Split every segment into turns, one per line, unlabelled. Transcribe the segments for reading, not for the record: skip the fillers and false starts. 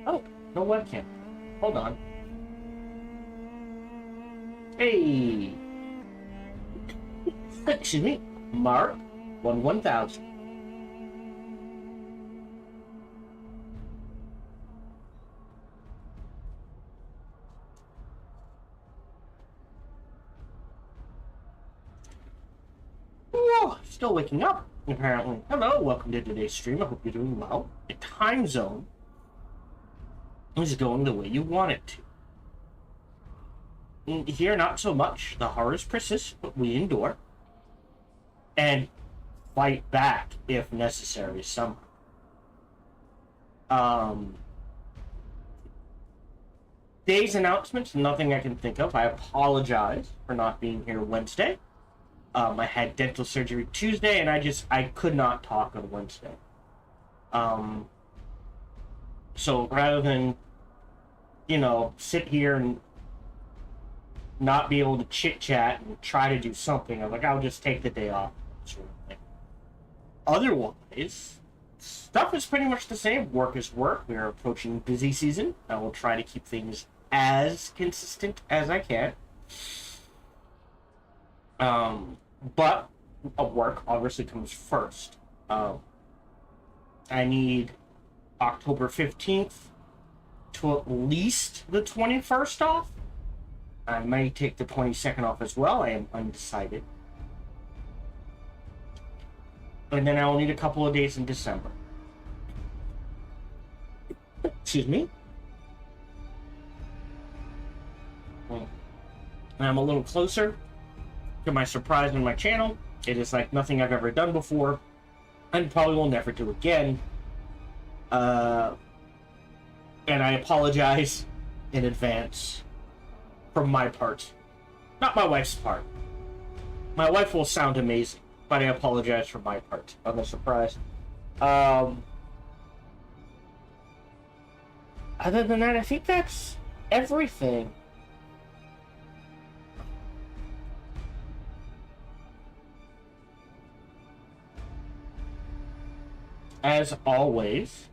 Oh, no webcam. Hold on. Hey! Excuse me. Mark 1000. Whoa, still waking up, apparently. Hello, welcome to today's stream. I hope you're doing well. The time zone is going the way you want it to. Here, not so much. The horrors persist, but we endure. And fight back if necessary somehow. Day's announcements, nothing I can think of. I apologize for not being here Wednesday. I had dental surgery Tuesday, and I could not talk on Wednesday. So rather than, sit here and not be able to chit-chat and try to do something, I'm like, I'll just take the day off. Sort of thing. Otherwise, stuff is pretty much the same. Work is work. We are approaching busy season. I will try to keep things as consistent as I can. But work obviously comes first. I need October 15th to at least the 21st off. I may take the 22nd off as well. I am undecided. And then I will need a couple of days in December. Excuse me. And I'm a little closer to my surprise on my channel. It is like nothing I've ever done before, and probably will never do again. And I apologize in advance from my part. Not my wife's part. My wife will sound amazing, but I apologize for my part on the surprise. Other than that, I think that's everything. As always,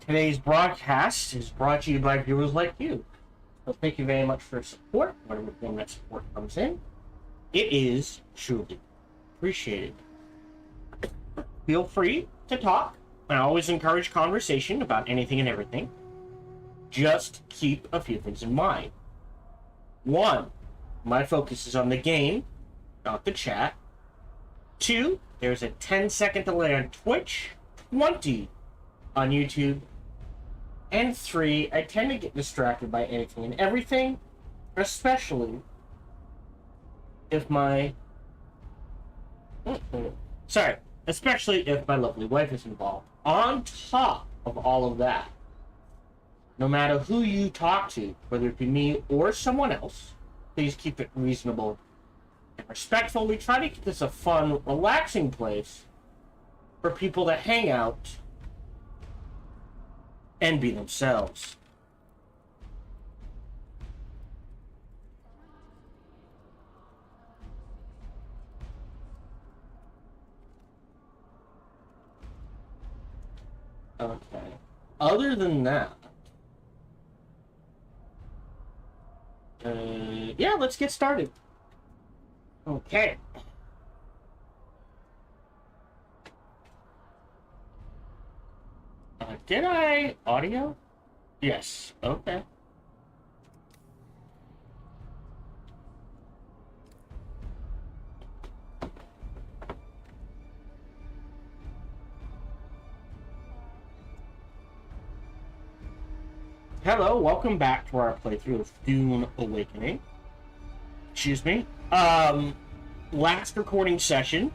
today's broadcast is brought to you by viewers like you. So thank you very much for your support, whatever form that support comes in. It is truly appreciated. Feel free to talk. I always encourage conversation about anything and everything. Just keep a few things in mind. 1, my focus is on the game, not the chat. 2, there's a 10-second delay on Twitch, 20 on YouTube. And 3, I tend to get distracted by anything and everything, especially if my... especially if my lovely wife is involved. On top of all of that, no matter who you talk to, whether it be me or someone else, please keep it reasonable and respectful. We try to keep this a fun, relaxing place for people to hang out and be themselves. Okay. Other than that, yeah, let's get started. Okay. Did I audio? Yes. Okay. Hello, welcome back to our playthrough of Dune Awakening. Excuse me. Last recording session,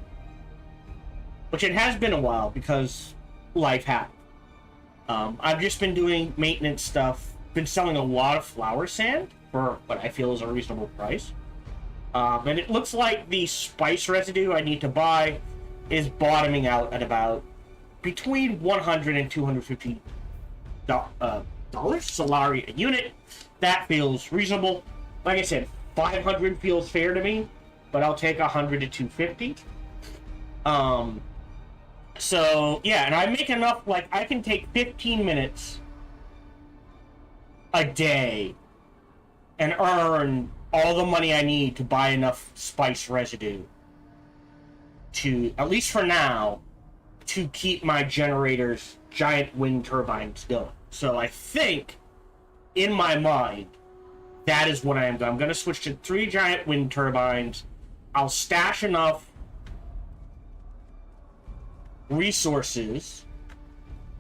which it has been a while because life happen. I've just been doing maintenance stuff, been selling a lot of flower sand for what I feel is a reasonable price. And it looks like the spice residue I need to buy is bottoming out at about between $100 and $250 Solari a unit. That feels reasonable. Like I said, 500 feels fair to me, but I'll take 100 to 250. So yeah, and I make enough, like I can take 15 minutes a day and earn all the money I need to buy enough spice residue to, at least for now, to keep my generators, giant wind turbines going. So I think, in my mind, that is what I am doing. I'm going to switch to 3 giant wind turbines. I'll stash enough resources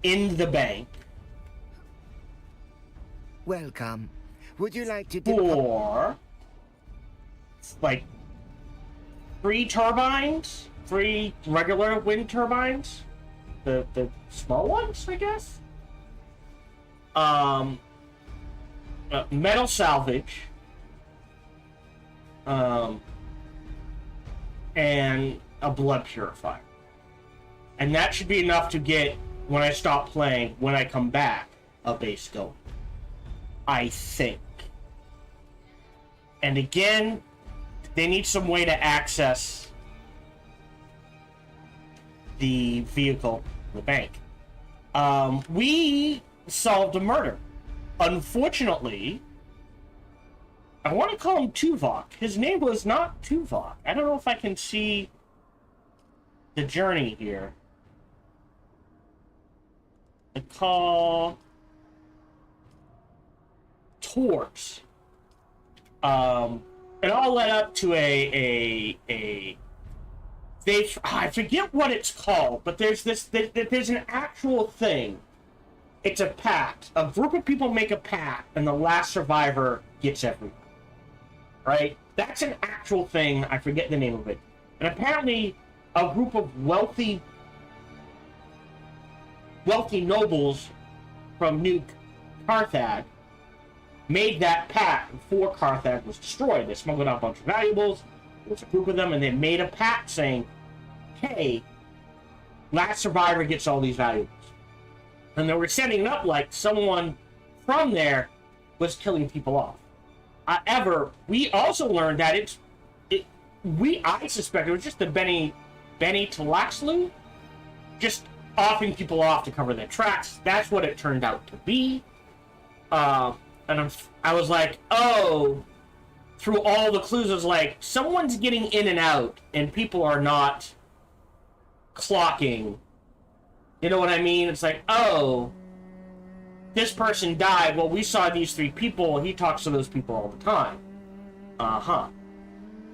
in the bank.
Welcome. Would you like to
for like 3 turbines, 3 regular wind turbines, the small ones, I guess. Metal salvage, and a blood purifier. And that should be enough to get, when I stop playing, when I come back, a base going. I think. And again, they need some way to access the vehicle, the bank. We solved a murder. Unfortunately, I want to call him Tuvok. His name was not Tuvok. I don't know if I can see the journey here. The call Tours. It all led up to I forget what it's called, but there's an actual thing. It's a pact. A group of people make a pact, and the last survivor gets everything. Right? That's an actual thing. I forget the name of it. And apparently, a group of wealthy nobles from New Carthage made that pact before Carthage was destroyed. They smuggled out a bunch of valuables. There was a group of them, and they made a pact saying, hey, last survivor gets all these valuables. And they were setting it up like someone from there was killing people off. However, we also learned that I suspect it was just the Benny Talaxlu just offing people off to cover their tracks. That's what it turned out to be. And I was like, oh, through all the clues, I was like, someone's getting in and out, and people are not clocking. You know what I mean? It's like, oh, this person died. Well, we saw these 3 people. He talks to those people all the time.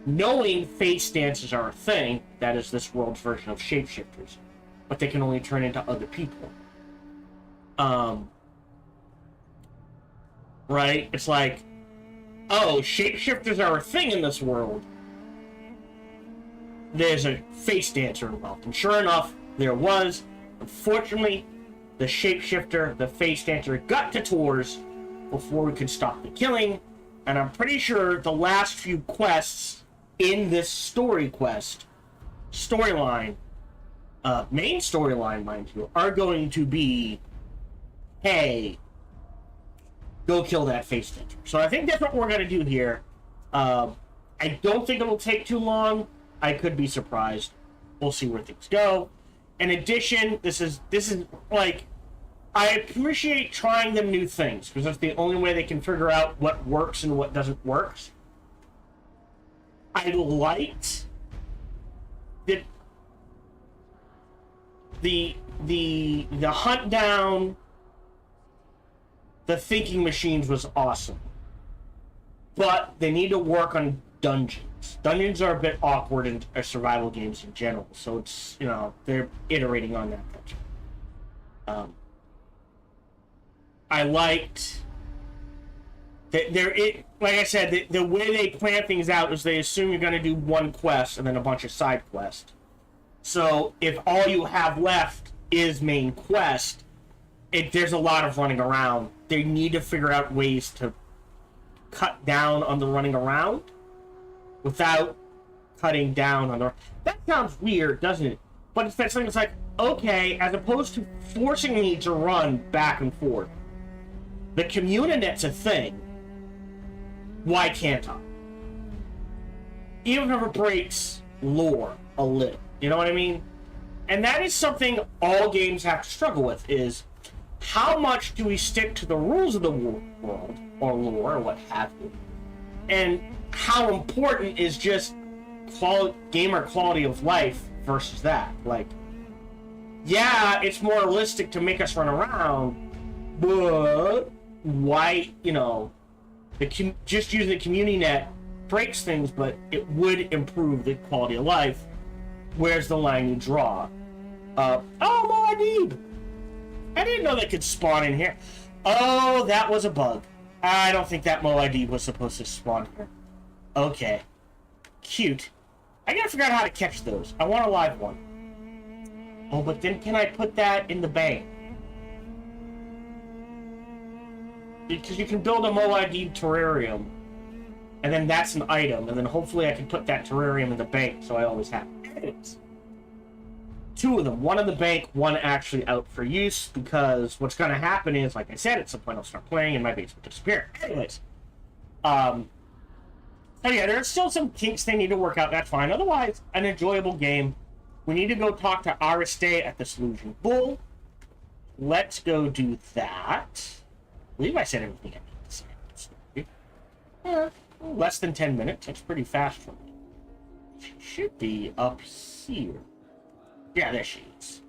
Knowing Facedancers are a thing, that is this world's version of shapeshifters, but they can only turn into other people. Right? It's like, oh, shapeshifters are a thing in this world. There's a Facedancer involved. And sure enough, there was. Unfortunately, the shapeshifter, the Facedancer, got to Tours before we could stop the killing. And I'm pretty sure the last few quests in this storyline, main storyline, mind you, are going to be, hey, go kill that Facedancer. So I think that's what we're going to do here. I don't think it'll take too long. I could be surprised. We'll see where things go. In addition, this is like, I appreciate trying them new things, because that's the only way they can figure out what works and what doesn't work. I liked that the hunt down the thinking machines was awesome, but they need to work on dungeons. Dungeons are a bit awkward in survival games in general, so it's, you know, they're iterating on that much. I liked that like I said, the way they plan things out is they assume you're going to do one quest and then a bunch of side quests. So if all you have left is main quest, there's a lot of running around. They need to figure out ways to cut down on the running around without cutting down on the... That sounds weird, doesn't it? But it's that something that's like, okay, as opposed to forcing me to run back and forth, the communit's a thing. Why can't I? Even if it breaks lore a little. You know what I mean? And that is something all games have to struggle with, is how much do we stick to the rules of the world, or lore, or what have you, and how important is just gamer quality of life versus that. Like, yeah, it's more realistic to make us run around, but why, just using the community net breaks things, but it would improve the quality of life. Where's the line you draw? Oh, Moadib! I didn't know they could spawn in here. Oh, that was a bug. I don't think that Moadib was supposed to spawn here. Okay. Cute. I gotta figure out how to catch those. I want a live one. Oh, but then can I put that in the bank? Because you can build a Moadib terrarium, and then that's an item, and then hopefully I can put that terrarium in the bank, so I always have it. Two of them, one in the bank, one actually out for use, because what's going to happen is, like I said, at some point I'll start playing and my base will disappear. Anyways, yeah, there's still some kinks they need to work out, that's fine. Otherwise, an enjoyable game. We need to go talk to Aristide at the Solution Bull. Let's go do that. I believe I said everything I need to say. Yeah, less than 10 minutes. That's pretty fast for me. She should be up here. Yeah, there she is.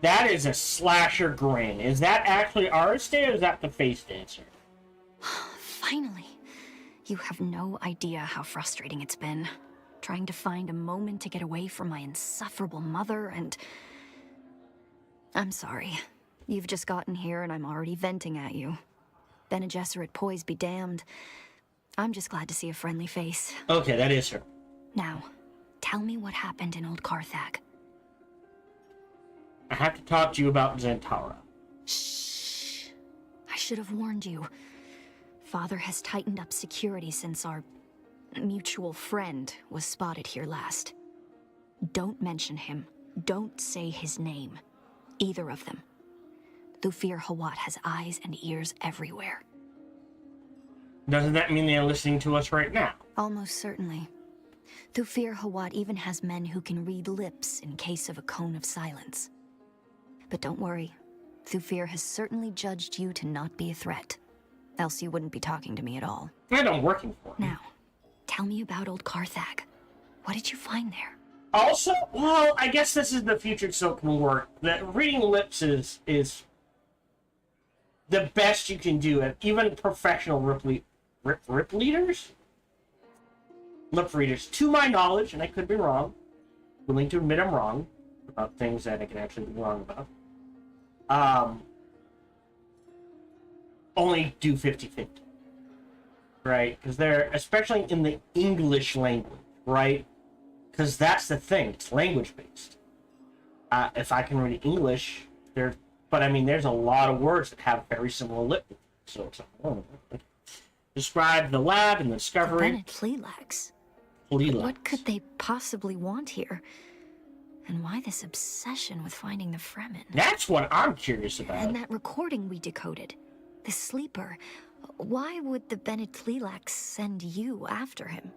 That is a slasher grin. Is that actually Aristide, or is that the Facedancer?
Finally. You have no idea how frustrating it's been. Trying to find a moment to get away from my insufferable mother and... I'm sorry. You've just gotten here and I'm already venting at you. Bene Gesserit poise be damned. I'm just glad to see a friendly face.
Okay, that is her.
Now, tell me what happened in Old Carthag.
I have to talk to you about Zantara.
Shh. I should have warned you. Father has tightened up security since our mutual friend was spotted here last. Don't mention him. Don't say his name. Either of them. Thufir Hawat has eyes and ears everywhere.
Doesn't that mean they're listening to us right now?
Almost certainly. Thufir Hawat even has men who can read lips in case of a cone of silence. But don't worry. Thufir has certainly judged you to not be a threat. Else you wouldn't be talking to me at all.
And I'm working for him.
Now, tell me about Old Carthag. What did you find there?
Also, well, I guess this is the future Silk will work. That reading lips is the best you can do. And even professional lip readers, to my knowledge, and I could be wrong, willing to admit I'm wrong about things that I can actually be wrong about. Only do 50-50, right? Because they're, especially in the English language, right? Because that's the thing, it's language-based. If I can read English, but I mean, there's a lot of words that have very similar lip. So it's like, describe the lab and the discovery.
Bennett Leelax.
Leelax.
What could they possibly want here? And why this obsession with finding the Fremen?
That's what I'm curious about.
And that recording we decoded. The sleeper. Why would the Bennett Leelax send you after him?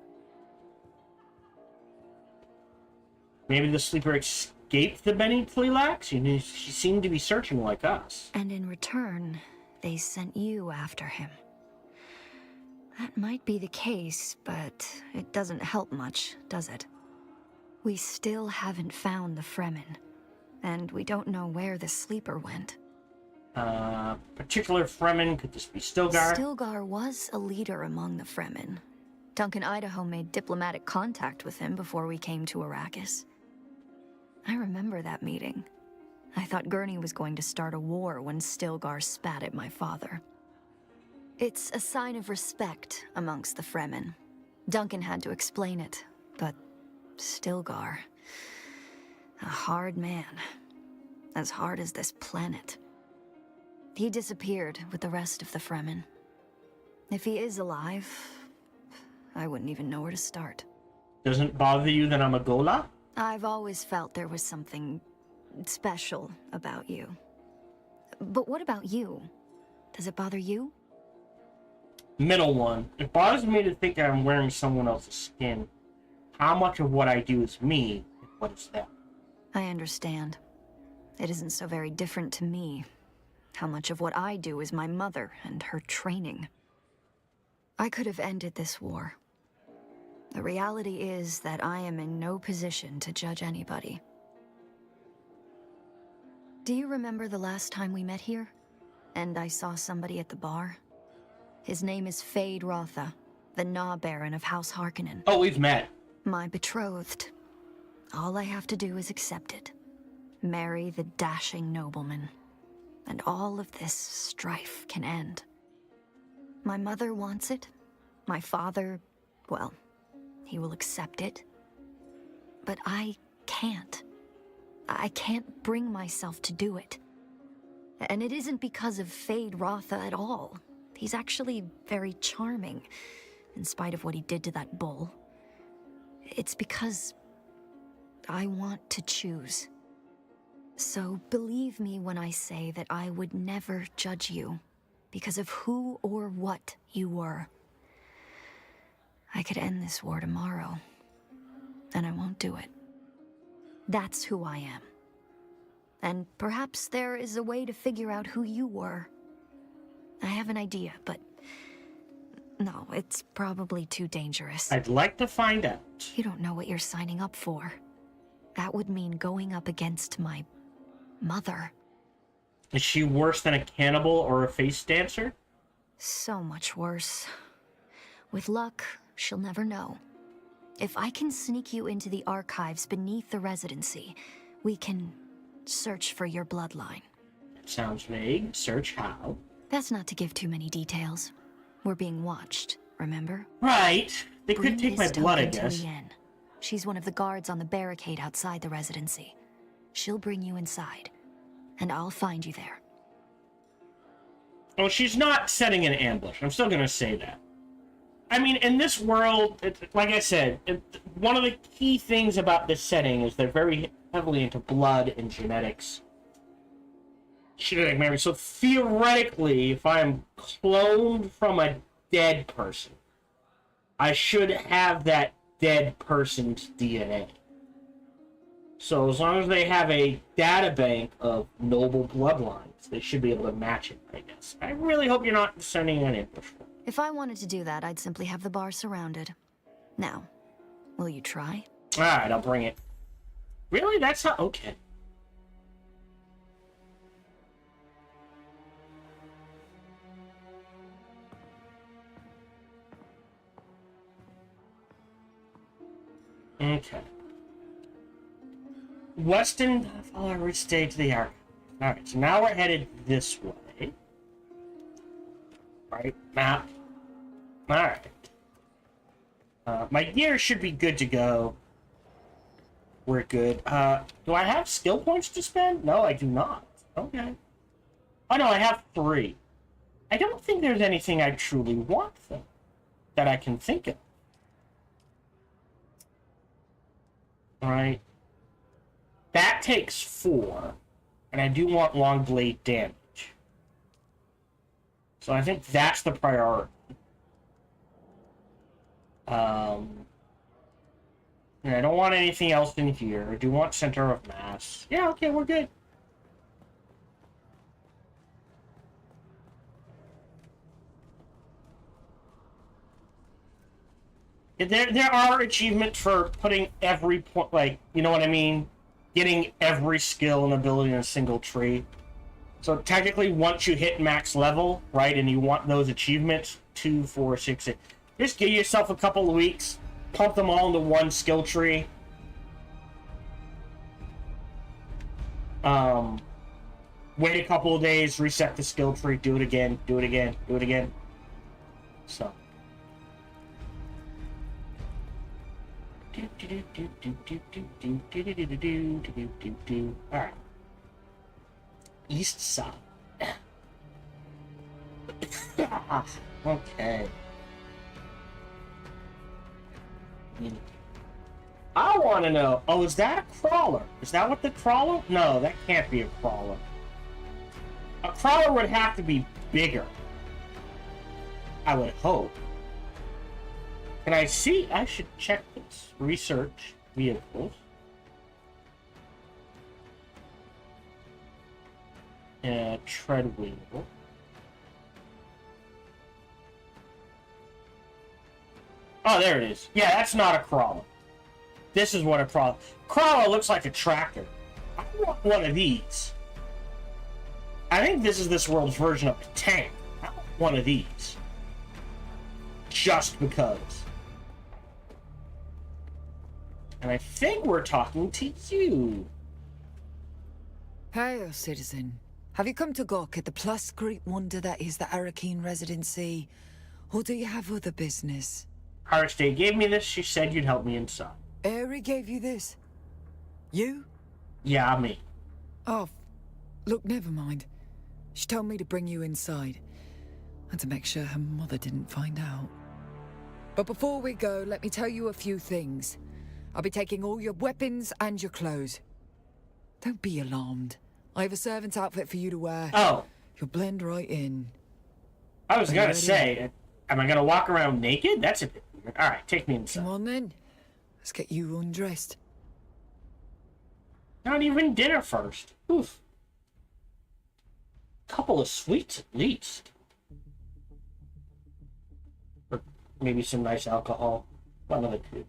Maybe the sleeper escaped the Bene Leelax? She seemed to be searching like us.
And in return, they sent you after him. That might be the case, but it doesn't help much, does it? We still haven't found the Fremen, and we don't know where the sleeper went.
Particular Fremen, could this be Stilgar?
Stilgar was a leader among the Fremen. Duncan Idaho made diplomatic contact with him before we came to Arrakis. I remember that meeting. I thought Gurney was going to start a war when Stilgar spat at my father. It's a sign of respect amongst the Fremen. Duncan had to explain it, but Stilgar... a hard man. As hard as this planet. He disappeared with the rest of the Fremen. If he is alive, I wouldn't even know where to start.
Doesn't bother you that I'm a Gola?
I've always felt there was something special about you. But what about you? Does it bother you?
Middle one. It bothers me to think I'm wearing someone else's skin. How much of what I do is me, and what is them?
I understand. It isn't so very different to me. How much of what I do is my mother and her training. I could have ended this war. The reality is that I am in no position to judge anybody. Do you remember the last time we met here? And I saw somebody at the bar? His name is Fade Rotha, the Gnaw Baron of House Harkonnen.
Oh, we've met.
My betrothed. All I have to do is accept it. Marry the dashing nobleman. And all of this strife can end. My mother wants it. My father, well, he will accept it. But I can't. I can't bring myself to do it. And it isn't because of Fade Rotha at all. He's actually very charming, in spite of what he did to that bull. It's because I want to choose. So believe me when I say that I would never judge you because of who or what you were. I could end this war tomorrow, and I won't do it. That's who I am. And perhaps there is a way to figure out who you were. I have an idea, but no, it's probably too dangerous.
I'd like to find out.
You don't know what you're signing up for. That would mean going up against my mother.
Is she worse than a cannibal or a Facedancer?
So much worse. With luck, she'll never know. If I can sneak you into the archives beneath the residency, we can search for your bloodline.
Sounds vague. Search how?
That's not to give too many details. We're being watched, remember?
Right. They could
Bring
take my
this
blood, I
token to
guess.
Lien. She's one of the guards on the barricade outside the residency. She'll bring you inside, and I'll find you there.
Oh, she's not setting an ambush. I'm still gonna say that. I mean, in this world, like I said, one of the key things about this setting is they're very heavily into blood and genetics. Genetic memory. So theoretically, if I'm cloned from a dead person, I should have that dead person's DNA. So as long as they have a data bank of noble bloodlines, they should be able to match it, I guess. I really hope you're not sending an ambush.
If I wanted to do that, I'd simply have the bar surrounded. Now, will you try?
Alright, I'll bring it. Really? That's how... Okay. Okay. Weston, follow our route stay to the archive. Alright, so now we're headed this way. Right, map. Alright. My gear should be good to go. We're good. Do I have skill points to spend? No, I do not. Okay. Oh no, I have 3. I don't think there's anything I truly want, though, that I can think of. Right. That takes 4, and I do want long blade damage. So I think that's the priority. And I don't want anything else in here. I do want center of mass. Yeah, okay, we're good. There are achievements for putting every point, like, you know what I mean? Getting every skill and ability in a single tree. So technically, once you hit max level, right, and you want those achievements, 2, 4, 6, 8, just give yourself a couple of weeks, pump them all into one skill tree. wait a couple of days, reset the skill tree, do it again, do it again, do it again. So. Alright. East side. Okay. I want to know. Oh, is that a crawler? Is that what the crawler? No, that can't be a crawler. A crawler would have to be bigger. I would hope. Can I see? I should check this. Research vehicles. Tread wheel. Oh, there it is. Yeah, that's not a crawler. This is what a crawler... Crawler looks like a tractor. I want one of these. I think this is this world's version of a tank. I want one of these. Just because. And I think we're talking to you.
Hail, citizen. Have you come to gawk at the plus great wonder that is the Arakeen residency? Or do you have other business?
Harstay gave me this. She said you'd help me inside.
Aerie gave you this? You?
Yeah, me.
Oh, look, never mind. She told me to bring you inside. And to make sure her mother didn't find out. But before we go, let me tell you a few things. I'll be taking all your weapons and your clothes. Don't be alarmed. I have a servant's outfit for you to wear.
Oh.
You'll blend right in.
I was gonna say, am I gonna walk around naked? That's a bit weird. Alright, take me inside.
Come on then. Let's get you undressed.
Not even dinner first. Oof. Couple of sweets at least. Or maybe some nice alcohol. One of the two.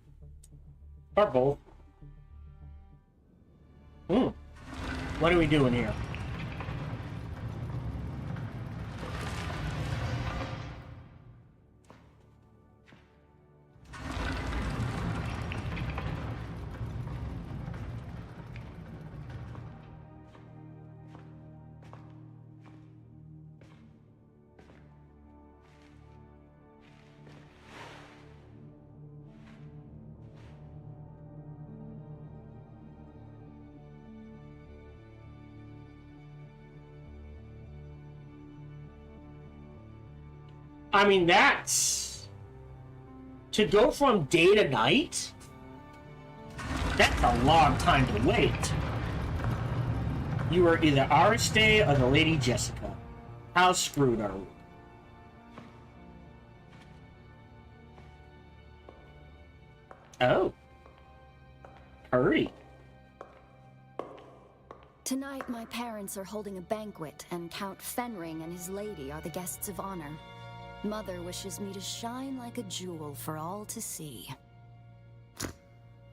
Or both. What are we doing here? I mean, that's... To go from day to night? That's a long time to wait. You were either Aristay or the Lady Jessica. How screwed are we? Oh. Hurry.
Tonight, my parents are holding a banquet, and Count Fenring and his lady are the guests of honor. Mother wishes me to shine like a jewel for all to see.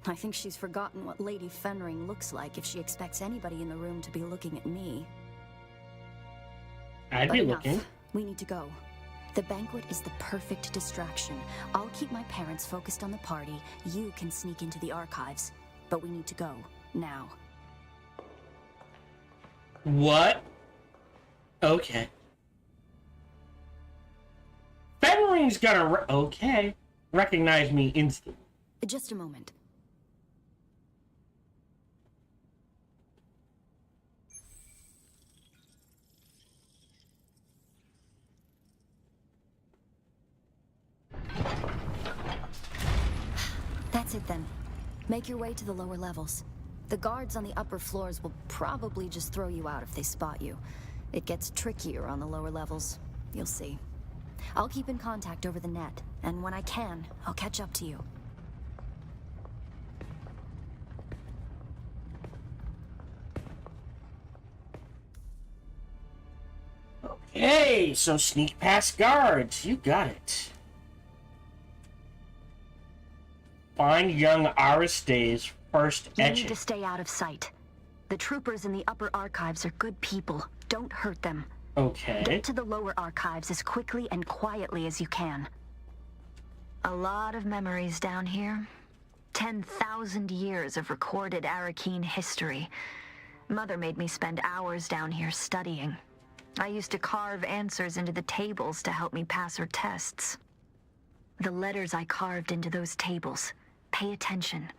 I think she's forgotten what Lady Fenring looks like if she expects anybody in the room to be looking at me.
I'd be looking.
We need to go. The banquet is the perfect distraction. I'll keep my parents focused on the party. You can sneak into the archives. But we need to go. Now.
What? Okay. Fenring's gonna okay. Recognize me instantly.
Just a moment. That's it then. Make your way to the lower levels. The guards on the upper floors will probably just throw you out if they spot you. It gets trickier on the lower levels. You'll see. I'll keep in contact over the net, and when I can, I'll catch up to you.
Okay, so sneak past guards. You got it. Find young Aristay's first
You
etching.
need to stay out of sight. The troopers in the upper archives are good people. Don't hurt them.
Okay.
Get to the lower archives as quickly and quietly as you can. A lot of memories down here. 10,000 years of recorded Arakeen history. Mother made me spend hours down here studying. I used to carve answers into the tables to help me pass her tests. The letters I carved into those tables. Pay attention.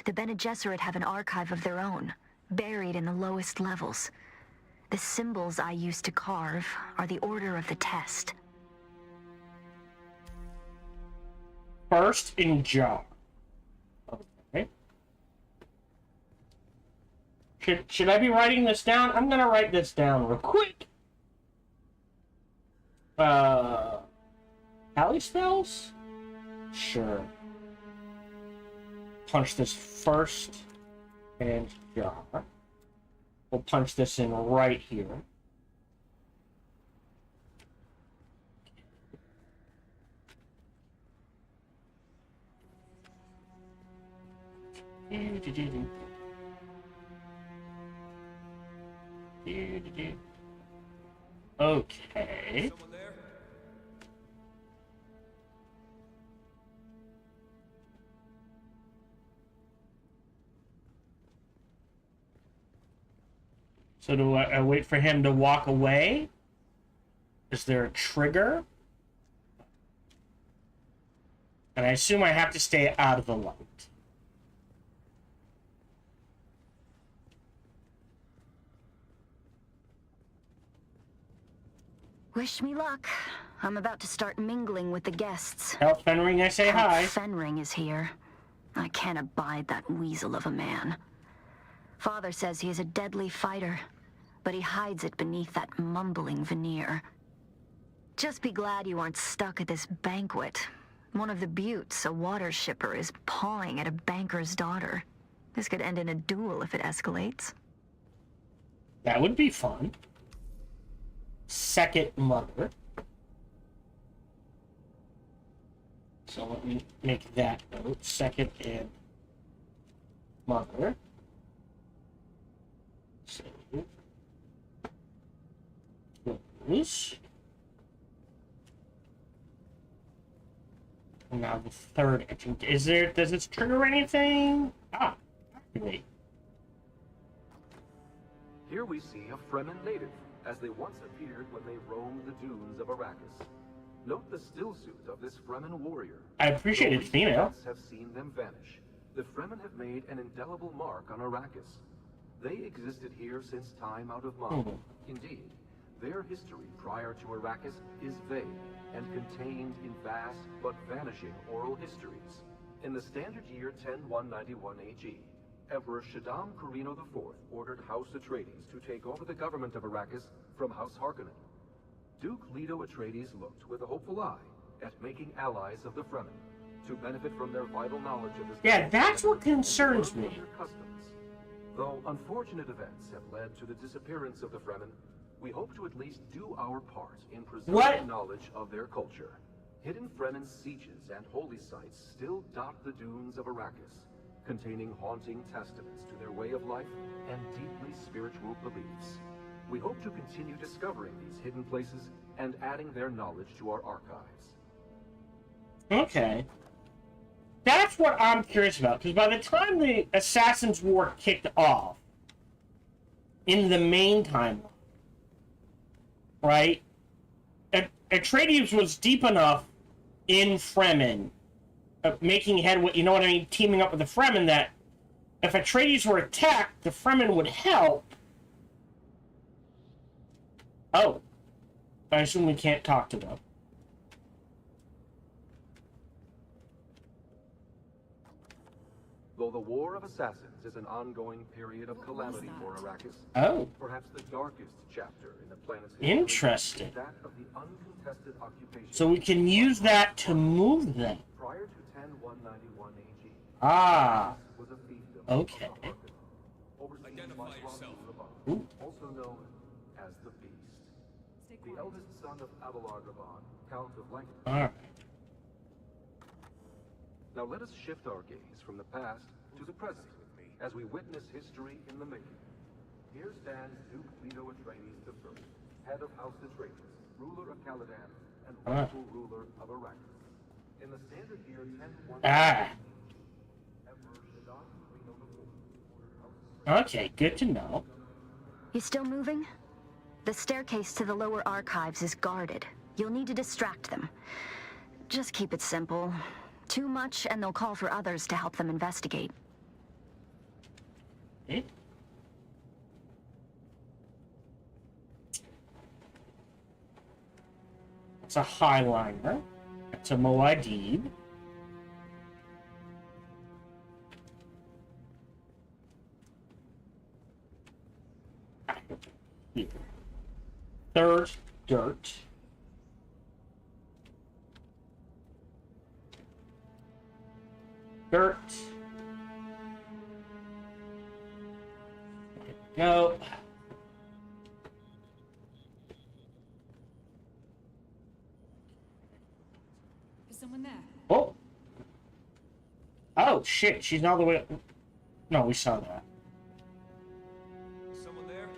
The Bene Gesserit have an archive of their own, buried in the lowest levels. The symbols I used to carve are the order of the test.
First in jar. Okay. Should I be writing this down? I'm gonna write this down real quick. Alley spells? Sure. Punch this first and jar. We'll punch this in right here. Okay. So do I wait for him to walk away? Is there a trigger? And I assume I have to stay out of the light.
Wish me luck. I'm about to start mingling with the guests.
Tell Fenring I say hi.
Fenring is here. I can't abide that weasel of a man. Father says he is a deadly fighter, but he hides it beneath that mumbling veneer. Just be glad you aren't stuck at this banquet. One of the buttes, a water shipper, is pawing at a banker's daughter. This could end in a duel if it escalates.
That would be fun. Second mother. So let me make that note. Second and mother. So close. And now the third engine. Does this trigger anything? Ah, activate.
Here we see a Fremen native, as they once appeared when they roamed the dunes of Arrakis. Note the still suit of this Fremen warrior.
I appreciate it's female.
Have seen them vanish. The Fremen have made an indelible mark on Arrakis. They existed here since time out of mind. Indeed, their history prior to Arrakis is vague and contained in vast but vanishing oral histories. In the standard year 10191 AG, Emperor Shaddam Corrino IV ordered House Atreides to take over the government of Arrakis from House Harkonnen. Duke Leto Atreides looked with a hopeful eye at making allies of the Fremen to benefit from their vital knowledge of this.
Yeah, that's what concerns me.
Their customs. Though unfortunate events have led to the disappearance of the Fremen, we hope to at least do our part in preserving knowledge of their culture. Hidden Fremen sieges and holy sites still dot the dunes of Arrakis, containing haunting testaments to their way of life and deeply spiritual beliefs. We hope to continue discovering these hidden places and adding their knowledge to our archives.
Okay. That's what I'm curious about, because by the time the Assassin's War kicked off, in the main timeline, right, Atreides was deep enough in Fremen, making headway, you know what I mean, teaming up with the Fremen, that if Atreides were attacked, the Fremen would help. Oh. I assume we can't talk to them.
Though the War of Assassins is an ongoing period of calamity for Arrakis, perhaps the darkest chapter in the planet's history,
Interesting.
is that of the uncontested occupation.
So we can use that to move them.
Prior to 10191 AG,
Ah.
was a fiefdom
Okay.
of the Harkonnen, overseen
Identify
by
yourself.
Ooh.
also known as the Beast. The eldest son of Abelar Gaban, Count of Lancaster.
Alright.
Now let us shift our gaze from the past to the present, as we witness history in the making. Here stands Duke Leto Atreides I, head of House Atreides, ruler of Caladan, and rightful ruler of Arrakis. In the standard year 101,
Ah.
Emperor Shaddam Corrino IV ordered House
Okay, good to know.
You still moving? The staircase to the lower archives is guarded. You'll need to distract them. Just keep it simple. Too much, and they'll call for others to help them investigate.
Okay. It's a highliner. It's a Moadib. Here. Third dirt. Dirt. There we go.
Is someone there?
Oh. Oh shit, she's all the way up. No, we saw that.
Someone there?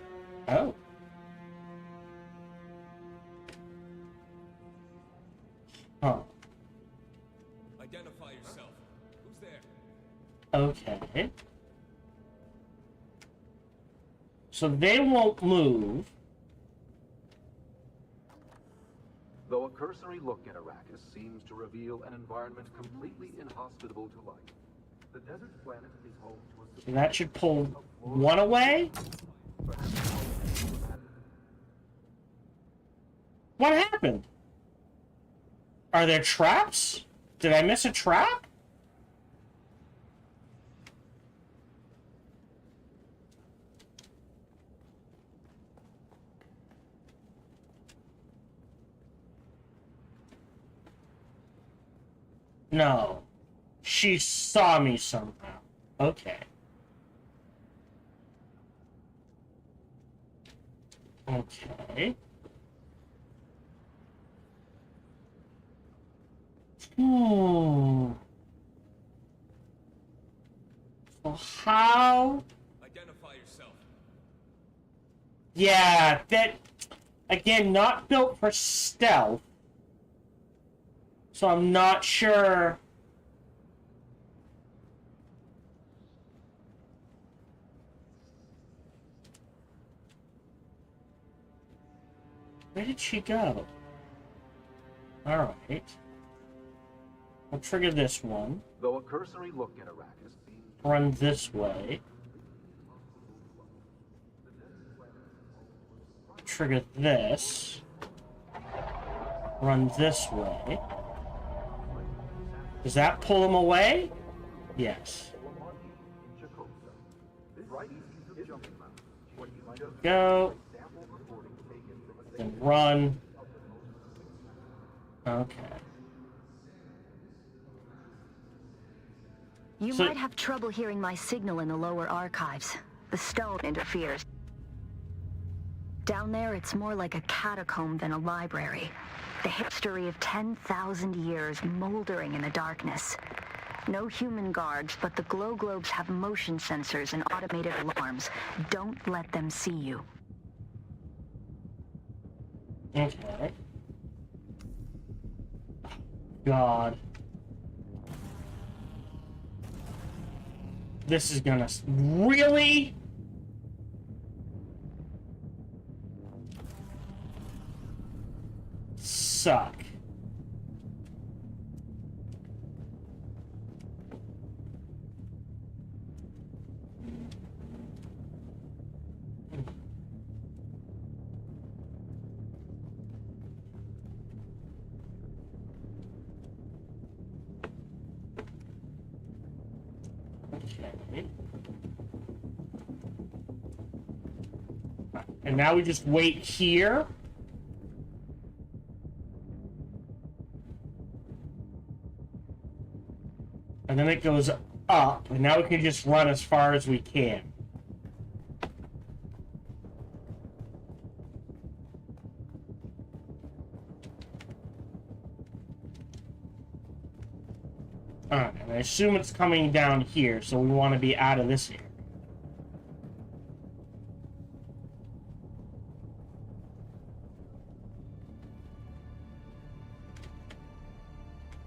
Oh. Huh.
Identify yourself. Who's there?
Okay. So they won't move.
Though a cursory look at Arrakis seems to reveal an environment completely inhospitable to life, the desert planet is home to a
And that should pull one away. What happened? Are there traps? Did I miss a trap? No. She saw me somehow. Okay. Okay. So how?
Identify yourself.
Yeah, that again, not built for stealth. So I'm not sure. Where did she go? Alright. We'll trigger this one.
Though a cursory look at Arrakis seems
Run this way. Trigger this. Run this way. Does that pull him away? Yes. Go. Then run. Okay.
You
So-
might have trouble hearing my signal in the lower archives. The stone interferes. Down there, it's more like a catacomb than a library. The history of 10,000 years moldering in the darkness. No human guards, but the glow globes have motion sensors and automated alarms. Don't let them see you.
Okay. God. This is gonna really? Suck. Okay. And now we just wait here. And then it goes up, and now we can just run as far as we can. Alright, and I assume it's coming down here, so we want to be out of this area.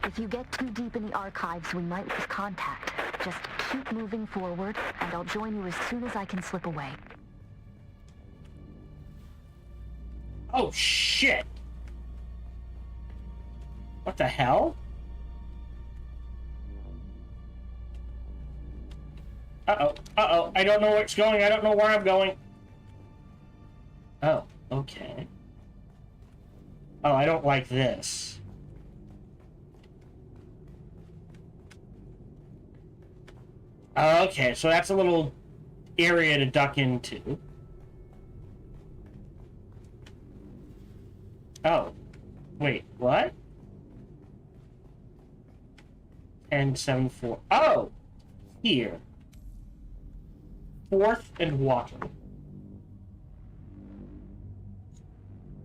If you get too deep in the archives, we might lose contact. Just keep moving forward, and I'll join you as soon as I can slip away.
Oh, shit! What the hell? Uh-oh, uh-oh, I don't know where it's going, I don't know where I'm going. Oh, okay. Oh, I don't like this. Okay, so that's a little area to duck into. Oh. Wait, what? 10-7-4. Oh! Here. 4th and water.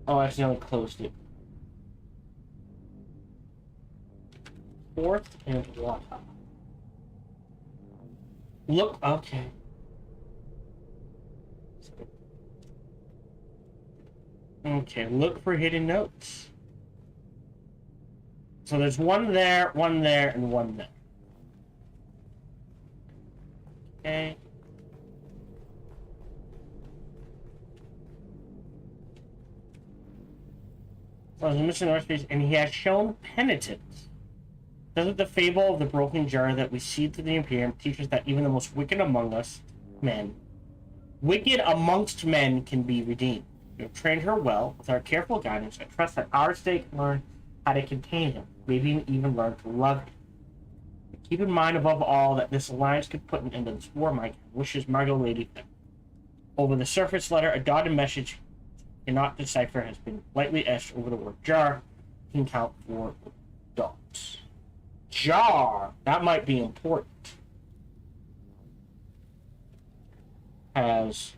Oh, I accidentally closed it. 4th and water. Look, okay. Okay, look for hidden notes. So there's one there, and one there. Okay. So I was missing the space, and he has shown penitence. Doesn't the fable of the broken jar that we see through the Imperium teach us that even the most wicked among us, men, wicked amongst men, can be redeemed? We have trained her well. With our careful guidance, I trust that our state can learn how to contain him, maybe even learn to love him. Keep in mind, above all, that this alliance could put an end to this war. My wishes, Margot Lady. Over the surface letter, a dotted message cannot decipher has been lightly etched over the word jar. You can count 4 dots. Jar! That might be important. Has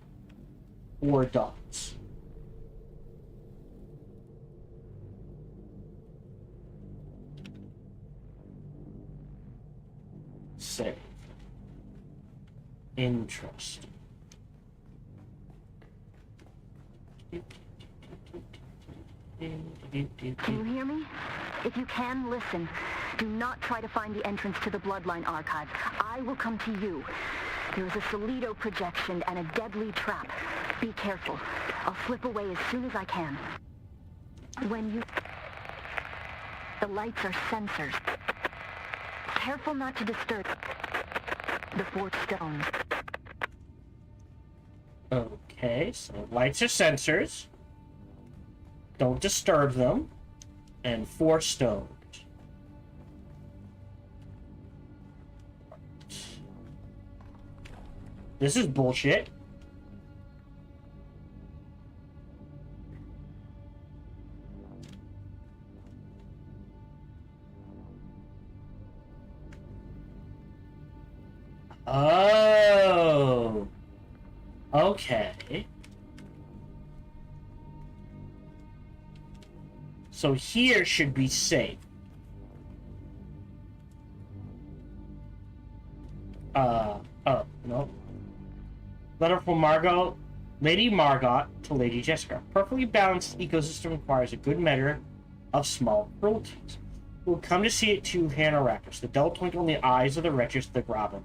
4 dots. Save. Interesting.
Can you hear me? If you can, listen. Do not try to find the entrance to the Bloodline Archive. I will come to you. There is a Solido projection and a deadly trap. Be careful. I'll slip away as soon as I can. When you... The lights are sensors. Careful not to disturb the 4 stones.
Okay, so lights are sensors. Don't disturb them. And 4 stones. This is bullshit. Oh. Okay. So here should be safe. Oh, no. Letter from Margot, Lady Margot to Lady Jessica. A perfectly balanced ecosystem requires a good measure of small cruelties. We'll come to see it too, Hanarakis. The dull twinkle in the eyes of the wretches the Graben.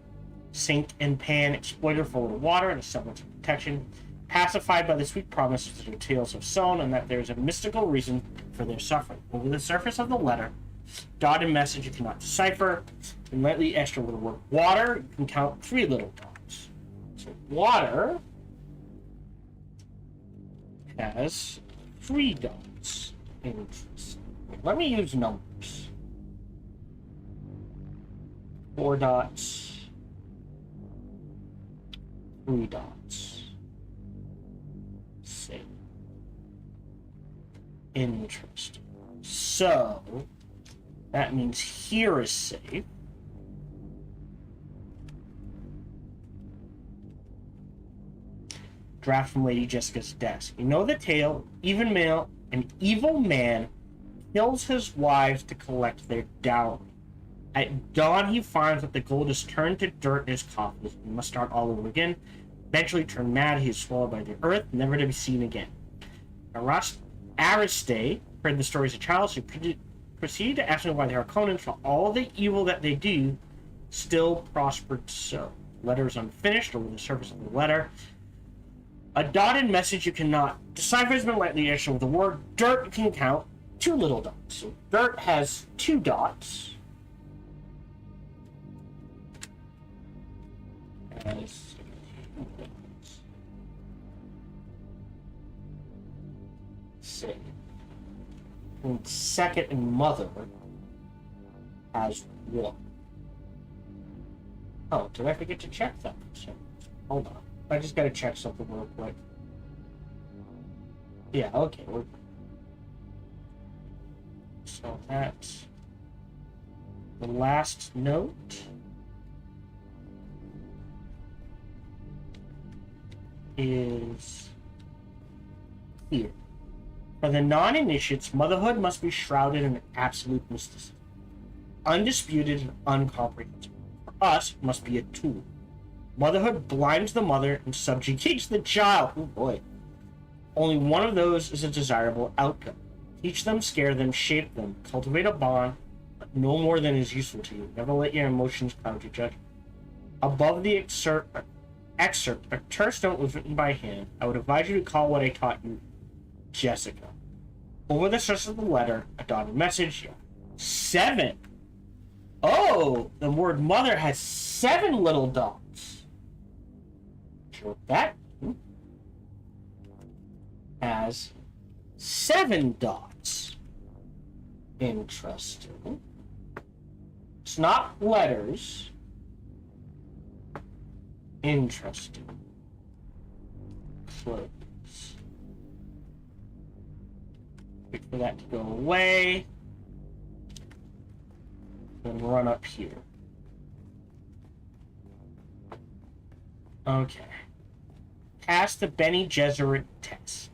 Sink and pan, exploited for a little water and a semblance of protection, pacified by the sweet promises of the tales of Son, and that there is a mystical reason for their suffering. Over the surface of the letter, dotted message you cannot decipher, and lightly etched over the word water, you can count 3 little dots. So water has 3 dots. Interesting. Let me use numbers. 4 dots. 3 dots. Save. Interesting. So, that means here is safe. Draft from Lady Jessica's desk. You know the tale, even male, an evil man kills his wives to collect their dowry. At dawn, he finds that the gold is turned to dirt in his coffers. He must start all over again. Eventually turned mad, he is swallowed by the earth, never to be seen again. Ariste heard the story as a child, so he proceeded to ask me why the Harkonnens, for all the evil that they do, still prospered so. Letter is unfinished over the surface of the letter. A dotted message you cannot decipher has been lightly etched with the word dirt. You can count 2 little dots. So dirt has 2 dots. As say. And second and mother has 1. Oh, did I forget to check that? Hold on. I just gotta check something real quick. Yeah, okay. So that's the last note is here. For the non-initiates, motherhood must be shrouded in absolute mysticism, undisputed and uncomprehensible. For us, it must be a tool. Motherhood blinds the mother and subjugates the child. Oh boy. Only one of those is a desirable outcome. Teach them, scare them, shape them, cultivate a bond, but no more than is useful to you. Never let your emotions cloud your judgment. Above the excerpt, a terse note was written by hand. I would advise you to call what I taught you Jessica. Over the surface of the letter, a dotted message. 7. Oh, the word mother has 7 little dots. Sure what that has 7 dots. Interesting. It's not letters. Interesting. Close. Wait for that to go away. Then run up here. Okay. Pass the Bene Gesserit test.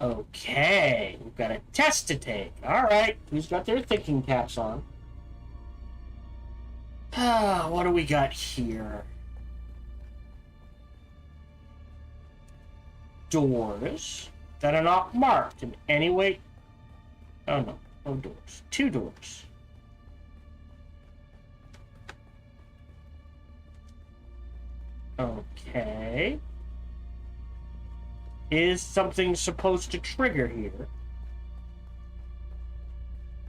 Okay. We've got a test to take. Alright. Who's got their thinking caps on? What do we got here? Doors that are not marked in any way. Oh no, no doors. 2 doors. Okay. Is something supposed to trigger here?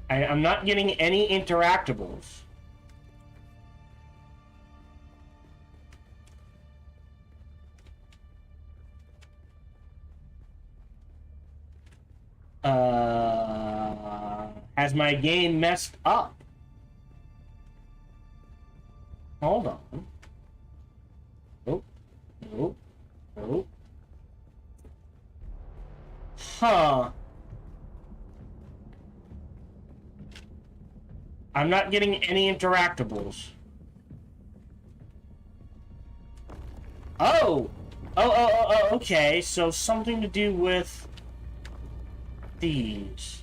I'm not getting any interactables. Has my game messed up? Hold on. Nope. Nope. Nope. Huh. I'm not getting any interactables. Oh! Oh, okay. So something to do with these.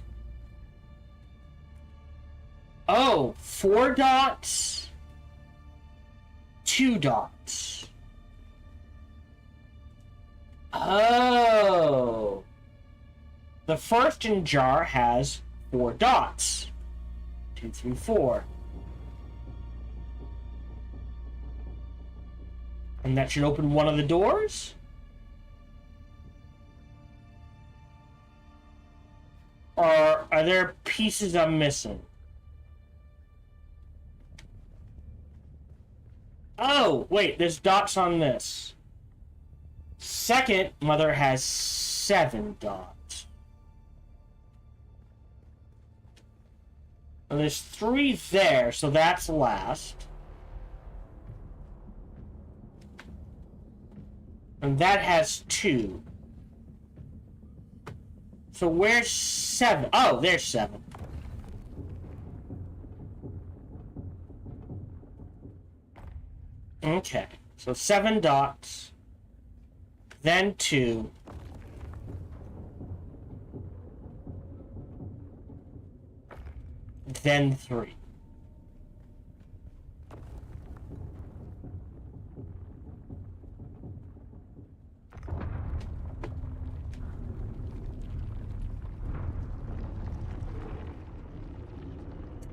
Oh, 4 dots, 2 dots. Oh. The first in jar has 4 dots. 2, 3, 4. And that should open one of the doors? Or are there pieces I'm missing? Oh, wait, there's dots on this. Second, mother has 7 dots. And there's 3 there, so that's last. And that has 2. So where's 7? Oh, there's 7. Okay, so 7 dots, then 2, then 3.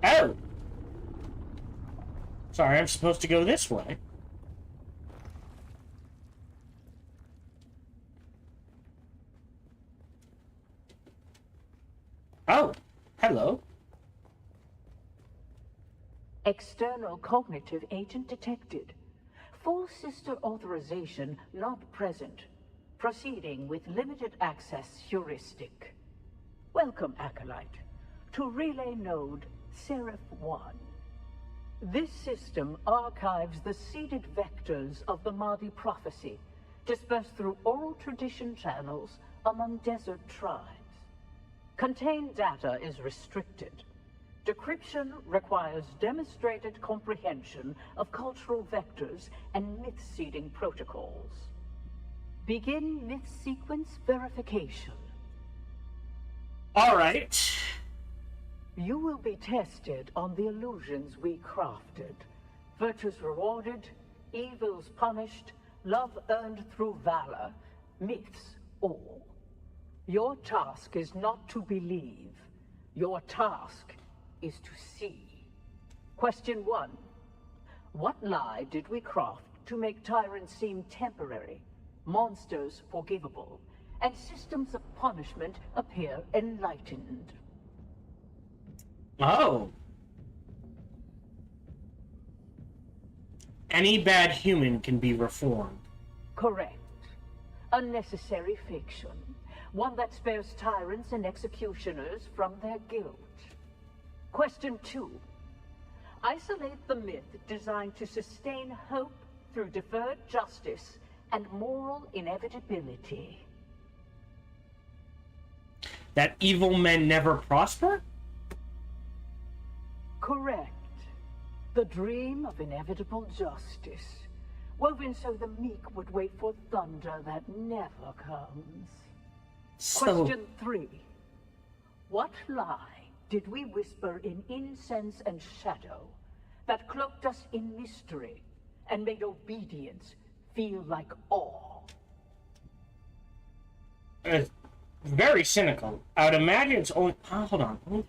Oh! Sorry, I'm supposed to go this way. Oh, hello.
External cognitive agent detected. Full sister authorization not present. Proceeding with limited access heuristic. Welcome, Acolyte, to Relay Node Seraph 1. This system archives the seeded vectors of the Mahdi prophecy, dispersed through oral tradition channels among desert tribes. Contained data is restricted. Decryption requires demonstrated comprehension of cultural vectors and myth-seeding protocols. Begin myth sequence verification.
All right.
You will be tested on the illusions we crafted. Virtues rewarded, evils punished, love earned through valor, myths all. Your task is not to believe. Your task is to see. Question 1. What lie did we craft to make tyrants seem temporary, monsters forgivable, and systems of punishment appear enlightened?
Oh. Any bad human can be reformed.
Correct. A necessary fiction. One that spares tyrants and executioners from their guilt. Question 2. Isolate the myth designed to sustain hope through deferred justice and moral inevitability.
That evil men never prosper?
Correct. The dream of inevitable justice, woven so the meek would wait for thunder that never comes. Question 3. What lie did we whisper in incense and shadow that cloaked us in mystery and made obedience feel like awe?
Very cynical. I would imagine it's only... Oh, hold on.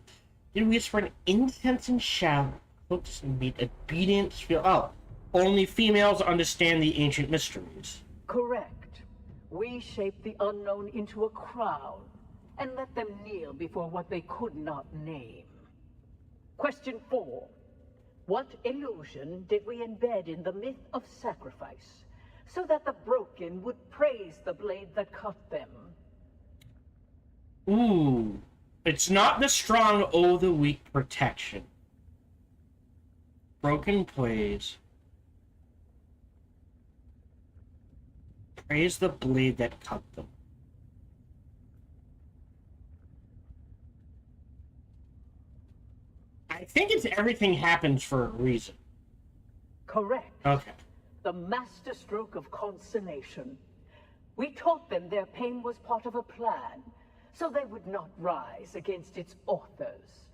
Did we whisper in incense and shadow? Cloaked and made obedience feel... Oh, only females understand the ancient mysteries.
Correct. We shaped the unknown into a crown and let them kneel before what they could not name. Question 4. What illusion did we embed in the myth of sacrifice so that the broken would praise the blade that cut them?
Ooh. It's not the strong owe the weak protection. Broken plays. Praise the blade that cut them. I think it's everything happens for a reason.
Correct.
Okay.
The masterstroke of consummation. We taught them their pain was part of a plan, so they would not rise against its authors.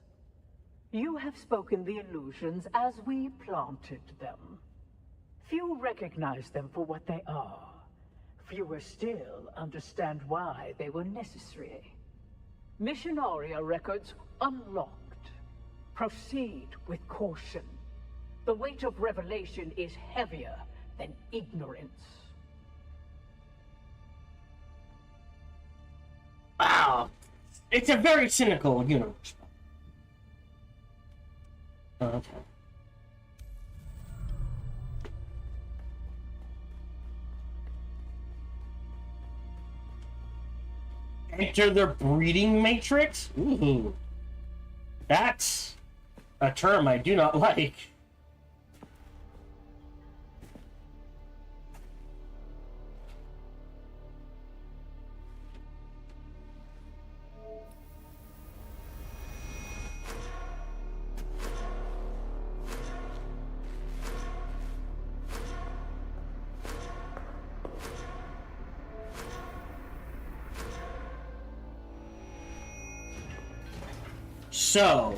You have spoken the illusions as we planted them. Few recognize them for what they are. Fewer still understand why they were necessary. Missionaria records unlocked. Proceed with caution. The weight of revelation is heavier than ignorance.
Wow. It's a very cynical universe. Okay. Enter the breeding matrix? Ooh. That's a term I do not like. So,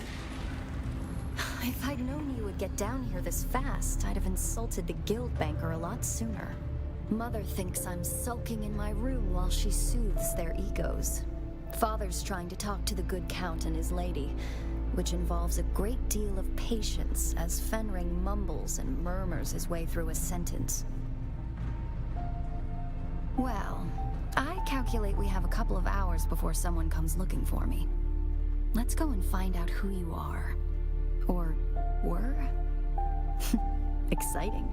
If I'd known you would get down here this fast, I'd have insulted the guild banker a lot sooner. Mother thinks I'm sulking in my room while she soothes their egos. Father's trying to talk to the good count and his lady, which involves a great deal of patience as Fenring mumbles and murmurs his way through a sentence. Well, I calculate we have a couple of hours before someone comes looking for me. Let's go and find out who you are. Or were? Exciting.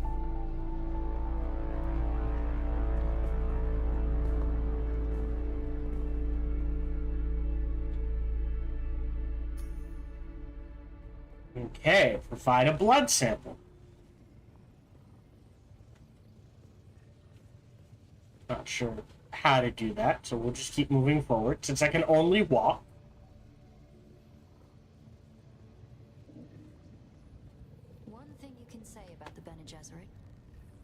Okay, provide a blood sample. Not sure how to do that, so we'll just keep moving forward. Since I can only walk.
One thing you can say about the Bene Gesserit,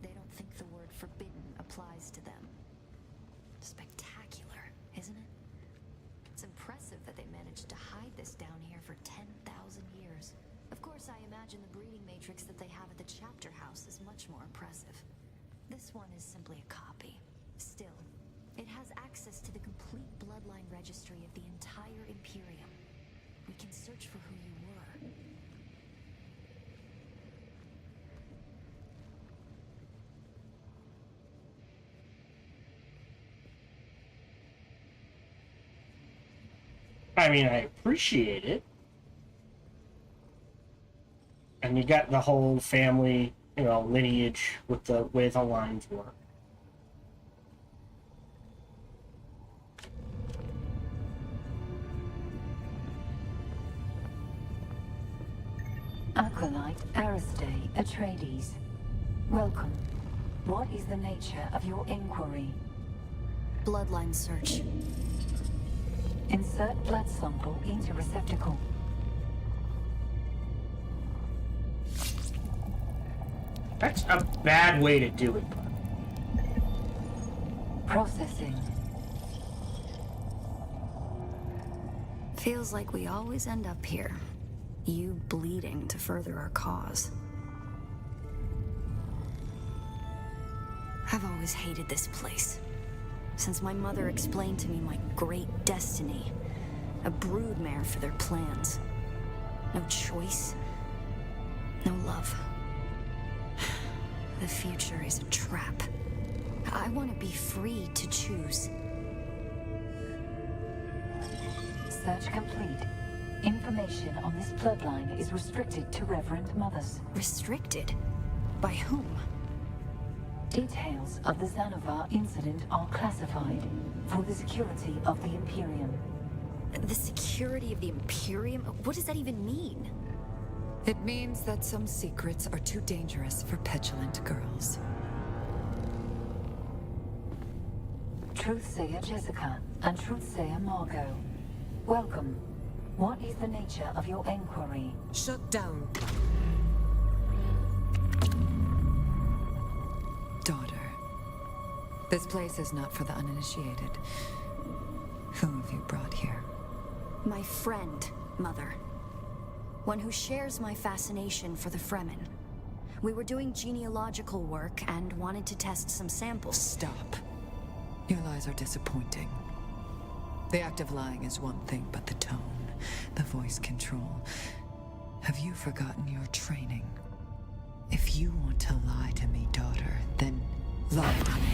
they don't think the word forbidden applies to them. Spectacular, isn't it? It's impressive that they managed to hide this down here for 10,000 years. Of course, I imagine the breeding matrix that they have at the chapter house is much more impressive. This one is simply a copy. Still, it has access to the complete bloodline registry of the entire Imperium. We can search for who you were.
I mean, I appreciate it. And you got the whole family, lineage with the way the lines work.
Acolyte Aristae Atreides. Welcome. What is the nature of your inquiry?
Bloodline search.
Insert blood sample into receptacle.
That's a bad way to do it.
Processing.
Feels like we always end up here. You bleeding to further our cause. I've always hated this place. Since my mother explained to me my great destiny. A broodmare for their plans. No choice. No love. The future is a trap. I want to be free to choose.
Search complete. Information on this bloodline is restricted to Reverend Mothers.
Restricted? By whom?
Details of the Xanavar incident are classified for the security of the Imperium.
The security of the Imperium? What does that even mean?
It means that some secrets are too dangerous for petulant girls.
Truthsayer Jessica and Truthsayer Margot. Welcome. What is the nature of your inquiry?
Shut down. Daughter. This place is not for the uninitiated. Who have you brought here?
My friend, Mother. One who shares my fascination for the Fremen. We were doing genealogical work and wanted to test some samples.
Stop. Your lies are disappointing. The act of lying is one thing, but the tone, the voice control. Have you forgotten your training? If you want to lie to me, daughter, then lie to me.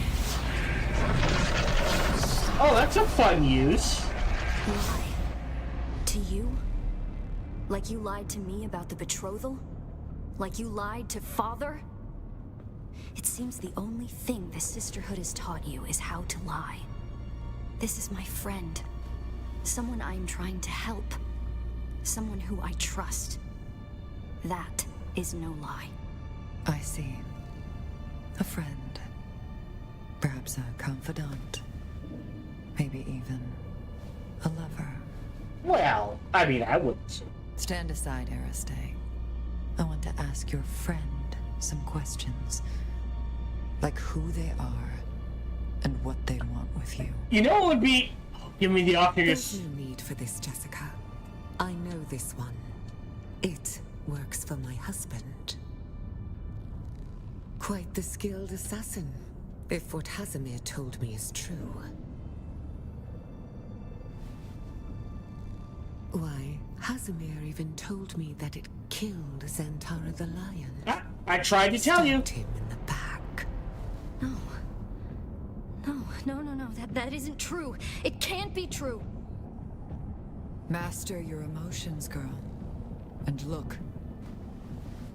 Oh, that's a fun use.
Lie? To you? Like you lied to me about the betrothal? Like you lied to Father? It seems the only thing the Sisterhood has taught you is how to lie. This is my friend. Someone I'm trying to help. Someone who I trust. That is no lie.
I see. A friend. Perhaps a confidant. Maybe even a lover.
Well, I mean, I wouldn't say.
Stand aside, Aristae. I want to ask your friend some questions. Like who they are, and what they want with you.
You know what would be... Give me the
There's
Oculus.
no need for this, Jessica. I know this one. It works for my husband. Quite the skilled assassin, if what Hazimir told me is true. Why, Casimir even told me that it killed Xantara the lion.
I tried to tell you.
Stabbed him in the back.
No. No. That isn't true. It can't be true.
Master your emotions, girl. And look,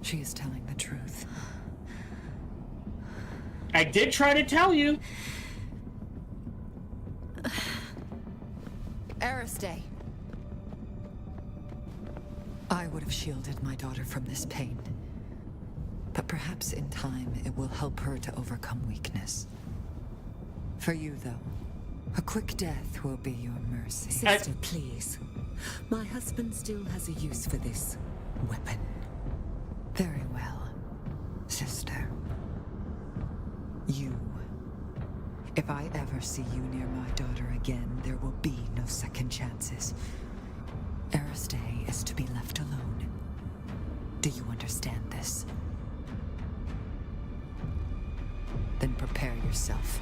she is telling the truth.
I did try to tell you.
Aristay. I would have shielded my daughter from this pain. But perhaps in time it will help her to overcome weakness. For you, though, a quick death will be your mercy.
Sister, please. My husband still has a use for this weapon.
Very well, sister. You. If I ever see you near my daughter again, there will be no second chances. Aristay is to be left alone. Do you understand this? Then prepare yourself.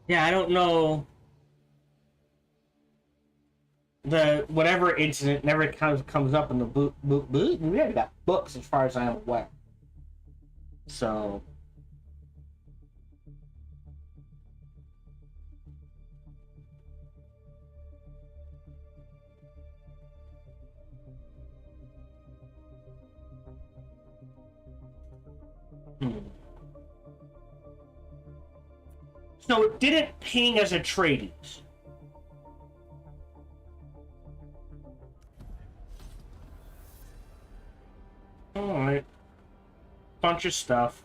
Yeah, I don't know. The whatever incident never comes up in the book. We have got books, as far as I am aware. So. So it didn't ping as Atreides. Alright. Bunch of stuff.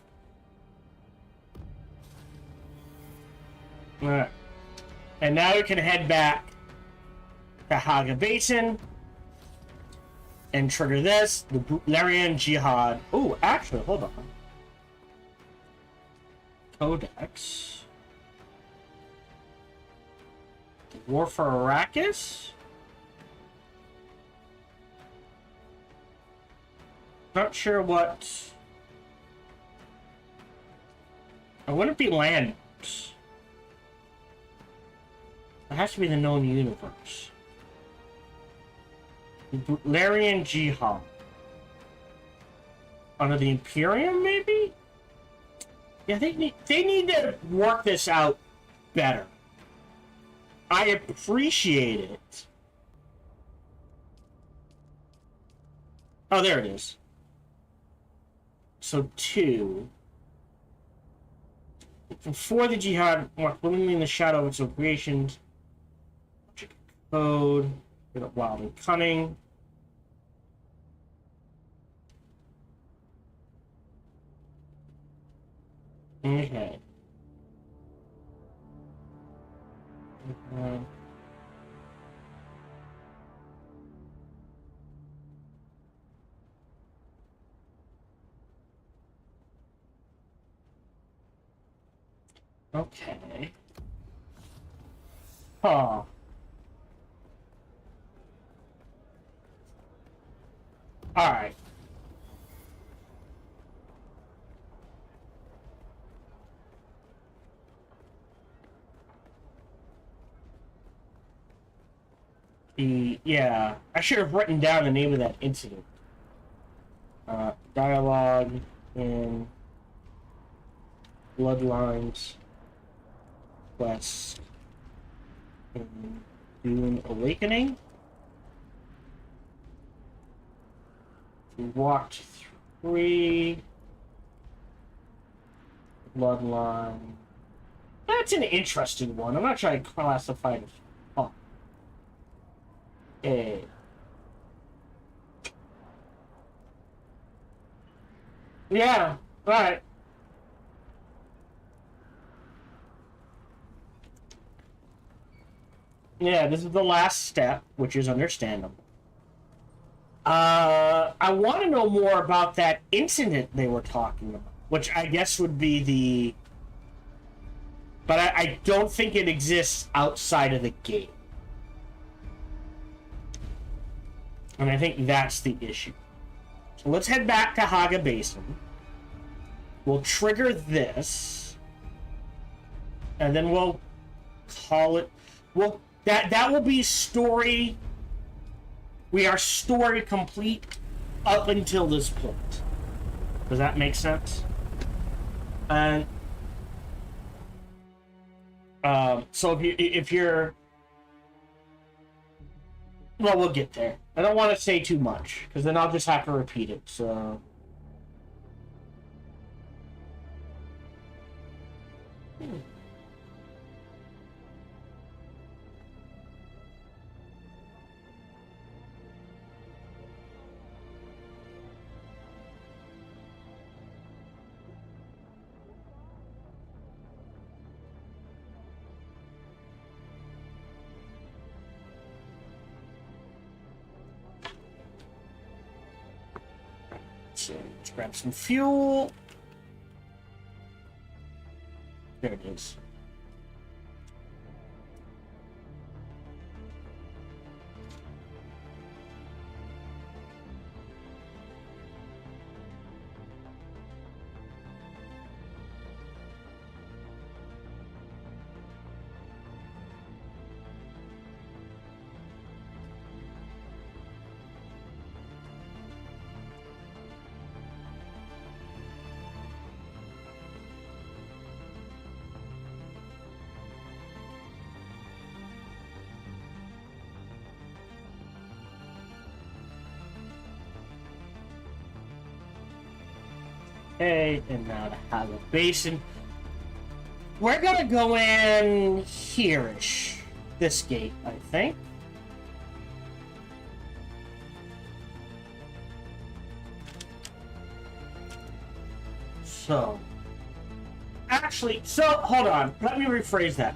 Alright. And now we can head back to Haga Basin and trigger this, the Butlerian Jihad. Oh, actually, hold on. Codex. War for Arrakis? Not sure what... Or would it be land? It has to be the known universe. The Butlerian Jihad. Under the Imperium, maybe? Yeah, they need to work this out better. I appreciate it. Oh, there it is. So 2. Before the Jihad, living in the shadow of its own creations. Code. Wild and cunning. Okay. Okay. Huh. Alright. Yeah, I should have written down the name of that incident. Dialogue in Bloodlines quest in Dune Awakening. We walked 3 Bloodline. That's an interesting one. I'm not trying to classify it as fun. Okay. Yeah, right. Yeah, this is the last step, which is understandable. I want to know more about that incident they were talking about, which I guess would be But I don't think it exists outside of the game. And I think that's the issue. So let's head back to Haga Basin. We'll trigger this. And then we'll call it... Well, that will be story... We are story complete up until this point. Does that make sense? And... so if you're... Well, we'll get there. I don't want to say too much, because then I'll just have to repeat it, so... So let's grab some fuel. There it is. Okay, and now to Haga Basin. We're gonna go in here-ish. This gate, I think. So... Actually, so, hold on. Let me rephrase that.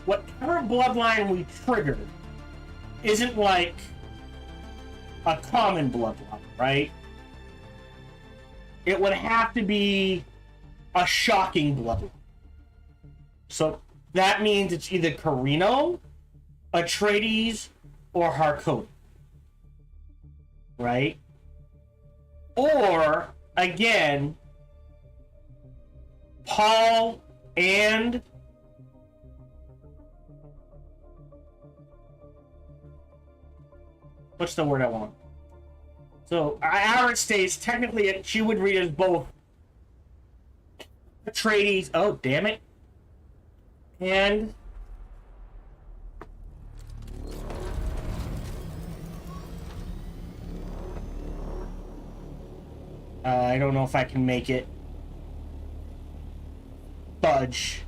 Whatever bloodline we triggered isn't like a common bloodline, right? It would have to be a shocking bloodline. So that means it's either Carino, Atreides, or Harkonnen. Right? Or, again, Paul and... What's the word I want? So, Aaron states, technically, she would read as both Atreides, oh, damn it, and... I don't know if I can make it budge.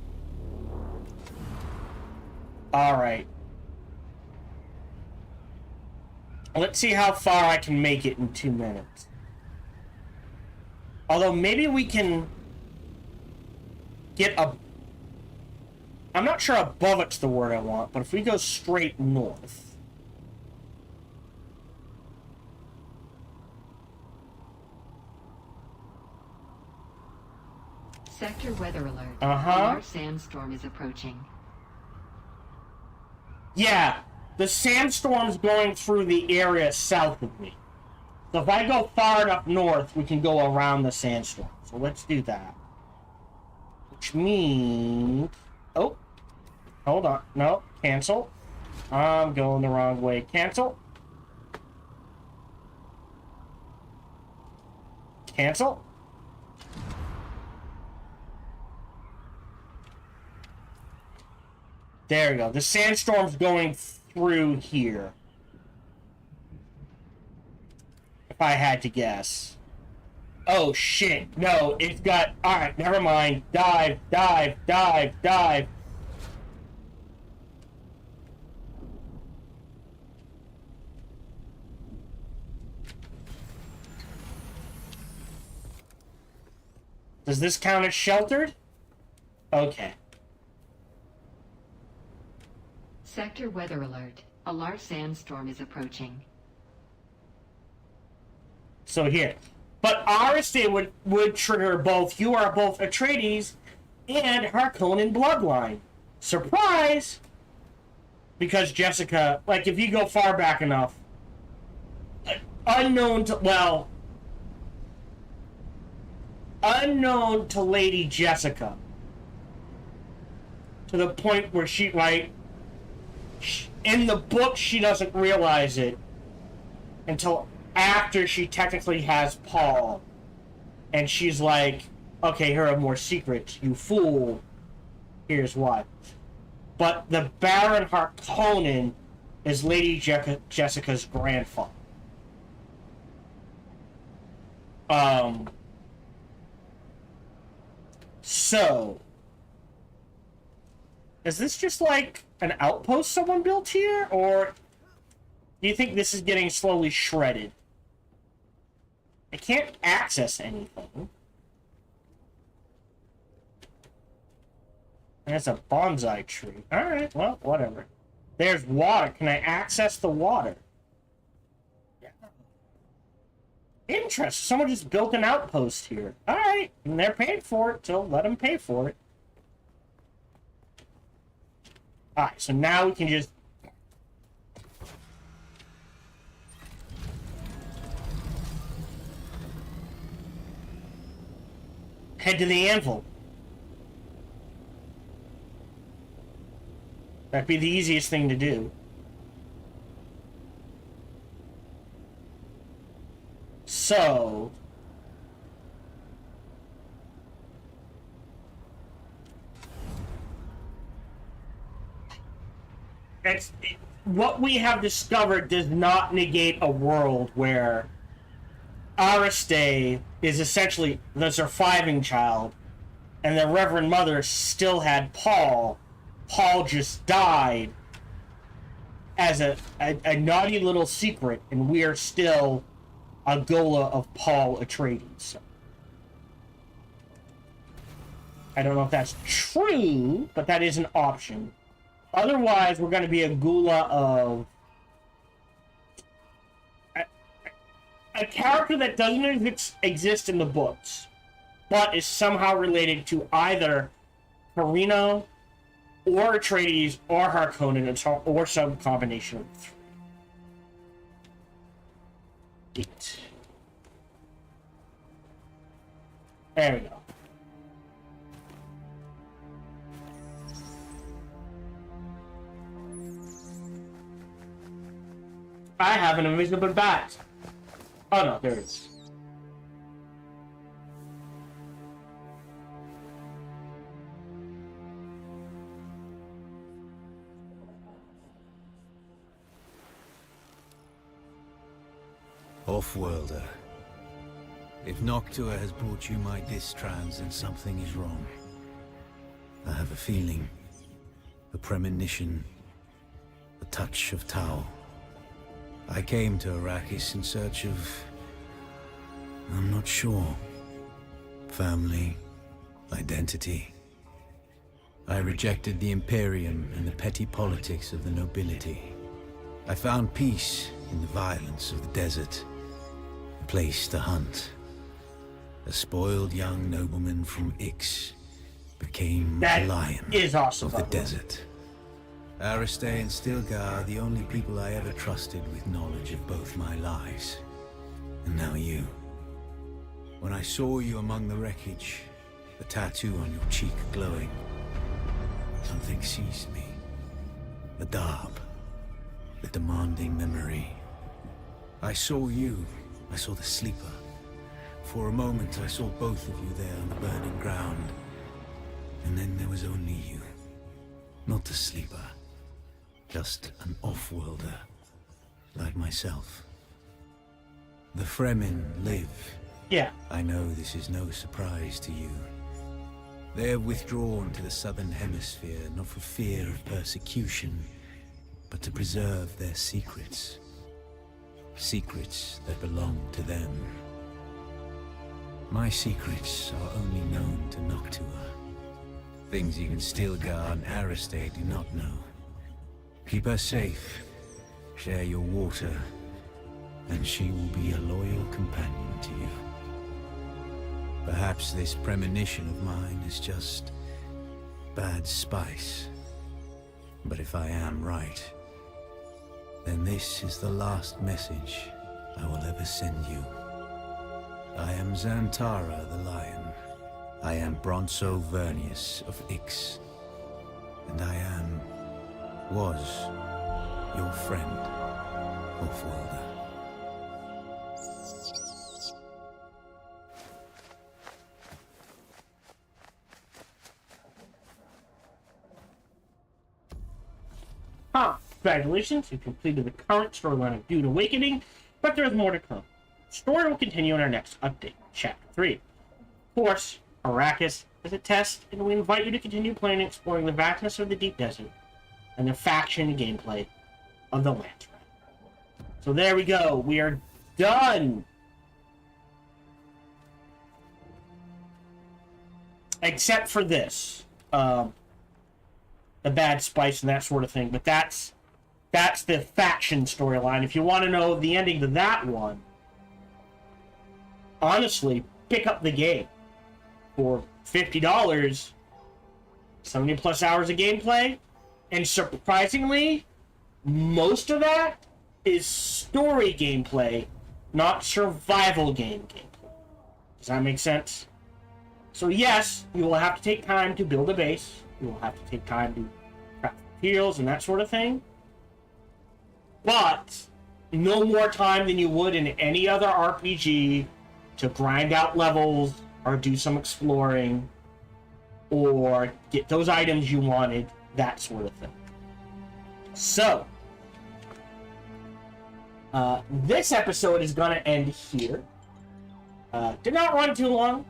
Alright. Let's see how far I can make it in 2 minutes. Although maybe we can get a... I'm not sure above it's the word I want, but if we go straight north...
Sector weather alert.
Uh-huh.
A large sandstorm is approaching.
Yeah, the sandstorm's going through the area south of me. So if I go far enough north, we can go around the sandstorm. So let's do that. Which means... Oh, hold on. No, cancel. I'm going the wrong way. Cancel. Cancel. There we go. The sandstorm's going through here. If I had to guess. Oh, shit. No, it's got... Alright, never mind. Dive, dive, dive, dive. Does this count as sheltered? Okay.
Sector weather alert. A large sandstorm is approaching.
So here. But Aristide would trigger both. You are both Atreides, and Harkonnen bloodline. Surprise! Because Jessica, like, if you go far back enough, unknown to Lady Jessica, to the point where she, like, in the book she doesn't realize it until after she technically has Paul, and she's like, okay, here are more secrets, you fool, here's what. But the Baron Harkonnen is Lady Jessica's grandfather. So, is this just like an outpost someone built here, or do you think this is getting slowly shredded? I can't access anything. There's a bonsai tree. Alright, well, whatever. There's water. Can I access the water? Yeah. Interesting. Someone just built an outpost here. Alright, and they're paying for it, so let them pay for it. Alright, so now we can just... head to the anvil. That'd be the easiest thing to do. So... what we have discovered does not negate a world where Aristay is essentially the surviving child, and the Reverend Mother still had Paul. Paul just died as a naughty little secret, and we are still a Gola of Paul Atreides. I don't know if that's true, but that is an option. Otherwise, we're going to be a Gula of a character that doesn't exist in the books, but is somehow related to either Carino or Atreides or Harkonnen, or some combination of the three. Eight. There we go. I have an invisible bat. Oh no, there it is.
Off-worlder. If Noctua has brought you my distrans, then something is wrong. I have a feeling, a premonition, a touch of Tau. I came to Arrakis in search of... I'm not sure. Family, identity. I rejected the Imperium and the petty politics of the nobility. I found peace in the violence of the desert, a place to hunt. A spoiled young nobleman from Ix became a lion
awesome,
of the desert. Aristay and Stilgar are the only people I ever trusted with knowledge of both my lives. And now you. When I saw you among the wreckage, the tattoo on your cheek glowing, something seized me. The Darb. The demanding memory. I saw you. I saw the Sleeper. For a moment, I saw both of you there on the burning ground. And then there was only you. Not the Sleeper. Just an off-worlder, like myself. The Fremen live.
Yeah.
I know this is no surprise to you. They have withdrawn to the southern hemisphere, not for fear of persecution, but to preserve their secrets. Secrets that belong to them. My secrets are only known to Noctua. Things even Stilgar and Aristay do not know. Keep her safe, share your water, and she will be a loyal companion to you. Perhaps this premonition of mine is just bad spice. But if I am right, then this is the last message I will ever send you. I am Xantara the Lion. I am Bronso Vernius of Ix. And I was your friend, Wolfwilder.
Congratulations, you completed the current storyline of Dune Awakening, but there is more to come. The story will continue in our next update, Chapter 3. Of course, Arrakis is a test, and we invite you to continue playing and exploring the vastness of the deep desert and the faction gameplay of the Lance Rat. So there we go, we are done! Except for this. The bad spice and that sort of thing, but that's the faction storyline. If you want to know the ending to that one, honestly, pick up the game for $50, 70 plus hours of gameplay, and surprisingly, most of that is story gameplay, not survival game gameplay. Does that make sense? So yes, you will have to take time to build a base. You will have to take time to craft materials and that sort of thing. But no more time than you would in any other RPG to grind out levels or do some exploring or get those items you wanted, that sort of thing. So, this episode is going to end here. Did not run too long.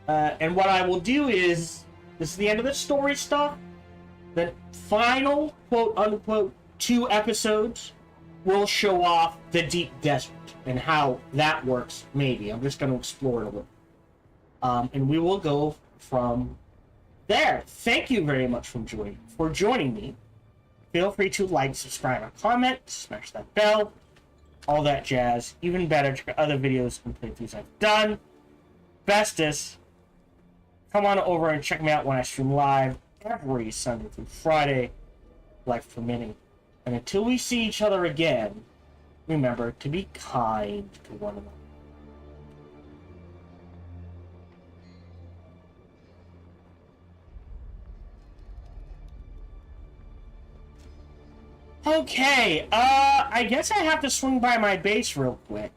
And what I will do is, this is the end of the story stuff. The final, quote-unquote, 2 episodes will show off the deep desert and how that works, maybe. I'm just going to explore it a little. And we will go from there. Thank you very much for joining me. Feel free to like, subscribe, and comment. Smash that bell. All that jazz. Even better, check out other videos and playthroughs I've done. Bestest, come on over and check me out when I stream live every Sunday through Friday, life permitting. And until we see each other again, remember to be kind to one another. Okay, I guess I have to swing by my base real quick.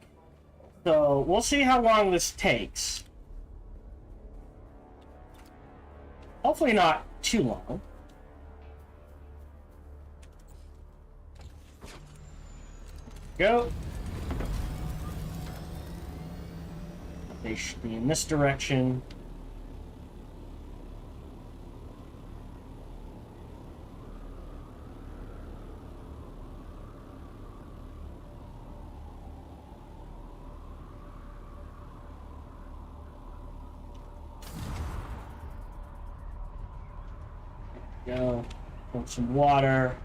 So, we'll see how long this takes. Hopefully not too long. Go. They should be in this direction. Go. Put some water.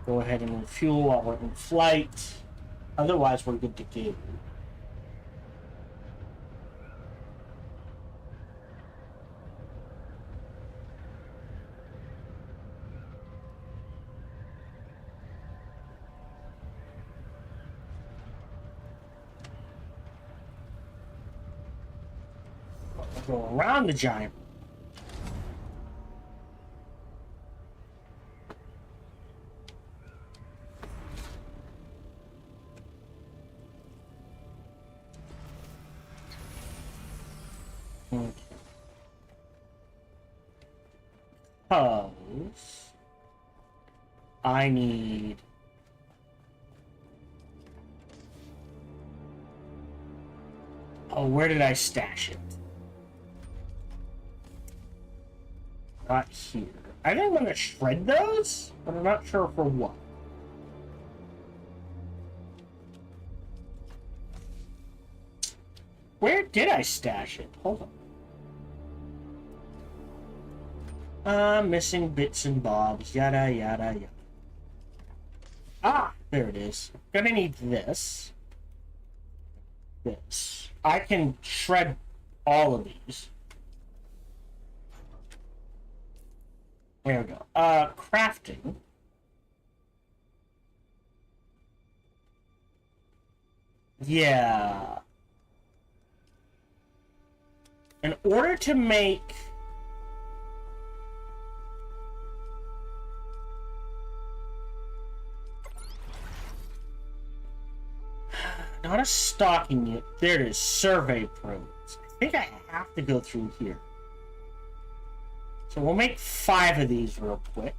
Go ahead and refuel while we're in flight. Otherwise, we're good to go. Go around the giant. Because I need where did I stash it? Not here. I think I'm gonna shred those, but I'm not sure for what. Where did I stash it? Hold on. Missing bits and bobs, yada yada yada. Ah, there it is. Gonna need this. This. I can shred all of these. There we go. Crafting. Yeah. In order to make... Not a stocking unit. There it is. Survey probes. I think I have to go through here. So we'll make 5 of these real quick.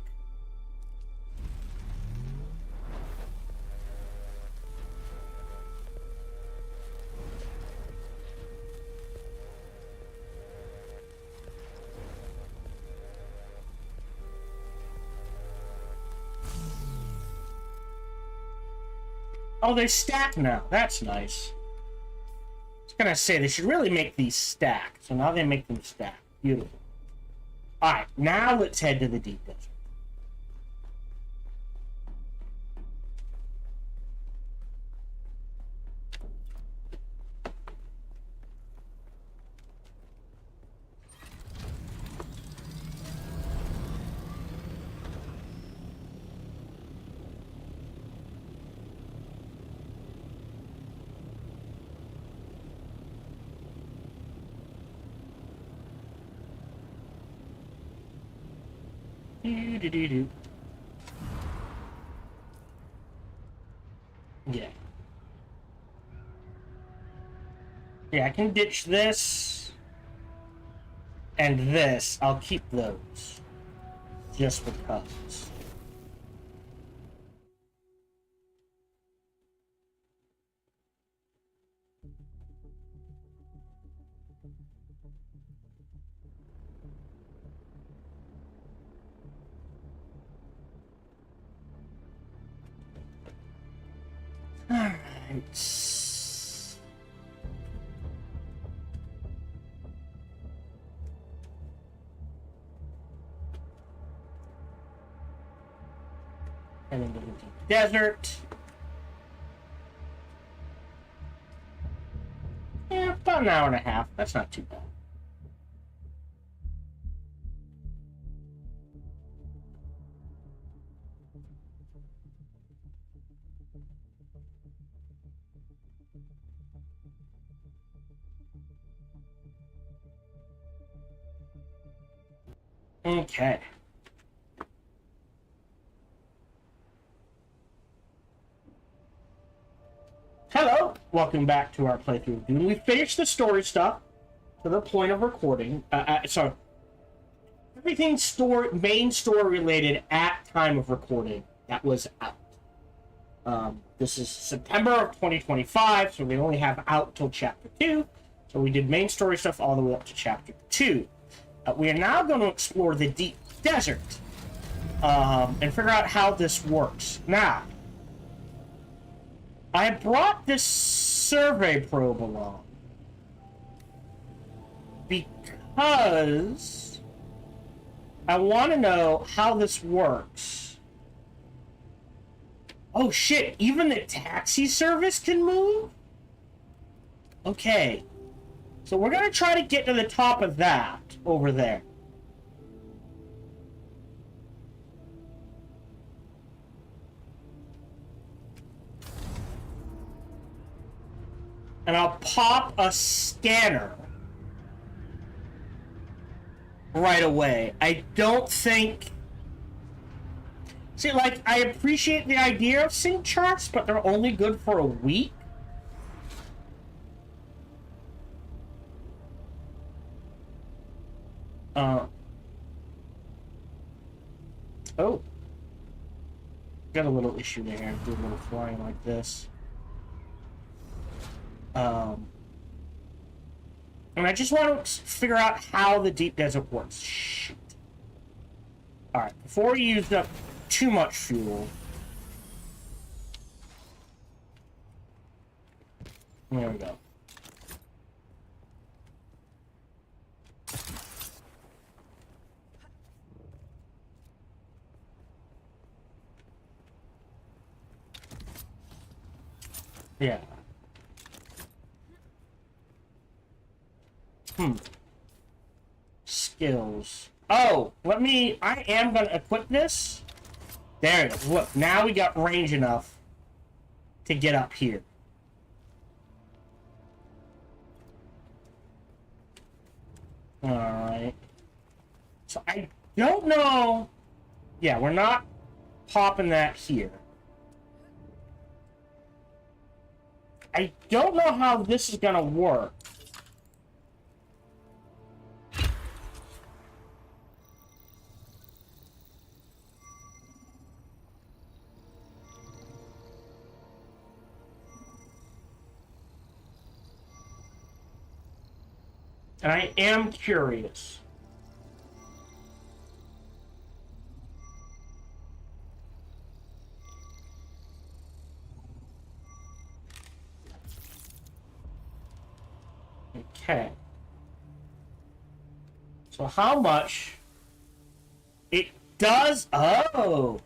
Oh, they stack now. That's nice. I was gonna say, they should really make these stack. So now they make them stack. Beautiful. Alright, now let's head to the deep desert. Do. Yeah. Yeah, I can ditch this and this. I'll keep those. Just because. Alright. And into the deep desert. Yeah, about an hour and a half. That's not too bad. Okay. Hello! Welcome back to our playthrough of Dune. We finished the story stuff to the point of recording. Sorry. Everything main story related at time of recording that was out. This is September of 2025, so we only have out till chapter 2. So we did main story stuff all the way up to chapter 2. We are now going to explore the deep desert and figure out how this works. Now, I brought this survey probe along because I want to know how this works. Oh shit, even the taxi service can move? Okay. So we're going to try to get to the top of that over there. And I'll pop a scanner right away. I don't think... See, like, I appreciate the idea of sync charts, but they're only good for a week. Oh. Got a little issue there. Do a little flying like this. And I just want to figure out how the deep desert works. Shit. Alright, before we used up too much fuel. There we go. Yeah. Skills. Oh, I am gonna equip this. There it is. Look, now we got range enough to get up here. Alright. So I don't know. Yeah, we're not popping that here. I don't know how this is gonna work. And I am curious. Okay. So how much it does? Oh,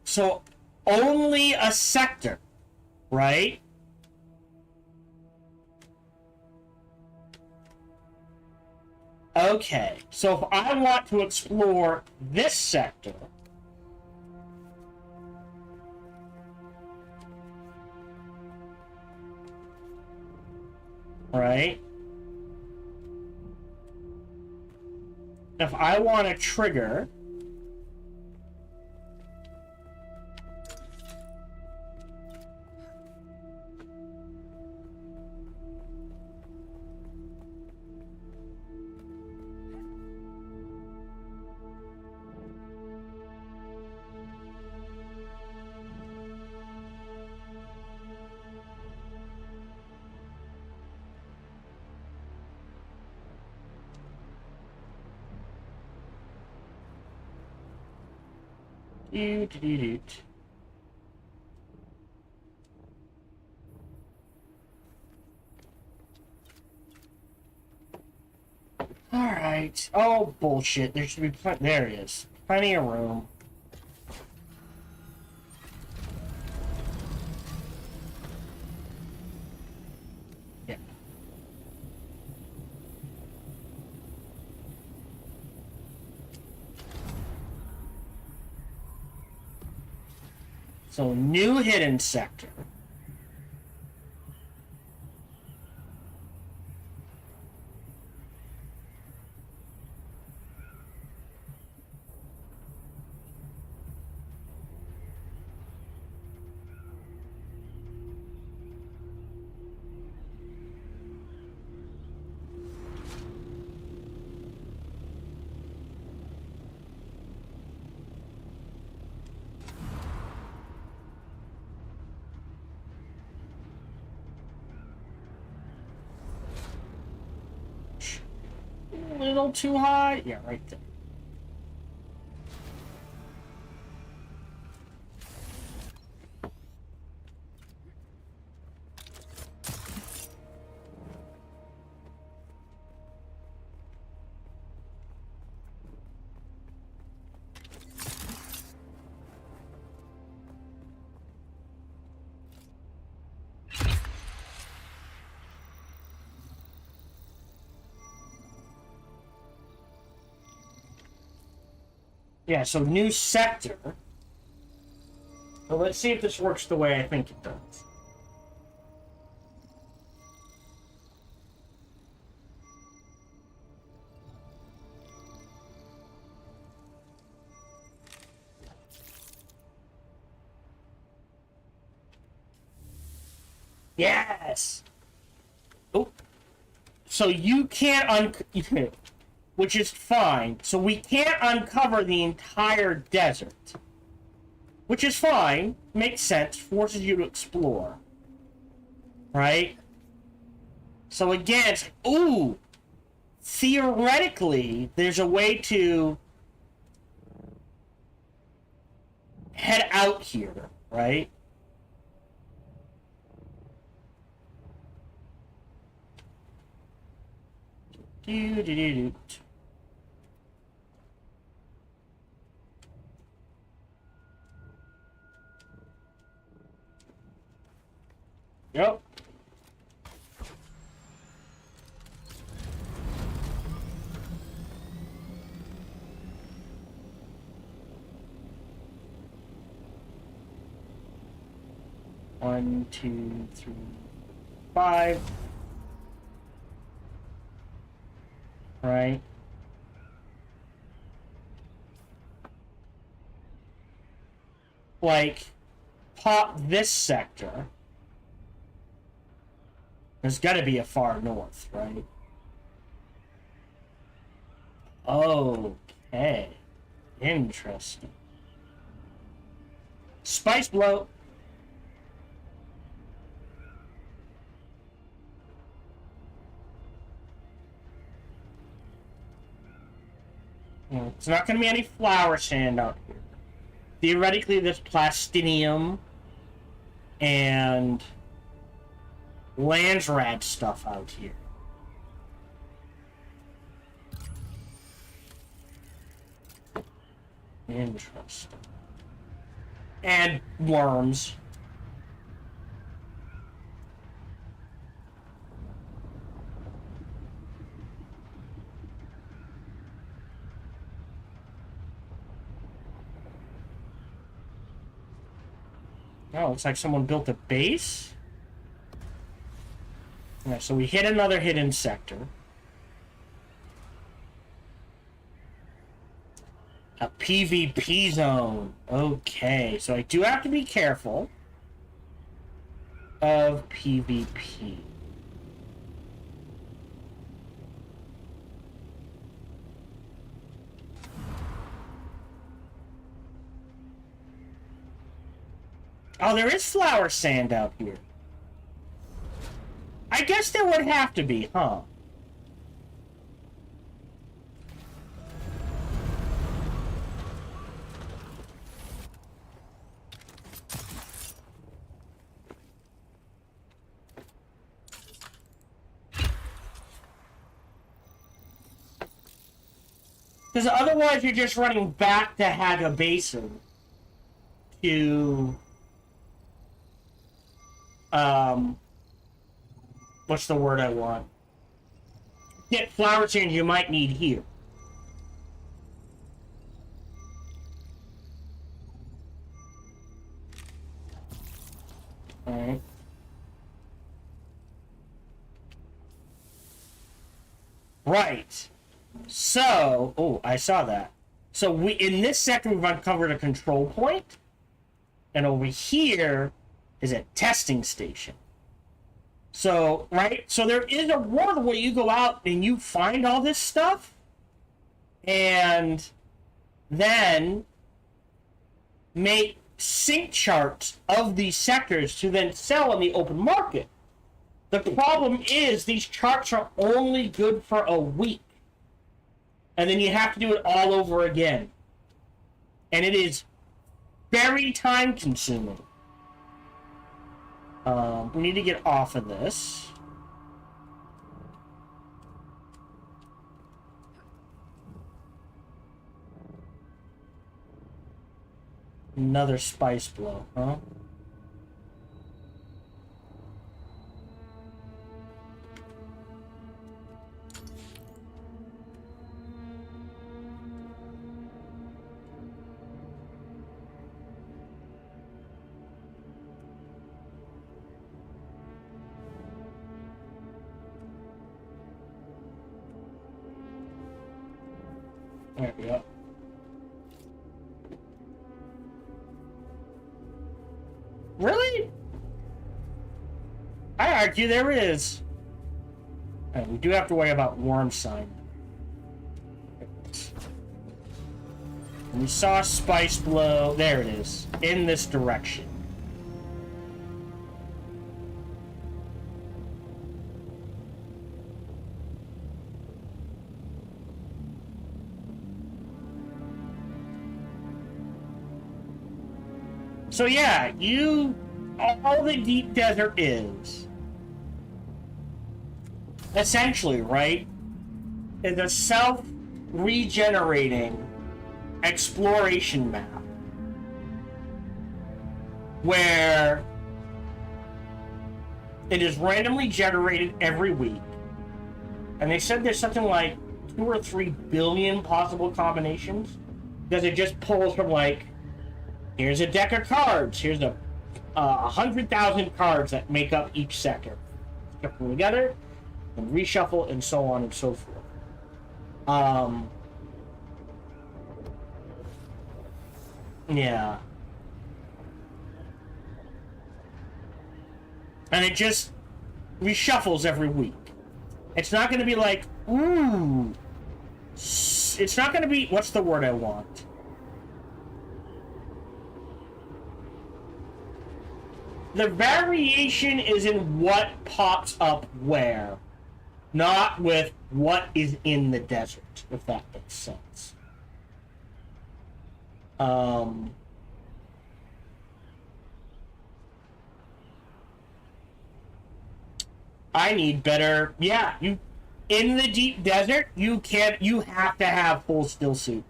so only a sector, right? Okay, so if I want to explore this sector, right? If I want to trigger Alright. Oh, bullshit. There should be plenty. There it is. Plenty of room. Yeah. So, new hidden sector. A little too high? Yeah, right there. Yeah, so new sector. So let's see if this works the way I think it does. Yes! Oh. So you can't which is fine. So we can't uncover the entire desert. Which is fine. Makes sense. Forces you to explore. Right? So again, it's ooh! Theoretically, there's a way to head out here, right? Do. Yep. 1, 2, 3, 5. Right. Like, pop this sector. There's gotta be a far north, right? Okay. Interesting. Spice blow. It's not going to be any flower sand out here. Theoretically, there's plastinium and Landsrad stuff out here. Interesting. And worms. Oh, looks like someone built a base. Alright, so we hit another hidden sector. A PvP zone. Okay, so I do have to be careful of PvP. Oh, there is flower sand out here. I guess there would have to be, huh? Because otherwise you're just running back to Haga Basin to... what's the word I want? Get flower sand you might need here. Alright. Right. So, oh, I saw that. So we in this sector we've uncovered a control point, and over here is a testing station. So, right? So there is a world where you go out and you find all this stuff, and then make sync charts of these sectors to then sell on the open market. The problem is these charts are only good for a week. And then you have to do it all over again. And it is very time consuming. We need to get off of this. Another spice blow, huh? There we go. Really? I argue there is. Right, we do have to worry about worm sign. We saw spice blow. There it is. In this direction. So yeah, all the deep desert is essentially, right, is a self-regenerating exploration map where it is randomly generated every week, and they said there's something like 2 or 3 billion possible combinations because it just pulls from, like, here's a deck of cards, here's a 100,000 cards that make up each sector. Shuffle them together, and reshuffle, and so on and so forth. Yeah. And it just reshuffles every week. It's not going to be like, ooh. It's not going to be, what's the word I want? The variation is in what pops up where, not with what is in the desert, if that makes sense. I need better. Yeah, you in the deep desert, you have to have full still suits.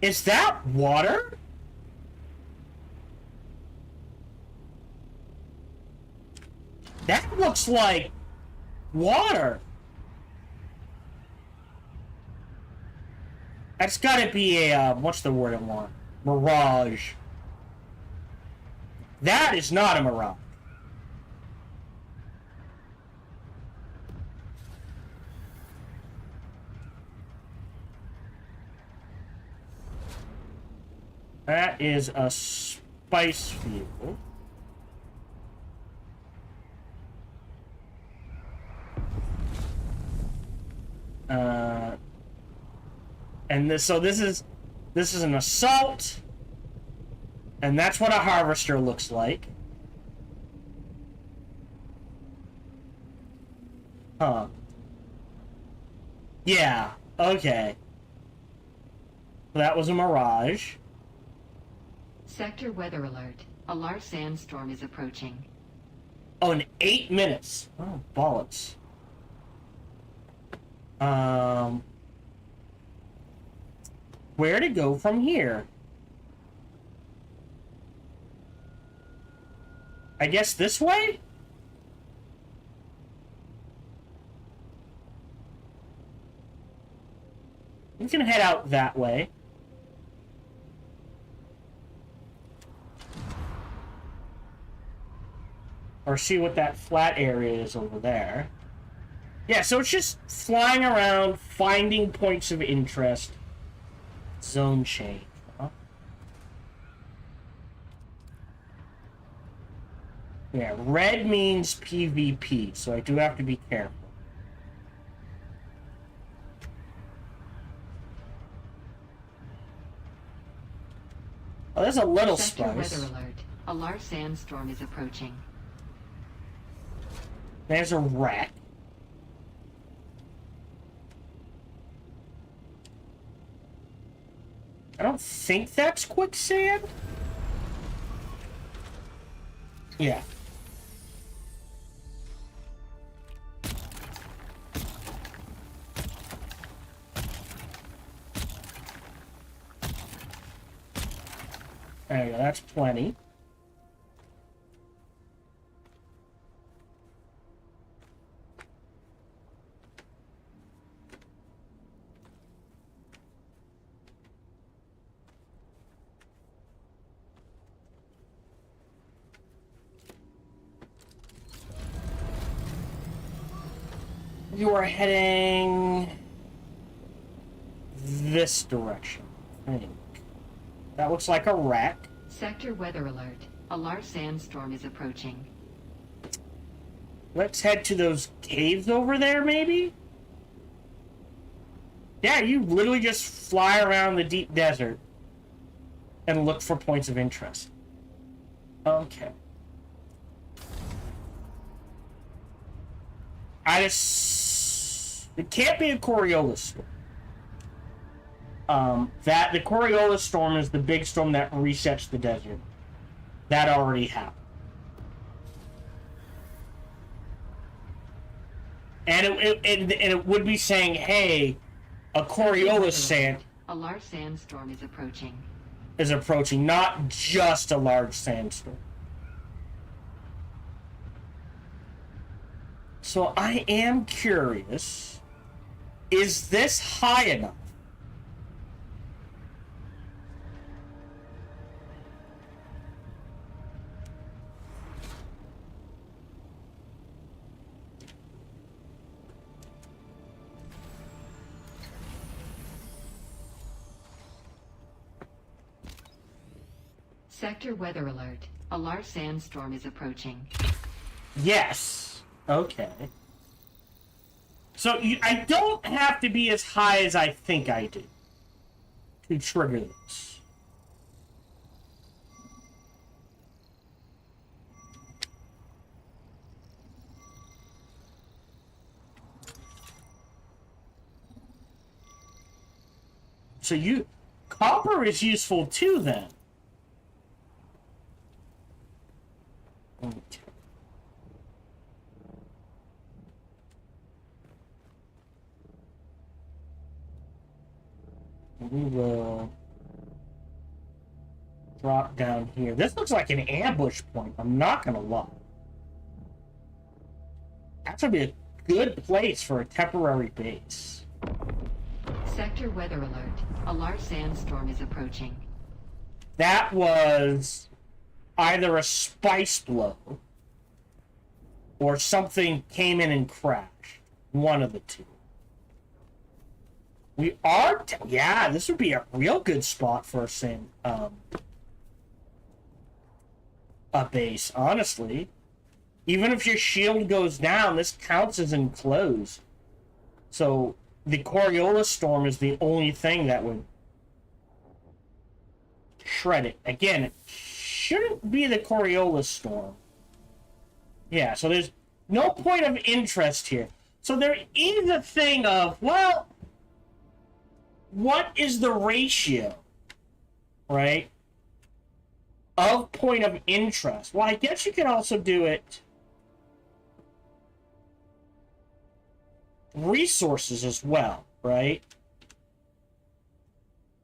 Is that water? That looks like water. That's gotta be a, what's the word I want? Mirage. That is not a mirage. That is a spice field. And this is an assault, and that's what a harvester looks like. Huh. Yeah, okay. That was a mirage.
Sector weather alert. A large sandstorm is approaching.
Oh, in 8 minutes. Oh, bollocks. Where to go from here? I guess this way? We can head out that way. Or see what that flat area is over there. Yeah, so it's just flying around, finding points of interest. Zone change. Huh? Yeah, red means PvP, so I do have to be careful. Oh, there's a little
Sector
spice.
weather alert. A large sandstorm is approaching.
There's a rat. I don't think that's quicksand. Yeah. There you go, that's plenty. You are heading this direction, I think. That looks like a wreck.
Sector weather alert. A large sandstorm is approaching.
Let's head to those caves over there, maybe? Yeah, you literally just fly around the deep desert and look for points of interest. Okay. It can't be a Coriolis storm. The Coriolis storm is the big storm that resets the desert. That already happened. And it would be saying, hey, a Coriolis
A large sandstorm is approaching.
Not just a large sandstorm. So I am curious, is this high enough?
Sector weather alert. A large sandstorm is approaching.
Yes. Okay. So I don't have to be as high as I think I do to trigger this. So copper is useful too then. Okay. We will drop down here. This looks like an ambush point, I'm not gonna lie. That's gonna be a good place for a temporary base.
Sector weather alert. A large sandstorm is approaching.
That was either a spice blow or something came in and crashed. One of the two. We are... yeah, this would be a real good spot for a base, honestly. Even if your shield goes down, this counts as enclosed. So the Coriolis storm is the only thing that would shred it. Again, it shouldn't be the Coriolis storm. Yeah, so there's no point of interest here. So there is a thing of, well, what is the ratio, right, of point of interest? Well, I guess you can also do it resources as well, right?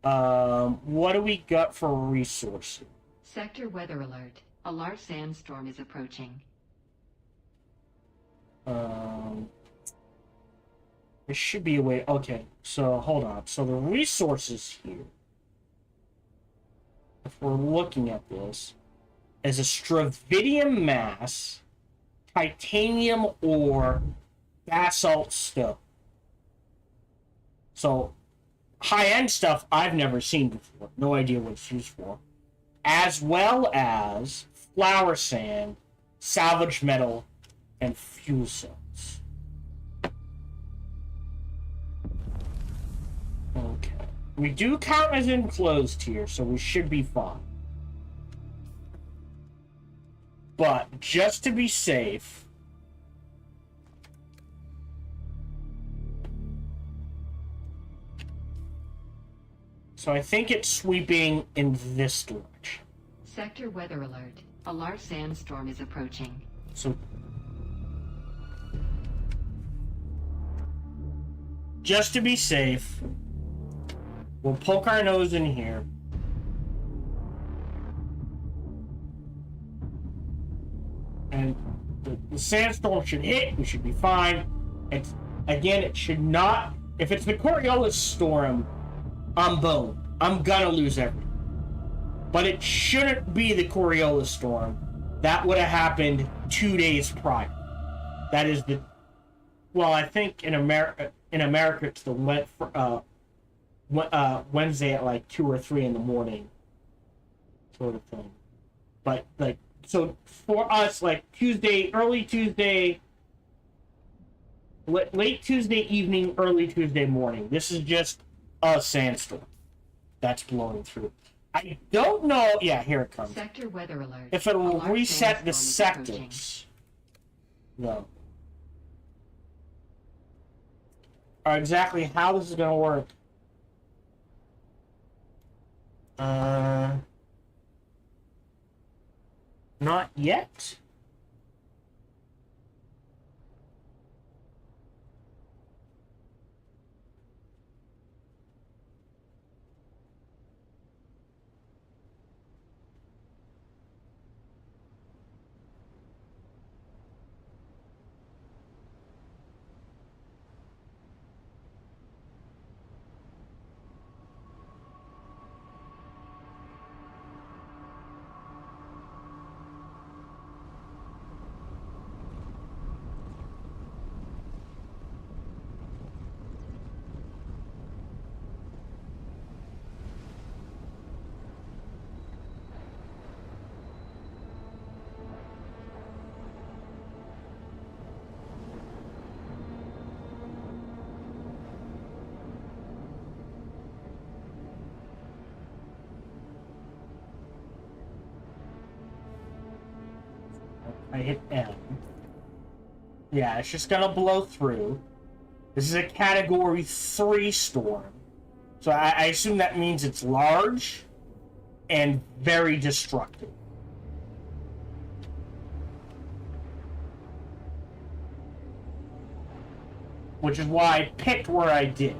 What do we got for resources?
Sector weather alert. A large sandstorm is approaching.
There should be a way. Okay, so hold on. So the resources here, if we're looking at this, is a stravidium mass, titanium ore, basalt stone. So high-end stuff I've never seen before. No idea what it's used for. As well as flower sand, salvage metal, and fuel cells. Okay. We do count as enclosed here, so we should be fine. But just to be safe, so I think it's sweeping in this direction.
Sector weather alert. A large sandstorm is approaching.
So just to be safe, we'll poke our nose in here. And the sandstorm should hit, we should be fine. It's, again, it should not... if it's the Coriolis storm, I'm boned. I'm gonna lose everything. But it shouldn't be the Coriolis storm. That would have happened 2 days prior. That is the... well, I think in America it's the Wednesday at like 2 or 3 in the morning, sort of thing. But like, so for us, like early Tuesday, late Tuesday evening, early Tuesday morning. This is just a sandstorm that's blowing through. I don't know. Yeah, here it comes.
Sector weather alert.
If it will reset the sectors, no. Or exactly how this is going to work. Not yet. I hit M. Yeah, it's just gonna blow through. This is a Category 3 storm. So I assume that means it's large and very destructive. Which is why I picked where I did.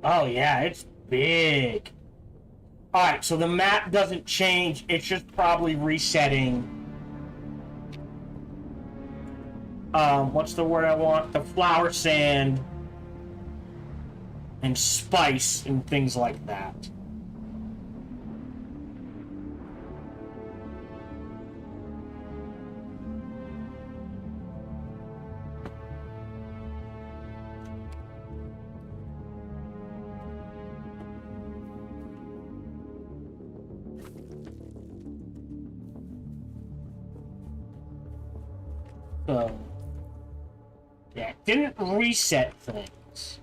Oh yeah, it's big. Alright, so the map doesn't change, it's just probably resetting. What's the word I want? The flower sand and spice and things like that. So, yeah, it didn't reset things.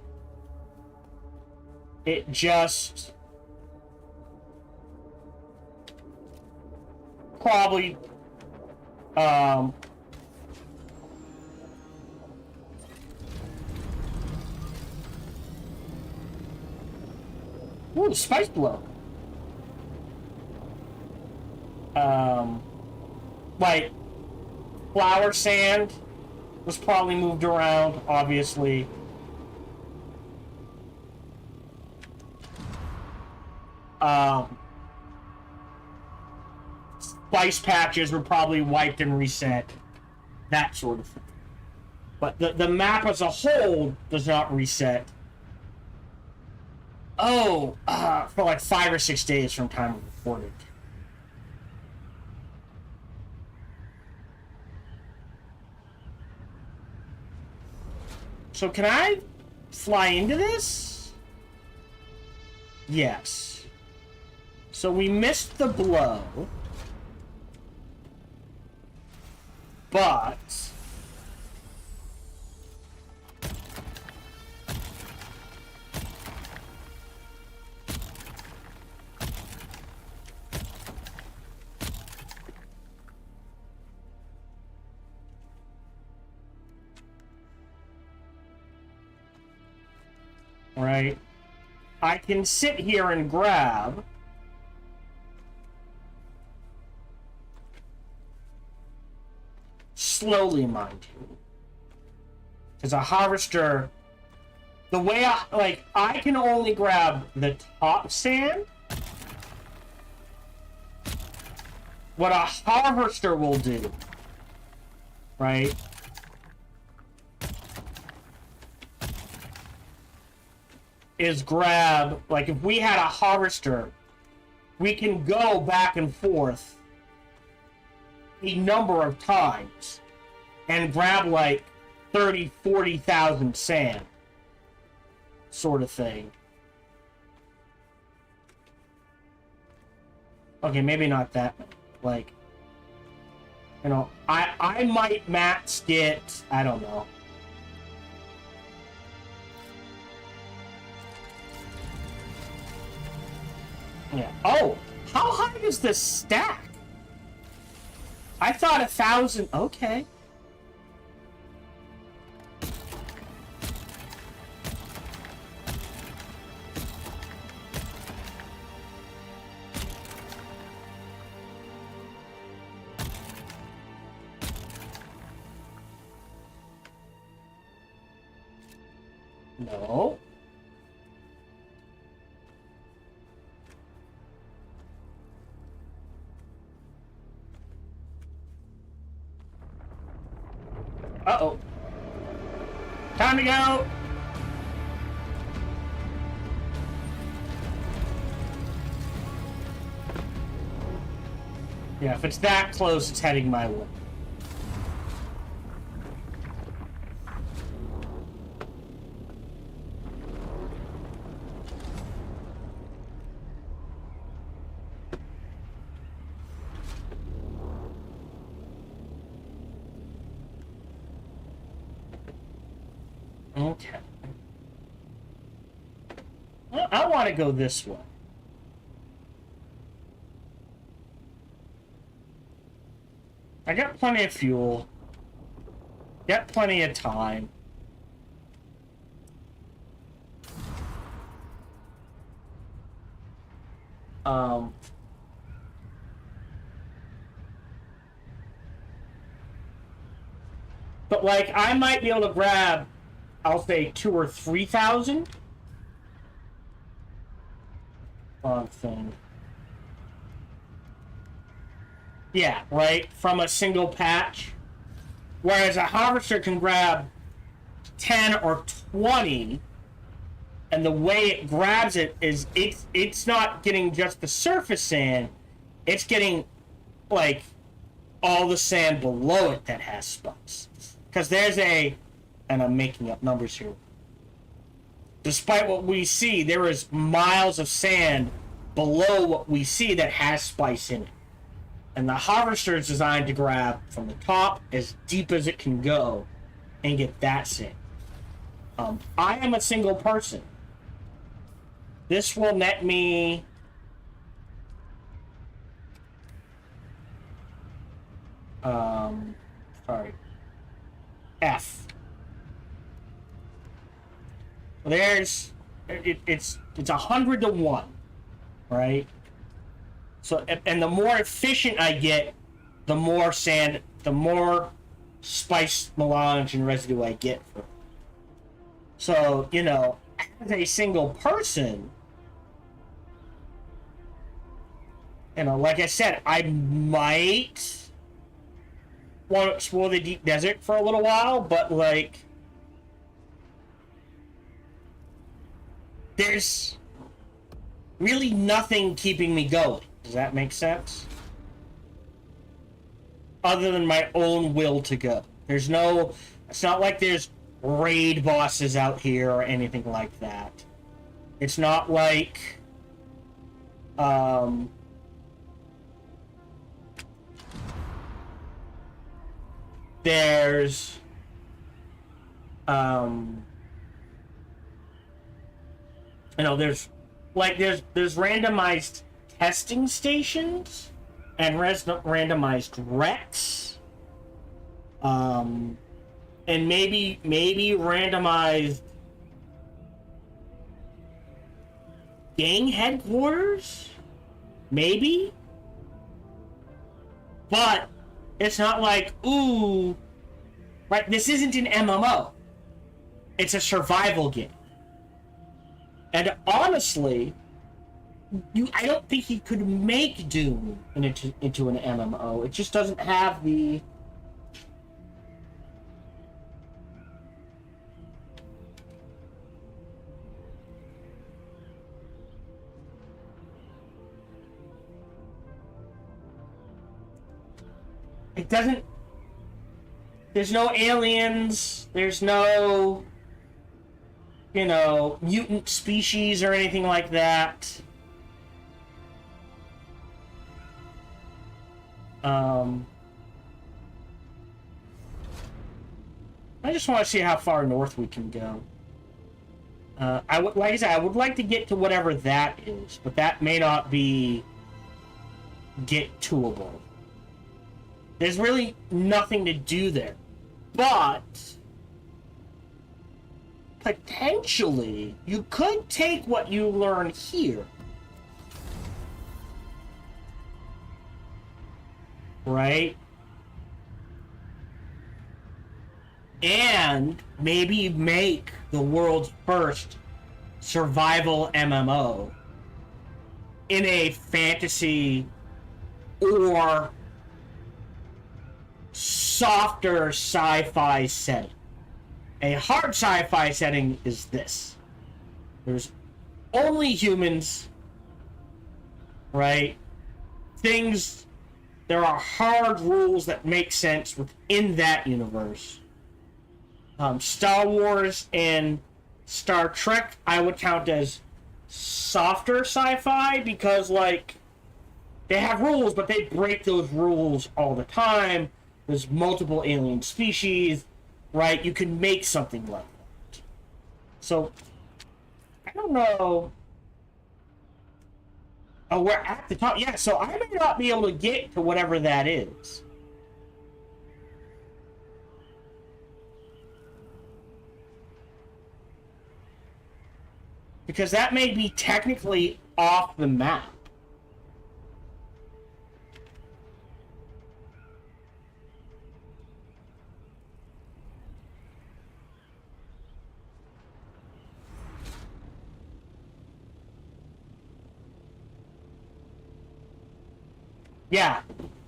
It just probably ooh, spice blow. Like flower sand was probably moved around, obviously. Spice patches were probably wiped and reset. That sort of thing. But the map as a whole does not reset. Oh, for like 5 or 6 days from time of recording. So can I fly into this? Yes. So we missed the blow. But right, I can sit here and grab slowly, mind you, because a harvester, the way I can only grab the top sand. What a harvester will do, right, is grab, like if we had a harvester, we can go back and forth a number of times and grab like 30,000-40,000 sand sort of thing. Okay, maybe not that many. Like, you know, I might max get, I don't know, yeah. Oh, how high is this stack? I thought 1,000. Okay. No. Uh-oh. Time to go! Yeah, if it's that close, it's heading my way. Okay. Oh. I want to go this way. I got plenty of fuel. Got plenty of time. But like, I might be able to grab, I'll say 2,000 or 3,000 thing. Yeah, right, from a single patch. Whereas a harvester can grab 10 or 20, and the way it grabs it is it's not getting just the surface sand, it's getting like all the sand below it that has spikes. Because there's and I'm making up numbers here. Despite what we see, there is miles of sand below what we see that has spice in it. And the harvester is designed to grab from the top as deep as it can go and get that sand. I am a single person. This will net me sorry. F. There's it's 100 to 1, right? So, and the more efficient I get, the more sand, the more spice, melange, and residue I get for it. So, you know, as a single person, you know, like I said, I might want to explore the deep desert for a little while, but like, there's really nothing keeping me going. Does that make sense? Other than my own will to go. There's no, it's not like there's raid bosses out here or anything like that. It's not like, there's, you know, there's randomized testing stations and randomized wrecks, and maybe randomized gang headquarters, maybe, but it's not like, ooh, right, this isn't an MMO, it's a survival game. And honestly, I don't think he could make Dune into an MMO. It just doesn't have the... It doesn't... There's no aliens, there's no, you know, mutant species or anything like that. I just want to see how far north we can go. Like I said, I would like to get to whatever that is, but that may not be get-toable. There's really nothing to do there, but potentially you could take what you learn here, right? And maybe make the world's first survival MMO in a fantasy or softer sci-fi setting. A hard sci-fi setting is this. There's only humans, right? There are hard rules that make sense within that universe. Star Wars and Star Trek I would count as softer sci-fi because, like, they have rules, but they break those rules all the time. There's multiple alien species, right? You can make something like that. So, I don't know. Oh, we're at the top. Yeah, so I may not be able to get to whatever that is. Because that may be technically off the map. Yeah,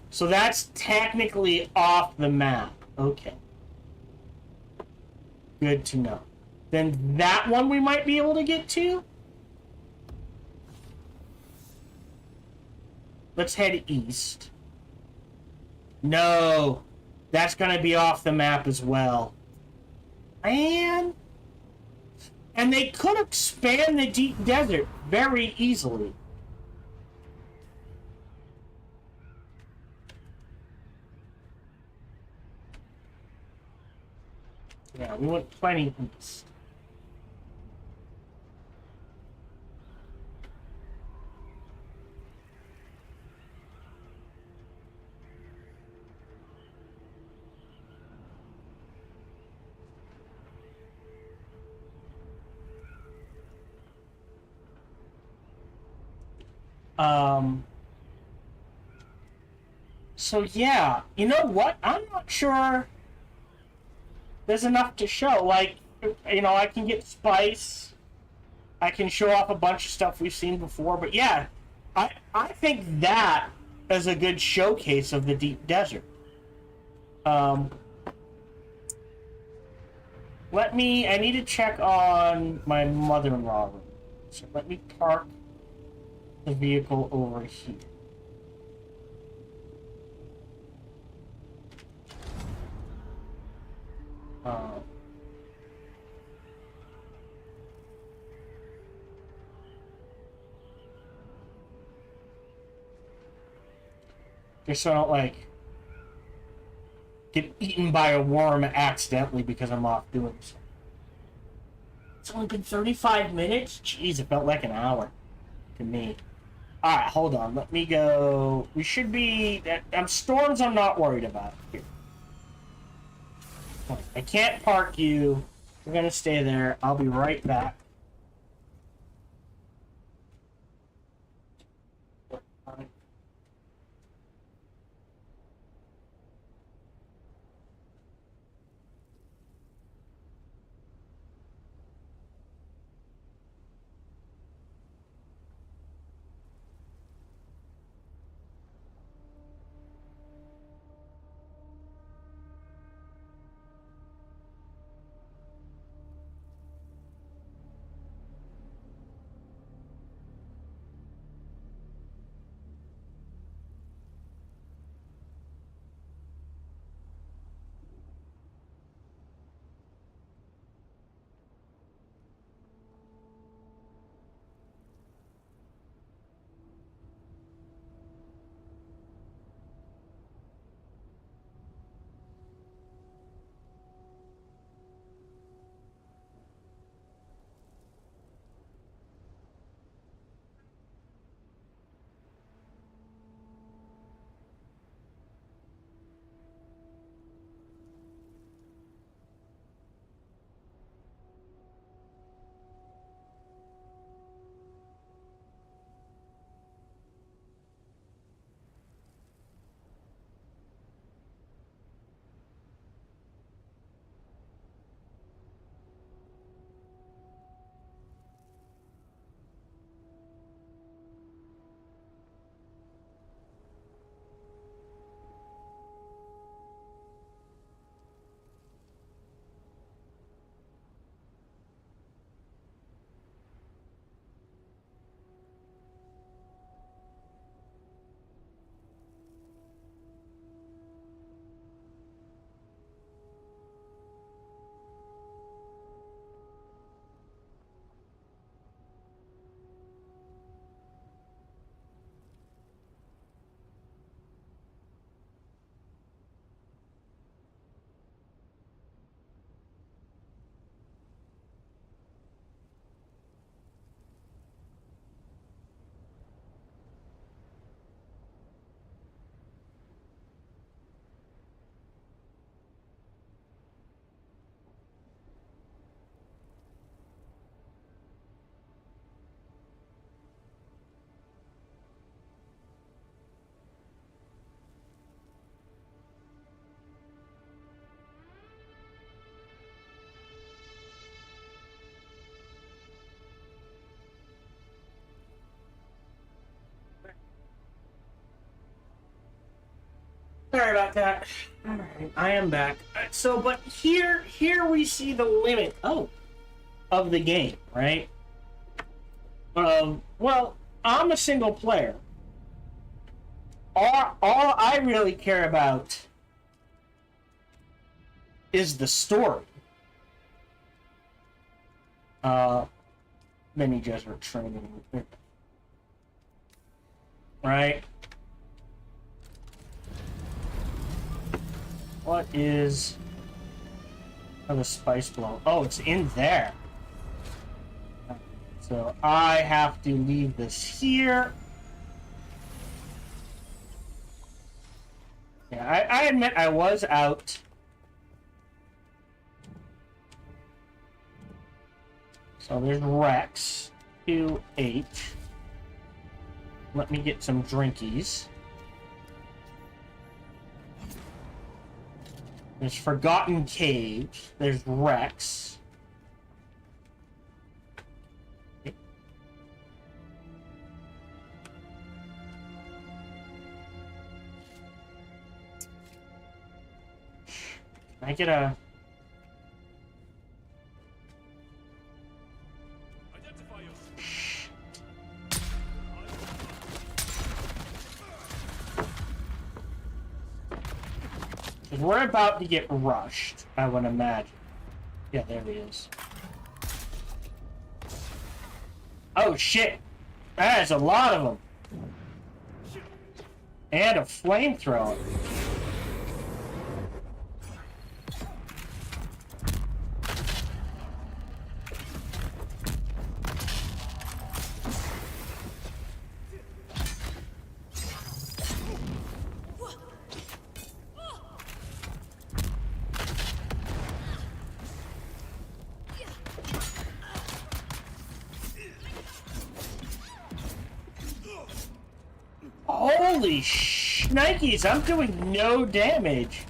so that's technically off the map. Okay. Good to know. Then that one we might be able to get to. Let's head east. No, that's going to be off the map as well. Man. And they could expand the deep desert very easily. Yeah, we went plenty east. So yeah, you know what? I'm not sure there's enough to show. Like, you know, I can get spice. I can show off a bunch of stuff we've seen before, but yeah, I think that is a good showcase of the deep desert. I need to check on my mother-in-law room. So let me park the vehicle over here. Just so I don't, like, get eaten by a worm accidentally because I'm off doing something. It's only been 35 minutes? Jeez, it felt like an hour to me. Alright, hold on. Let me go. We should be... storms I'm not worried about. Here. I can't park you. We're gonna stay there. I'll be right back. Sorry about that. Alright, I am back. So, but here we see the limit, of the game, right? Well, I'm a single player. All I really care about is the story. Mini Jesuit training. Right? What is... Oh, the spice blow. Oh, it's in there. So I have to leave this here. Yeah, I admit I was out. So there's Rex. 2, 8. Let me get some drinkies. There's Forgotten Cave. There's Rex. Can I get a... We're about to get rushed, I would imagine. Yeah, there he is. Oh, shit! That is a lot of them! And a flamethrower. Holy shnikes, I'm doing no damage.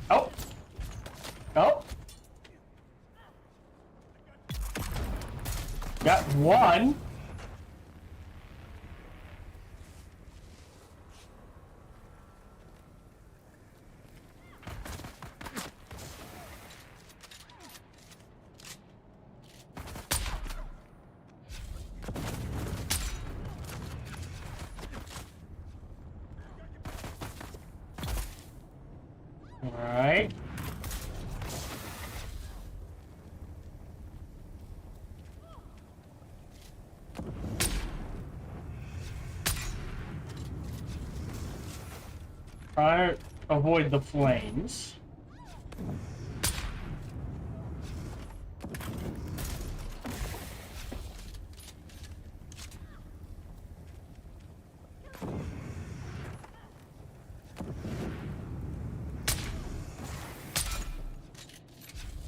Oh. Oh. Got one. Alright. Try to avoid the flames.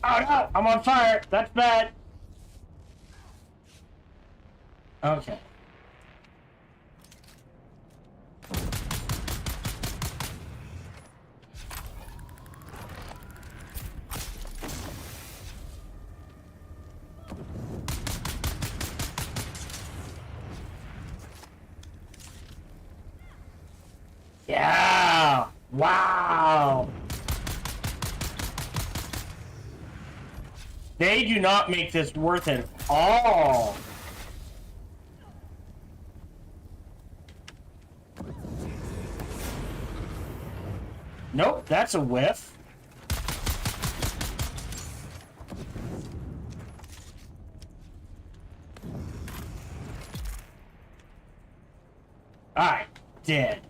Oh no! I'm on fire! That's bad! Okay. Yeah! Wow! They do not make this worth it at all. Nope, that's a whiff. Alright, dead.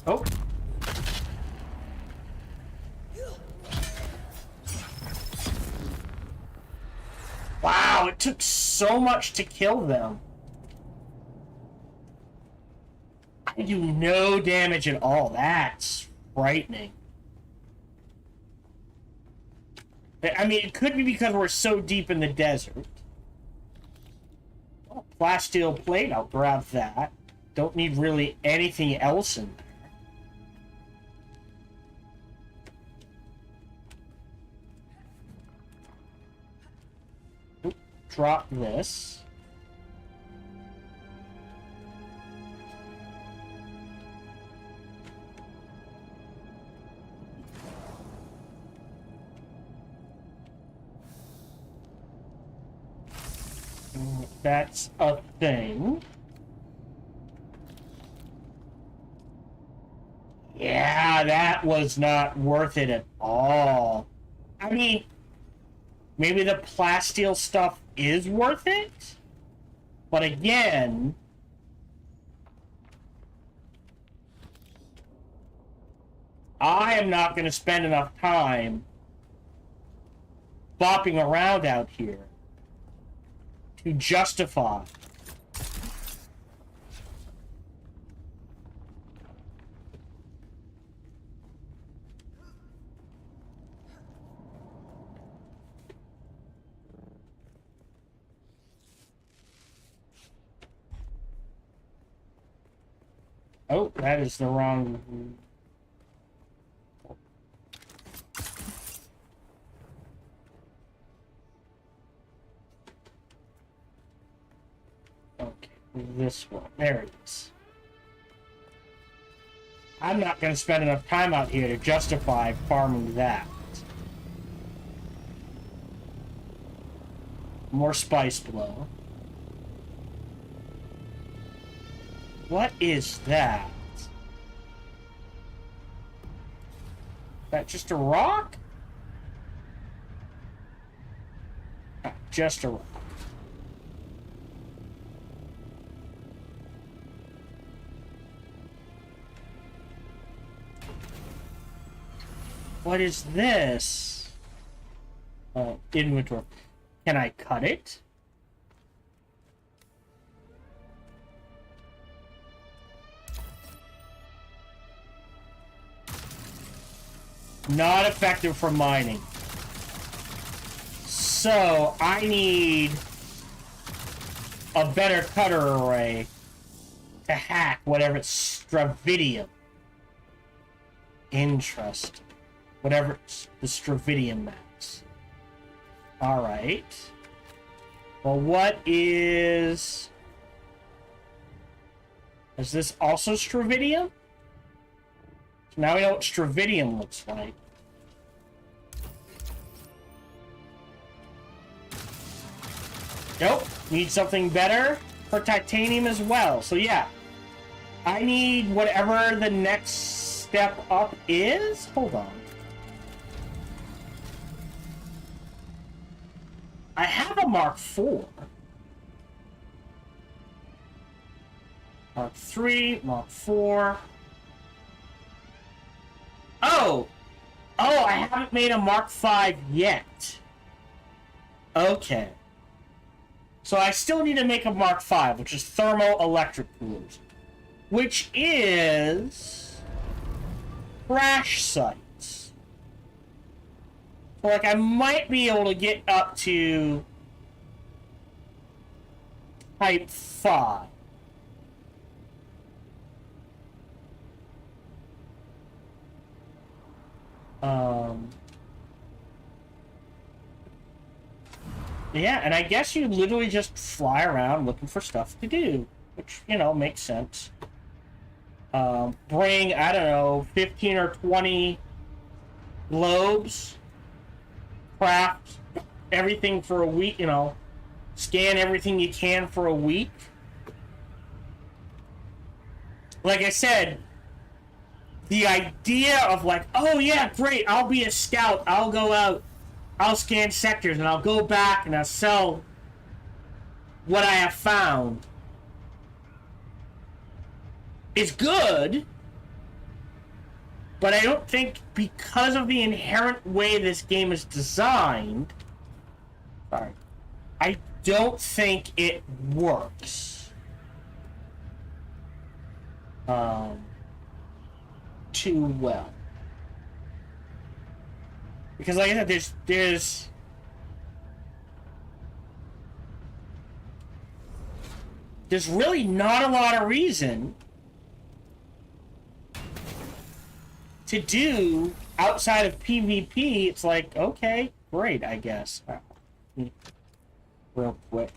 Oh. Wow, it took so much to kill them. I do no damage at all. That's frightening. I mean, it could be because we're so deep in the desert. Oh, plasteel plate, I'll grab that. Don't need really anything else in there. Oop, drop this. That's a thing. Yeah, that was not worth it at all. I mean, maybe the plasteel stuff is worth it, but again, I am not going to spend enough time bopping around out here to justify. Oh, that is the wrong... Okay, this one. There it is. I'm not going to spend enough time out here to justify farming that. More spice blow. What is that? Is that just a rock? Ah, just a rock. What is this? Inventory. Can I cut it? Not effective for mining. So, I need a better cutter array to hack whatever it's Stravidium. Interesting. Whatever it's the Stravidium max. Alright. Well, what is... Is this also Stravidium? So now we know what Stravidium looks like. Nope. Need something better for titanium as well. So yeah. I need whatever the next step up is. Hold on. I have a Mark IV. Mark III, Mark IV. Oh! Oh, I haven't made a Mark V yet. Okay. So I still need to make a Mark V, which is thermoelectric coolers. Which is... crash sites. So, like, I might be able to get up to... Type 5. Yeah, and I guess you literally just fly around looking for stuff to do, which, you know, makes sense. Bring, I don't know, 15 or 20 globes, craft everything for a week, you know, scan everything you can for a week. Like I said, the idea of like, oh yeah, great, I'll be a scout, I'll go out, I'll scan sectors, and I'll go back and I'll sell what I have found is good, but I don't think because of the inherent way this game is designed, I don't think it works too well. Because like I said, there's there's really not a lot of reason to do outside of PvP. It's like, okay, great, I guess. Real quick.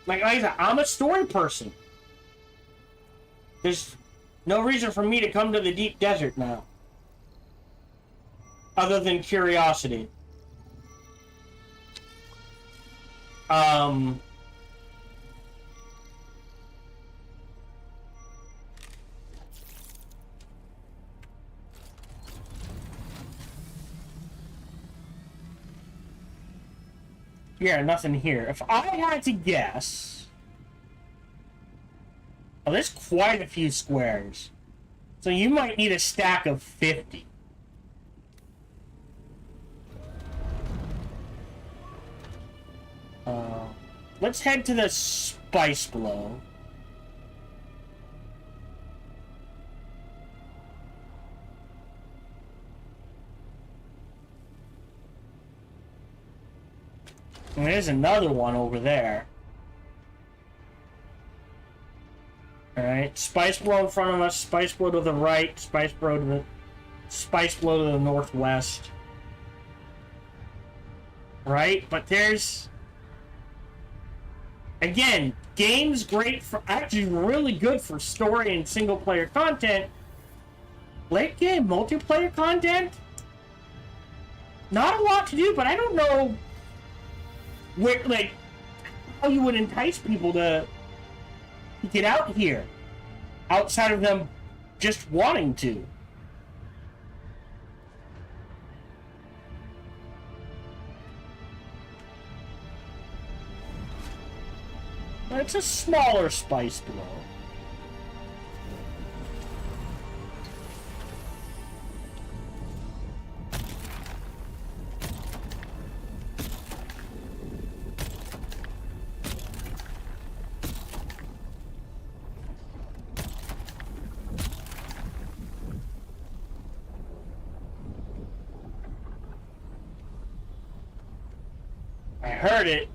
Like I said, I'm a story person. There's no reason for me to come to the deep desert now. Other than curiosity. Yeah, nothing here. If I had to guess... Oh, there's quite a few squares. So you might need a stack of 50. Let's head to the Spice Blow. And there's another one over there. Alright, Spice Blow in front of us, Spice Blow to the right, Spice Blow to the northwest. Right? But there's... Again, game's great for... Actually really good for story and single-player content. Late game multiplayer content? Not a lot to do, but I don't know... where, like, how you would entice people to get out here outside of them just wanting to. But it's a smaller Spice Blow. I heard it.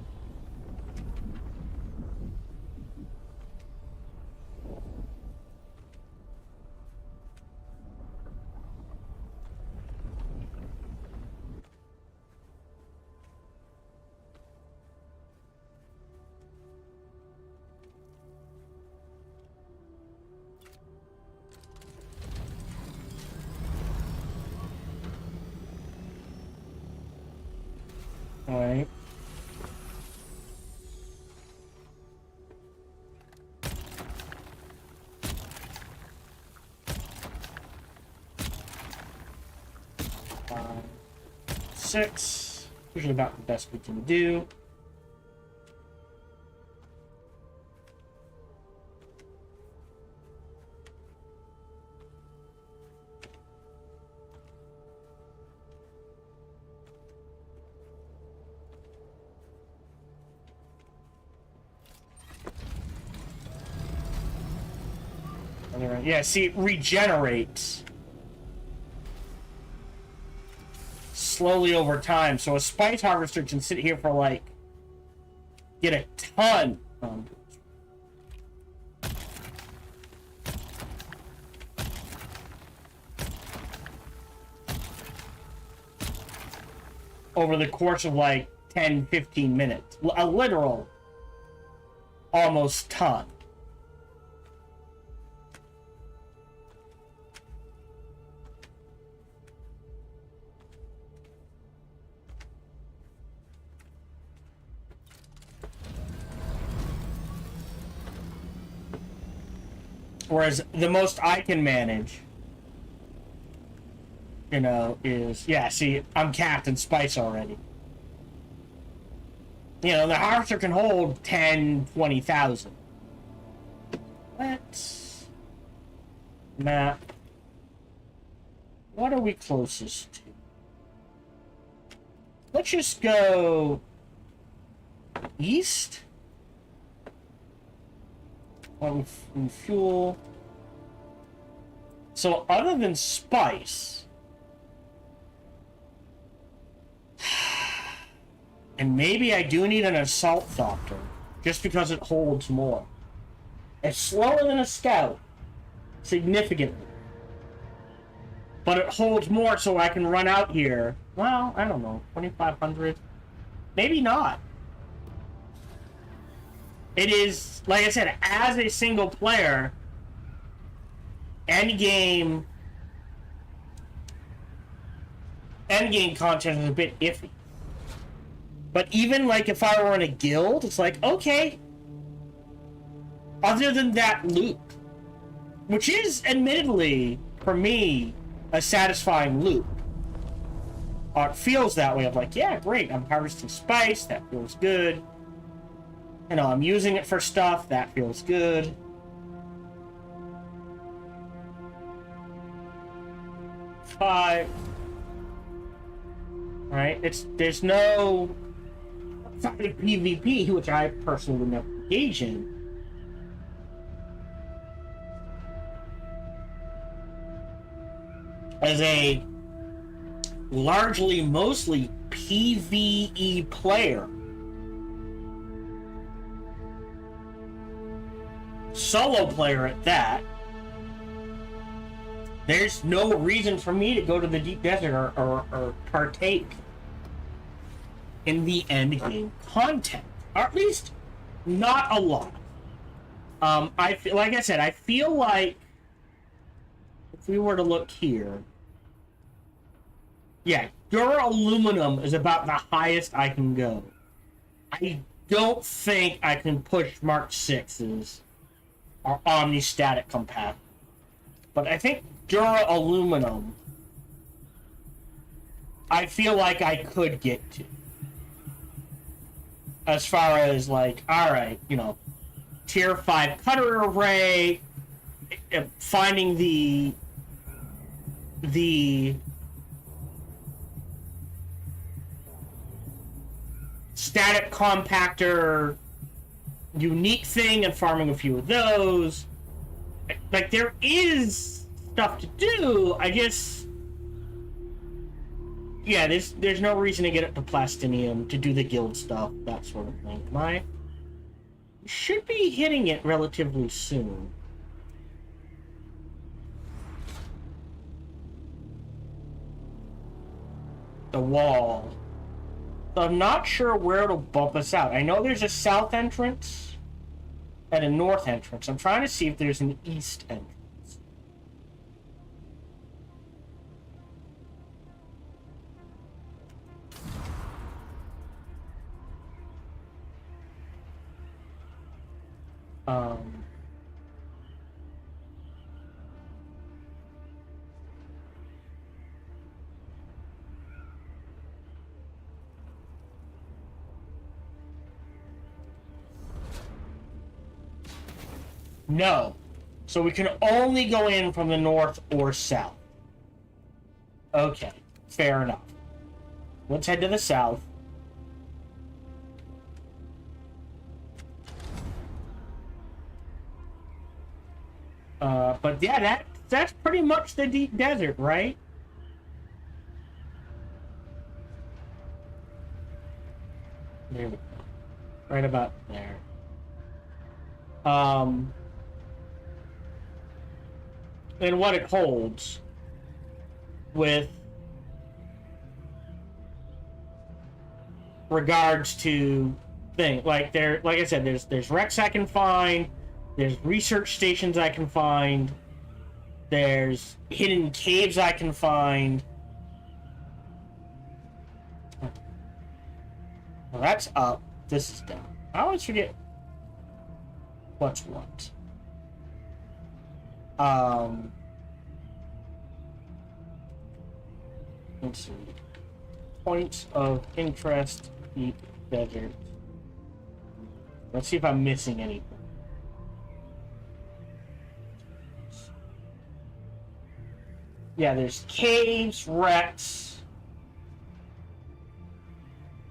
All right. Six. Usually about the best we can do. Yeah, see, it regenerates slowly over time, so a spice harvester can sit here for like get a ton. Over the course of like 10-15 minutes, a literal almost ton. Whereas the most I can manage, you know, is... Yeah, see, I'm capped in spice already. You know, the harvester can hold 10, 20,000. Let's... map. What are we closest to? Let's just go... east? On fuel. So other than spice, And maybe I do need an assault doctor, just because it holds more. It's slower than a scout, significantly. But it holds more, so I can run out here. Well, I don't know, 2,500? Maybe not. It is, like I said, as a single player, endgame content is a bit iffy. But even, like, if I were in a guild, it's like, okay. Other than that loop, which is, admittedly, for me, a satisfying loop. Or it feels that way. I'm like, yeah, great, I'm harvesting spice, that feels good. You know, I'm using it for stuff, that feels good. Five. Right? There's no PvP, which I personally would never engage in. As a largely, mostly PvE player, solo player at that, there's no reason for me to go to the deep desert or partake in the end game content, or at least not a lot. I feel, like I said, I feel like if we were to look here, yeah, Duraluminum is about the highest I can go. I don't think I can push Mark 6s or Omni-Static compatible. But I think Duraluminum, I feel like I could get to. As far as, like, alright, you know, tier 5 cutter array, finding the static compactor unique thing and farming a few of those. Like, there is stuff to do. I guess, yeah, there's no reason to get up to Plastinium to do the guild stuff, that sort of thing. I should be hitting it relatively soon. The wall. So I'm not sure where it'll bump us out. I know there's a south entrance and a north entrance. I'm trying to see if there's an east entrance. No. So we can only go in from the north or south. Okay, fair enough. Let's head to the south. But yeah, that's pretty much the deep desert, right? There we go. Right about there. And what it holds with regards to things like like I said, there's wrecks I can find, there's research stations I can find, there's hidden caves I can find. Well, that's up. This is down. I always forget what's what. Let's see. Points of interest, deep desert. Let's see if I'm missing anything. Yeah, there's caves, wrecks.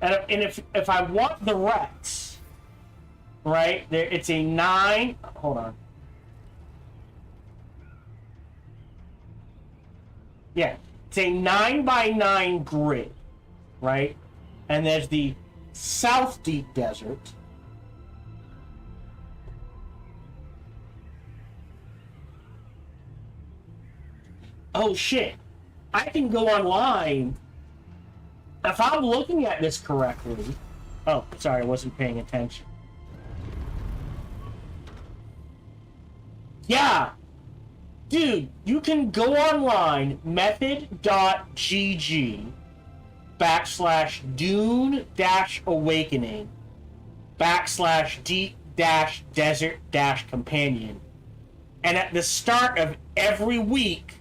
And if I want the wrecks, right, there it's a 9. Hold on. Yeah, it's a 9x9 grid, right? And there's the South Deep Desert. Oh shit. I can go online. If I'm looking at this correctly. Oh, sorry, I wasn't paying attention. Yeah. Dude, you can go online, method.gg /Dune Awakening /Deep Desert Companion. And at the start of every week,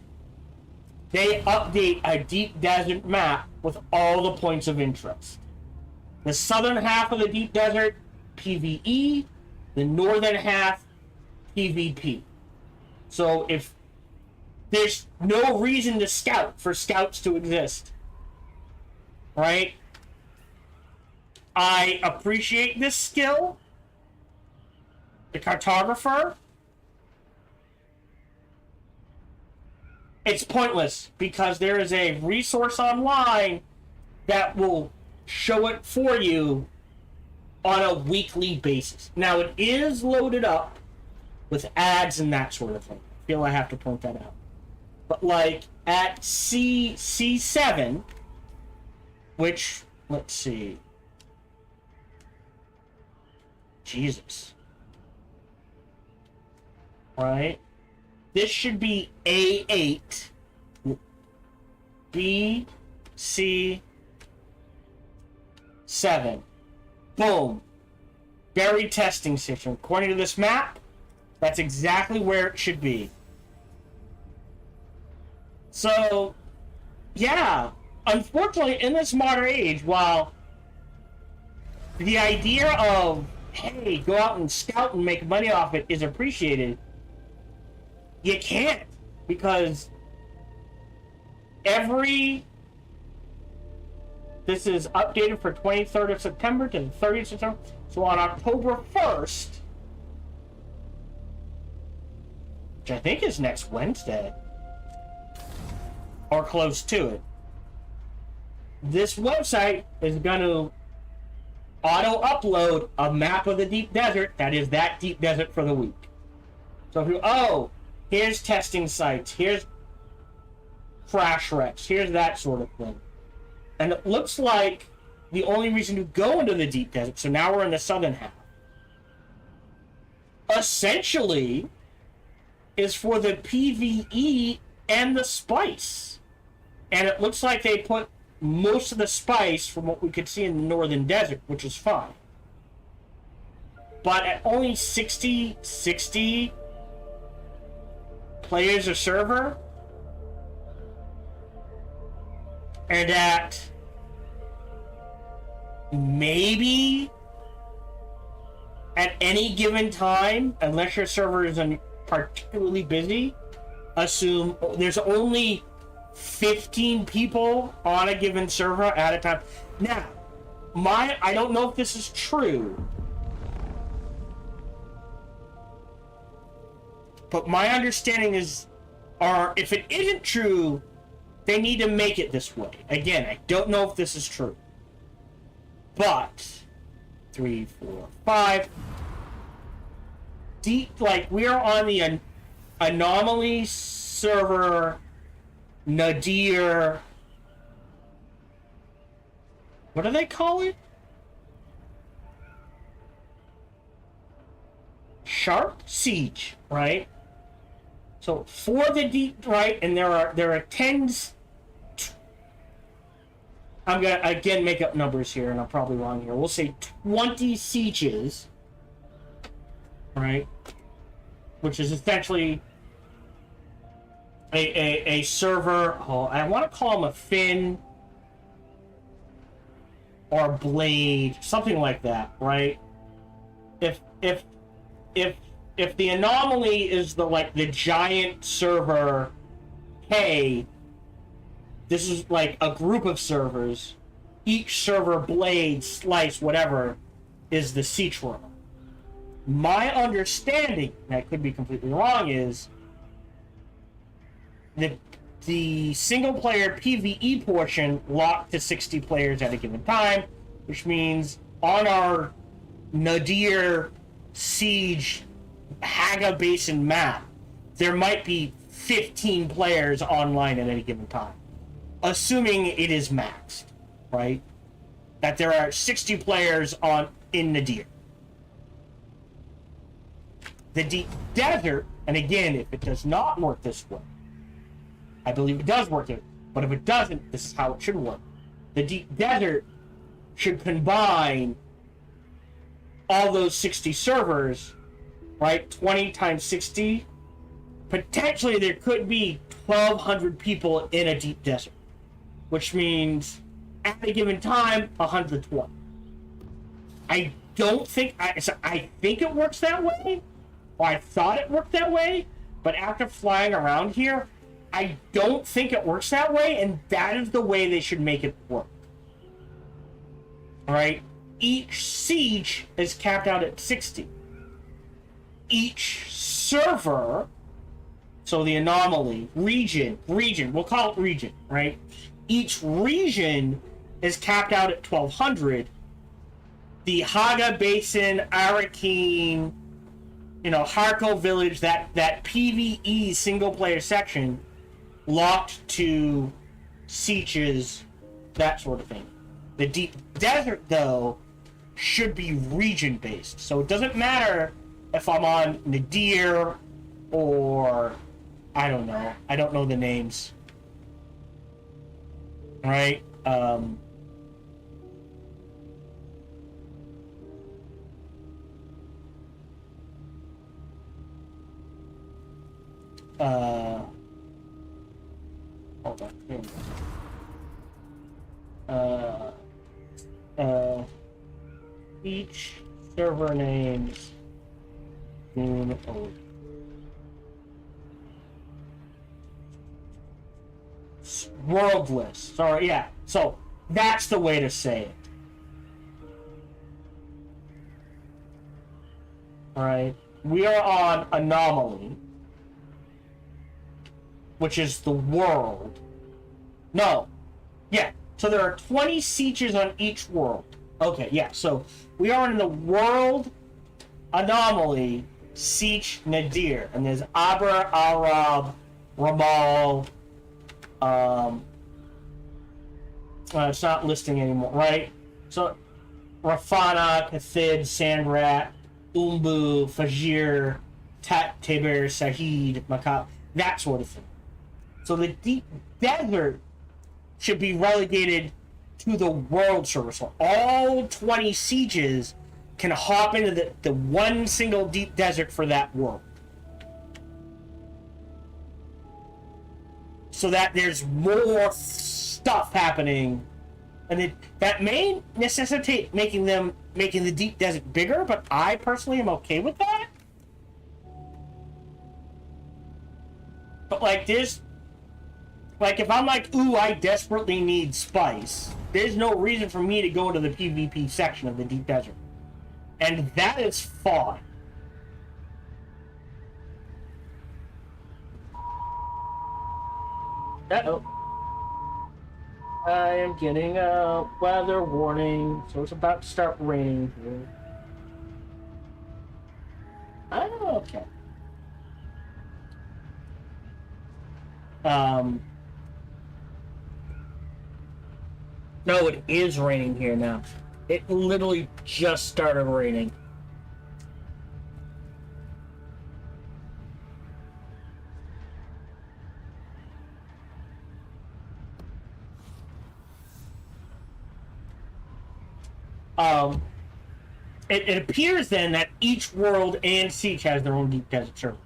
they update a deep desert map with all the points of interest. The southern half of the deep desert, PvE. The northern half, PvP. So if there's no reason to scout for scouts to exist, right? I appreciate this skill. The cartographer. It's pointless because there is a resource online that will show it for you on a weekly basis. Now, it is loaded up with ads and that sort of thing. I feel I have to point that out. But like at C7, which, let's see. Jesus. Right? This should be A8, B, C, 7. Boom. Buried testing station. According to this map, that's exactly where it should be. So, yeah. Unfortunately, in this modern age, while the idea of, hey, go out and scout and make money off it is appreciated, you can't, because this is updated for 23rd of September to the 30th of September. So on October 1st, which I think is next Wednesday, or close to it, this website is going to auto-upload a map of the deep desert that is that deep desert for the week. So if you, here's testing sites, here's crash wrecks, here's that sort of thing. And it looks like the only reason to go into the deep desert, so now we're in the southern half, essentially is for the PvE and the spice. And it looks like they put most of the spice from what we could see in the northern desert, which is fine. But at only 60 players a server, and at maybe at any given time, unless your server is particularly busy, assume there's only 15 people on a given server at a time. Now, I don't know if this is true, but my understanding is, or if it isn't true, they need to make it this way. Again, I don't know if this is true. But 3, 4, 5. We are on the anomaly server, Nadir. What do they call it? Sharp Siege, right? So for the deep, right, and there are tens. I'm gonna again make up numbers here, and I'm probably wrong here. We'll say 20 sieges, right? Which is essentially a server. Oh, I want to call them a fin or blade, something like that, right? If the anomaly is the giant server, hey, this is like a group of servers. Each server, blade, slice, whatever, is the siege room. My understanding, and I could be completely wrong, is that the single-player PvE portion locked to 60 players at a given time. which means on our Nadir Siege Haga Basin map, there might be 15 players online at any given time, assuming it is maxed, right? That there are 60 players in Nadir. The Deep Desert, and again, if it does not work this way, I believe it does work it, but if it doesn't, this is how it should work. The Deep Desert should combine all those 60 servers, right? 20 times 60. Potentially, there could be 1,200 people in a Deep Desert, which means at a given time, 120. I don't think... I think it works that way, or I thought it worked that way, but after flying around here, I don't think it works that way, and that is the way they should make it work. Alright? Each siege is capped out at 60. Each server, so the anomaly, region, we'll call it region, right? Each region is capped out at 1,200. The Haga Basin, Arakeen, Harko Village, that PvE single-player section, locked to sieges, that sort of thing. The Deep Desert, though, should be region-based. So it doesn't matter if I'm on Nadir or... I don't know. I don't know the names. Right? Hold on. Here we go. Each server names Dune Awakening. World list. Sorry, yeah. So that's the way to say it. Alright. We are on Anomaly, which is the world. No. Yeah. So there are 20 sieges on each world. Okay, yeah. So we are in the world Anomaly, Siege Nadir. And there's Abra, Arab, Ramal. It's not listing anymore, right? So Rafana, Cathid, Sandrat, Umbu, Fajir, Tat, Teber, Sahid, Makab, that sort of thing. So the Deep Desert should be relegated to the world server. So all 20 sieges can hop into the one single Deep Desert for that world. So that there's more stuff happening. And that may necessitate making the Deep Desert bigger, but I personally am okay with that. But if I'm like, ooh, I desperately need spice, there's no reason for me to go to the PvP section of the Deep Desert. And that is fine. Uh-oh. I am getting a weather warning, so it's about to start raining here. Oh, okay. No, it is raining here now. It literally just started raining. It appears then that each world and siege has their own Deep Desert server.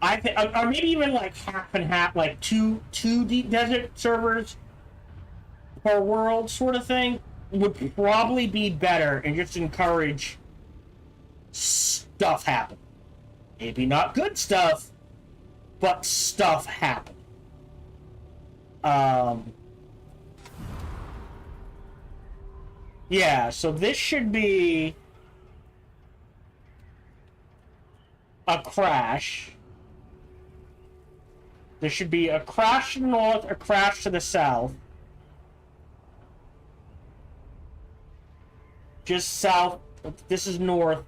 I think, or maybe even like half and half, like two Deep Desert servers per world, sort of thing, would probably be better and just encourage stuff happen. Maybe not good stuff, but stuff happen. Yeah, so this should be a crash. There should be a crash to the north, a crash to the south. just south. If this is north,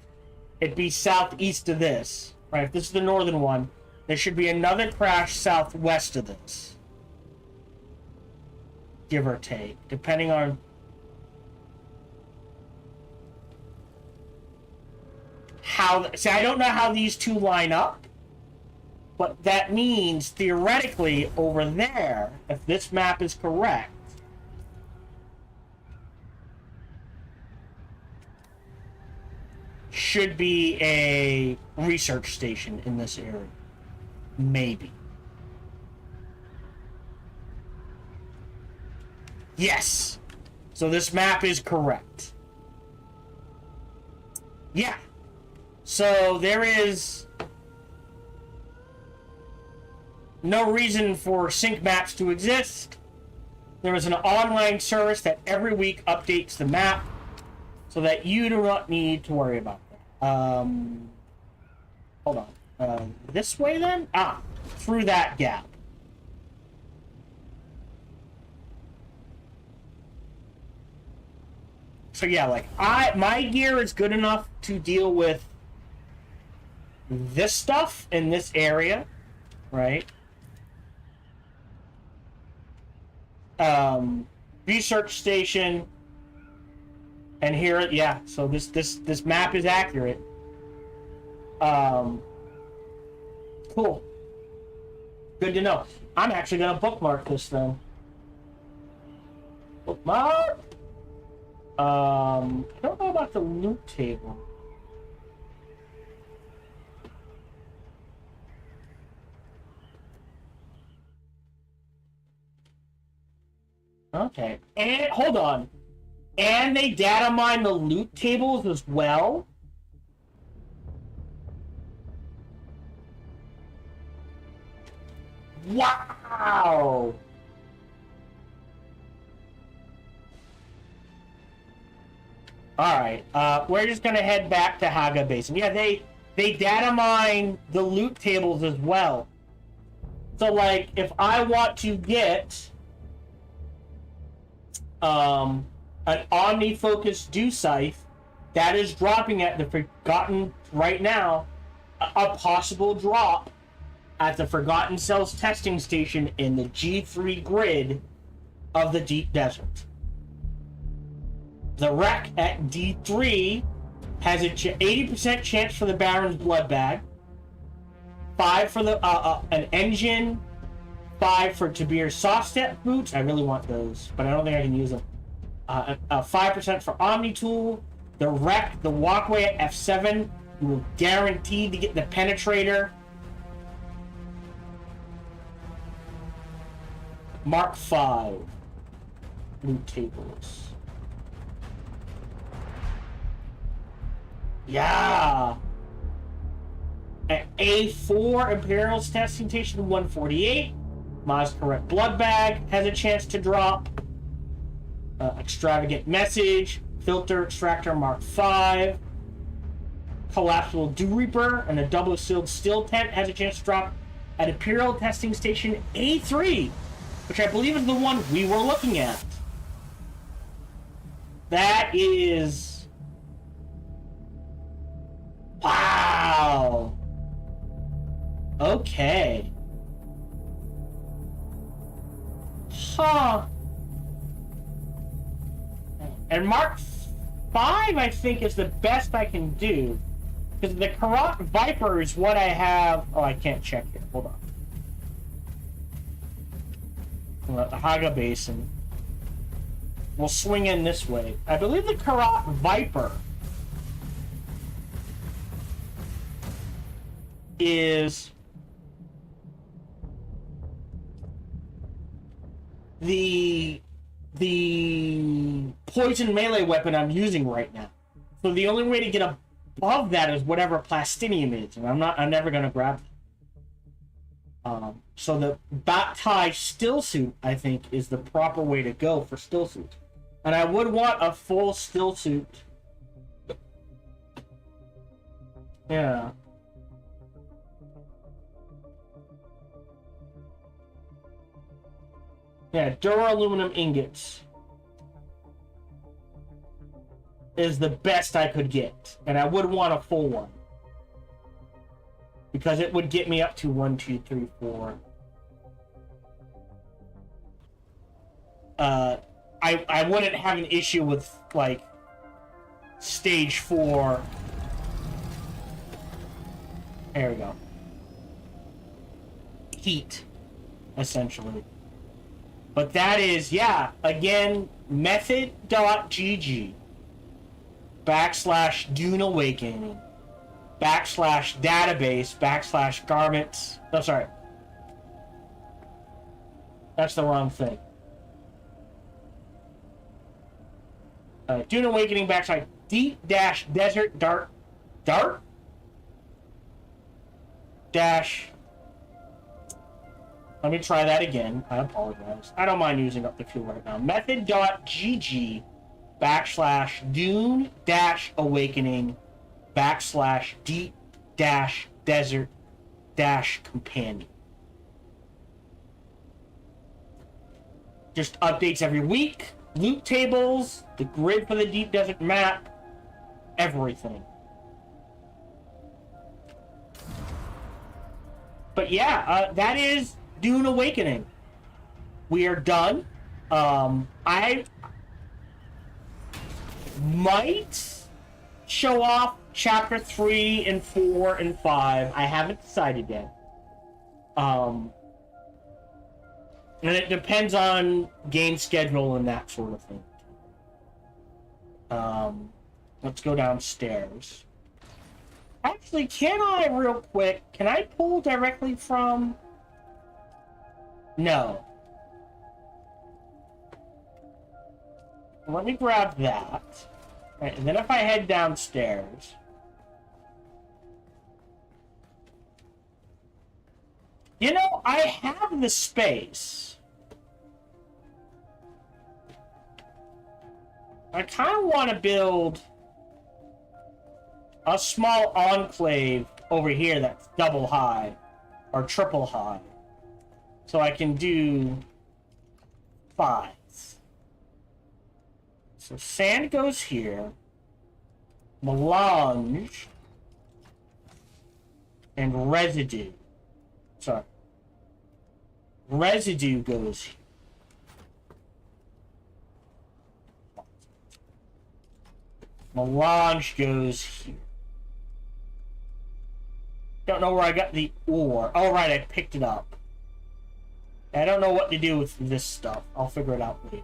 it'd be southeast of this. Right? If this is the northern one, there should be another crash southwest of this. Give or take, depending on how. See, I don't know how these two line up, but that means theoretically over there, if this map is correct, should be a research station in this area. Maybe. Yes. So this map is correct. Yeah. So there is no reason for sync maps to exist. There is an online service that every week updates the map so that you do not need to worry about that. Hold on. This way then? Ah, through that gap. So yeah, like my gear is good enough to deal with this stuff in this area, right? Research station, and here, yeah. So this map is accurate. Cool. Good to know. I'm actually gonna bookmark this then. Bookmark. I don't know about the loot table. Okay. And hold on. And they data mine the loot tables as well? Wow! Alright, we're just gonna head back to Haga Basin. Yeah, they data mine the loot tables as well. So, like, if I want to get an Omni-Focus Dew Scythe, that is dropping at the Forgotten, right now, a possible drop at the Forgotten Cells testing station in the G3 grid of the Deep Desert. The wreck at D3 has a 80% chance for the Baron's Blood Bag, 5 for the an engine, 5 for Tabir's soft step boots. I really want those, but I don't think I can use them. 5% for Omni Tool. The wreck, the walkway at F7, you will guaranteed to get the penetrator. Mark 5 loot tables. Yeah. At A4 Imperial's testing station 148. Maz correct blood bag has a chance to drop. Extravagant message. Filter extractor Mark 5. Collapsible Dew Reaper and a double sealed steel tent has a chance to drop at Imperial testing station A3, which I believe is the one we were looking at. That is... Wow! Okay. Huh. And Mark 5, I think, is the best I can do. Because the Karat Viper is what I have... Oh, I can't check it. Hold on. The Haga Basin. We'll swing in this way. I believe the Karat Viper is the poison melee weapon I'm using right now. So the only way to get above that is whatever Plastinium is, and I'm never gonna grab it. So the Bat-Tie still suit, I think, is the proper way to go for still suit. And I would want a full still suit. Yeah. Yeah, duraluminum ingots. is the best I could get, and I would want a full one because it would get me up to 1, 2, 3, 4. I wouldn't have an issue with like stage 4. There we go. Heat, essentially. But that is, yeah, again, method.gg / Dune Awakening / database / garments. No, sorry. That's the wrong thing. Dune Awakening / deep - desert dark dash. Let me try that again. I apologize. I don't mind using up the fuel right now. Method.gg / Dune - Awakening / deep - desert - companion. Just updates every week. Loot tables, the grid for the deep desert map, everything. But yeah, that is Dune Awakening. We are done. I might show off chapter 3 and 4 and 5. I haven't decided yet. And it depends on game schedule and that sort of thing. Let's go downstairs. Actually, can I, real quick, can I pull directly from... No. Let me grab that. Right, and then if I head downstairs... You know, I have the space. I kind of want to build a small enclave over here that's double high or triple high. So I can do 5. So sand goes here. Melange. And residue. Sorry. Residue goes here. Melange goes here. Don't know where I got the ore. Oh, right, I picked it up. I don't know what to do with this stuff. I'll figure it out later.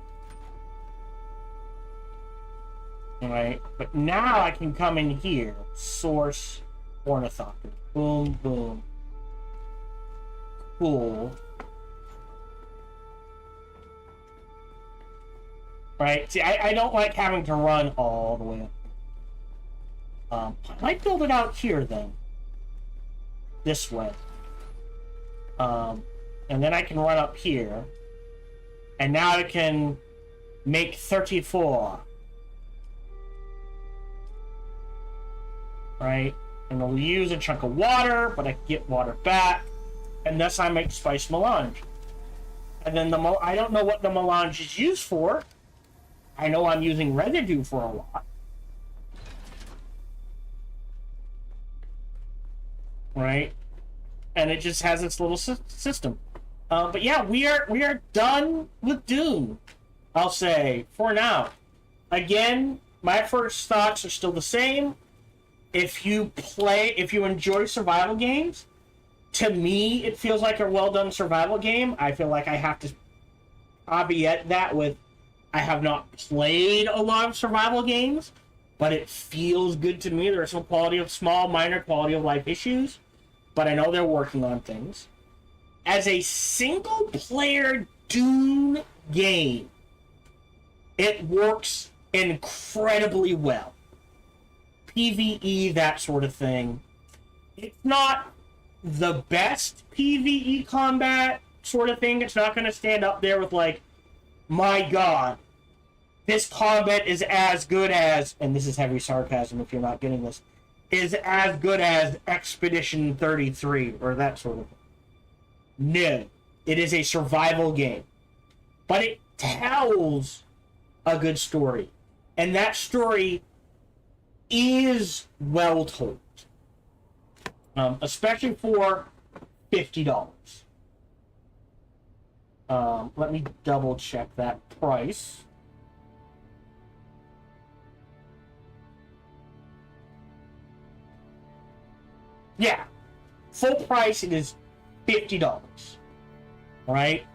Alright, but now I can come in here. Source ornithopter. Boom, boom. Cool. Right, see, I don't like having to run all the way up. I might build it out here, then. This way. And then I can run up here. And now I can make 34. Right? And I'll use a chunk of water, but I can get water back. And thus I make spice melange. And then I don't know what the melange is used for. I know I'm using residue for a lot. Right? And it just has its little system. But yeah, we are done with Dune. I'll say, for now. Again, my first thoughts are still the same. If you enjoy survival games, to me, it feels like a well-done survival game. I feel like I have to caveat that with, I have not played a lot of survival games, but it feels good to me. There are some minor quality of life issues, but I know they're working on things. As a single-player Dune game, it works incredibly well. PvE, that sort of thing. It's not the best PvE combat sort of thing. It's not going to stand up there with, like, my god, this combat is as good as, and this is heavy sarcasm if you're not getting this, is as good as Expedition 33, or that sort of thing. No. It is a survival game. But it tells a good story. And that story is well told, especially for $50. Let me double check that price. Yeah, full price it is $50, right?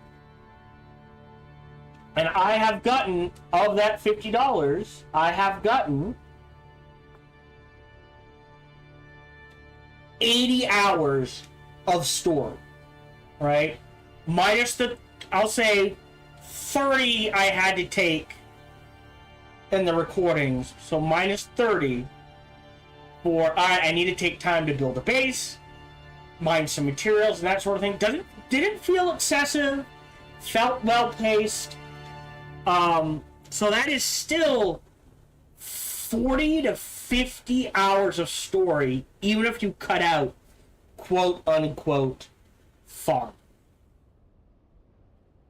And I have gotten, of that $50, I have gotten 80 hours of story, right? Minus the, I'll say, 30 I had to take in the recordings, so minus 30 for, I need to take time to build a base, mine some materials and that sort of thing. Didn't feel excessive, felt well paced. So that is still 40 to 50 hours of story, even if you cut out quote unquote farm.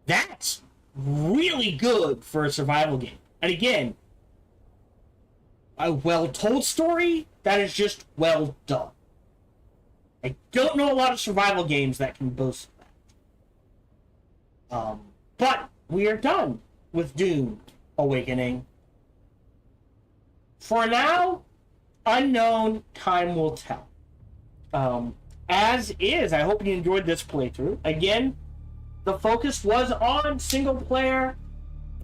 That's really good for a survival game. And again, a well told story that is just well done. I don't know a lot of survival games that can boast that. But we are done with Dune Awakening. For now, unknown, time will tell. As is, I hope you enjoyed this playthrough. Again, the focus was on single player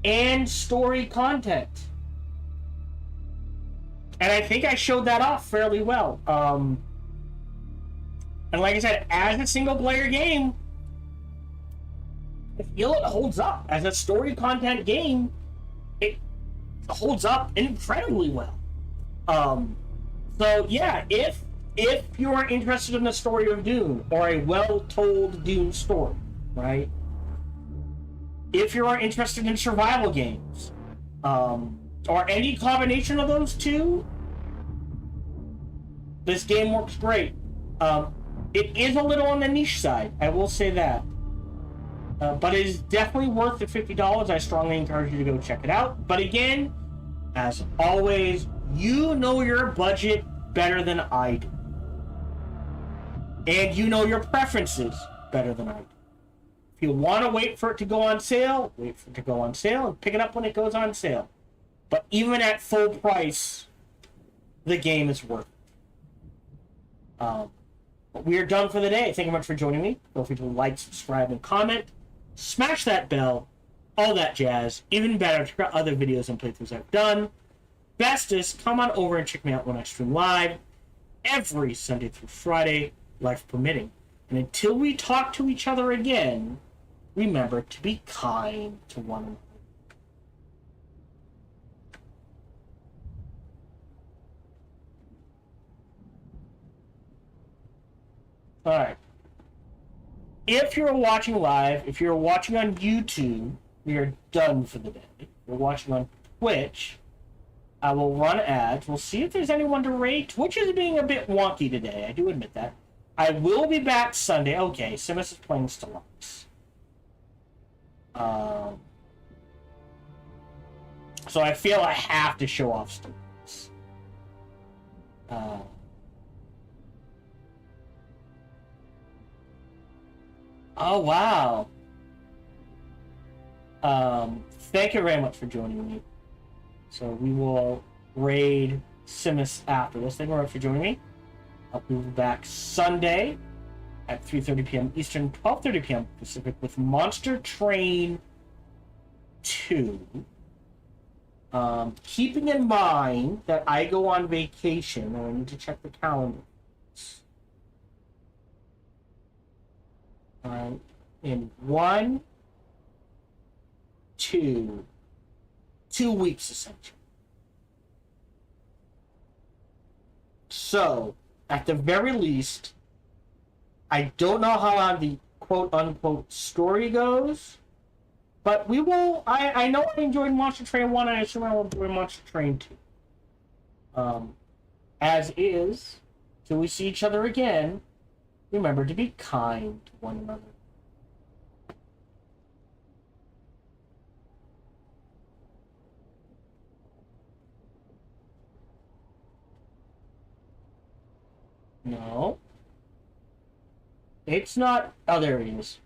and story content. And I think I showed that off fairly well. And like I said, as a single player game, I feel it holds up. As a story content game, it holds up incredibly well. So yeah, if you are interested in the story of Dune, or a well-told Dune story, right? If you are interested in survival games, or any combination of those two, this game works great. It is a little on the niche side, I will say that. But it is definitely worth the $50. I strongly encourage you to go check it out. But again, as always, you know your budget better than I do. And you know your preferences better than I do. If you want to wait for it to go on sale, wait for it to go on sale and pick it up when it goes on sale. But even at full price, the game is worth it. But we are done for the day. Thank you much for joining me. Feel free to like, subscribe, and comment. Smash that bell. All that jazz. Even better, check out other videos and playthroughs I've done. Bestest, come on over and check me out when I stream live. Every Sunday through Friday, life permitting. And until we talk to each other again, remember to be kind to one another. Alright. If you're watching live, if you're watching on YouTube, we are done for the day. If you're watching on Twitch, I will run ads. We'll see if there's anyone to rate. Twitch is being a bit wonky today, I do admit that. I will be back Sunday. Okay, Simus is playing Stellaris. So I feel I have to show off Stellaris. Oh, wow. Thank you very much for joining me. So we will raid Simus after this. Thank you very much for joining me. I'll be back Sunday at 3:30 p.m. Eastern, 12:30 p.m. Pacific with Monster Train 2. Keeping in mind that I go on vacation, and I need to check the calendar. In 2 weeks, essentially. So, at the very least, I don't know how long the quote-unquote story goes, but we will... I know I enjoyed Monster Train 1, and I assume I will enjoy Monster Train 2. As is, till we see each other again, remember to be kind to one another. No. It's not. Oh, there it is.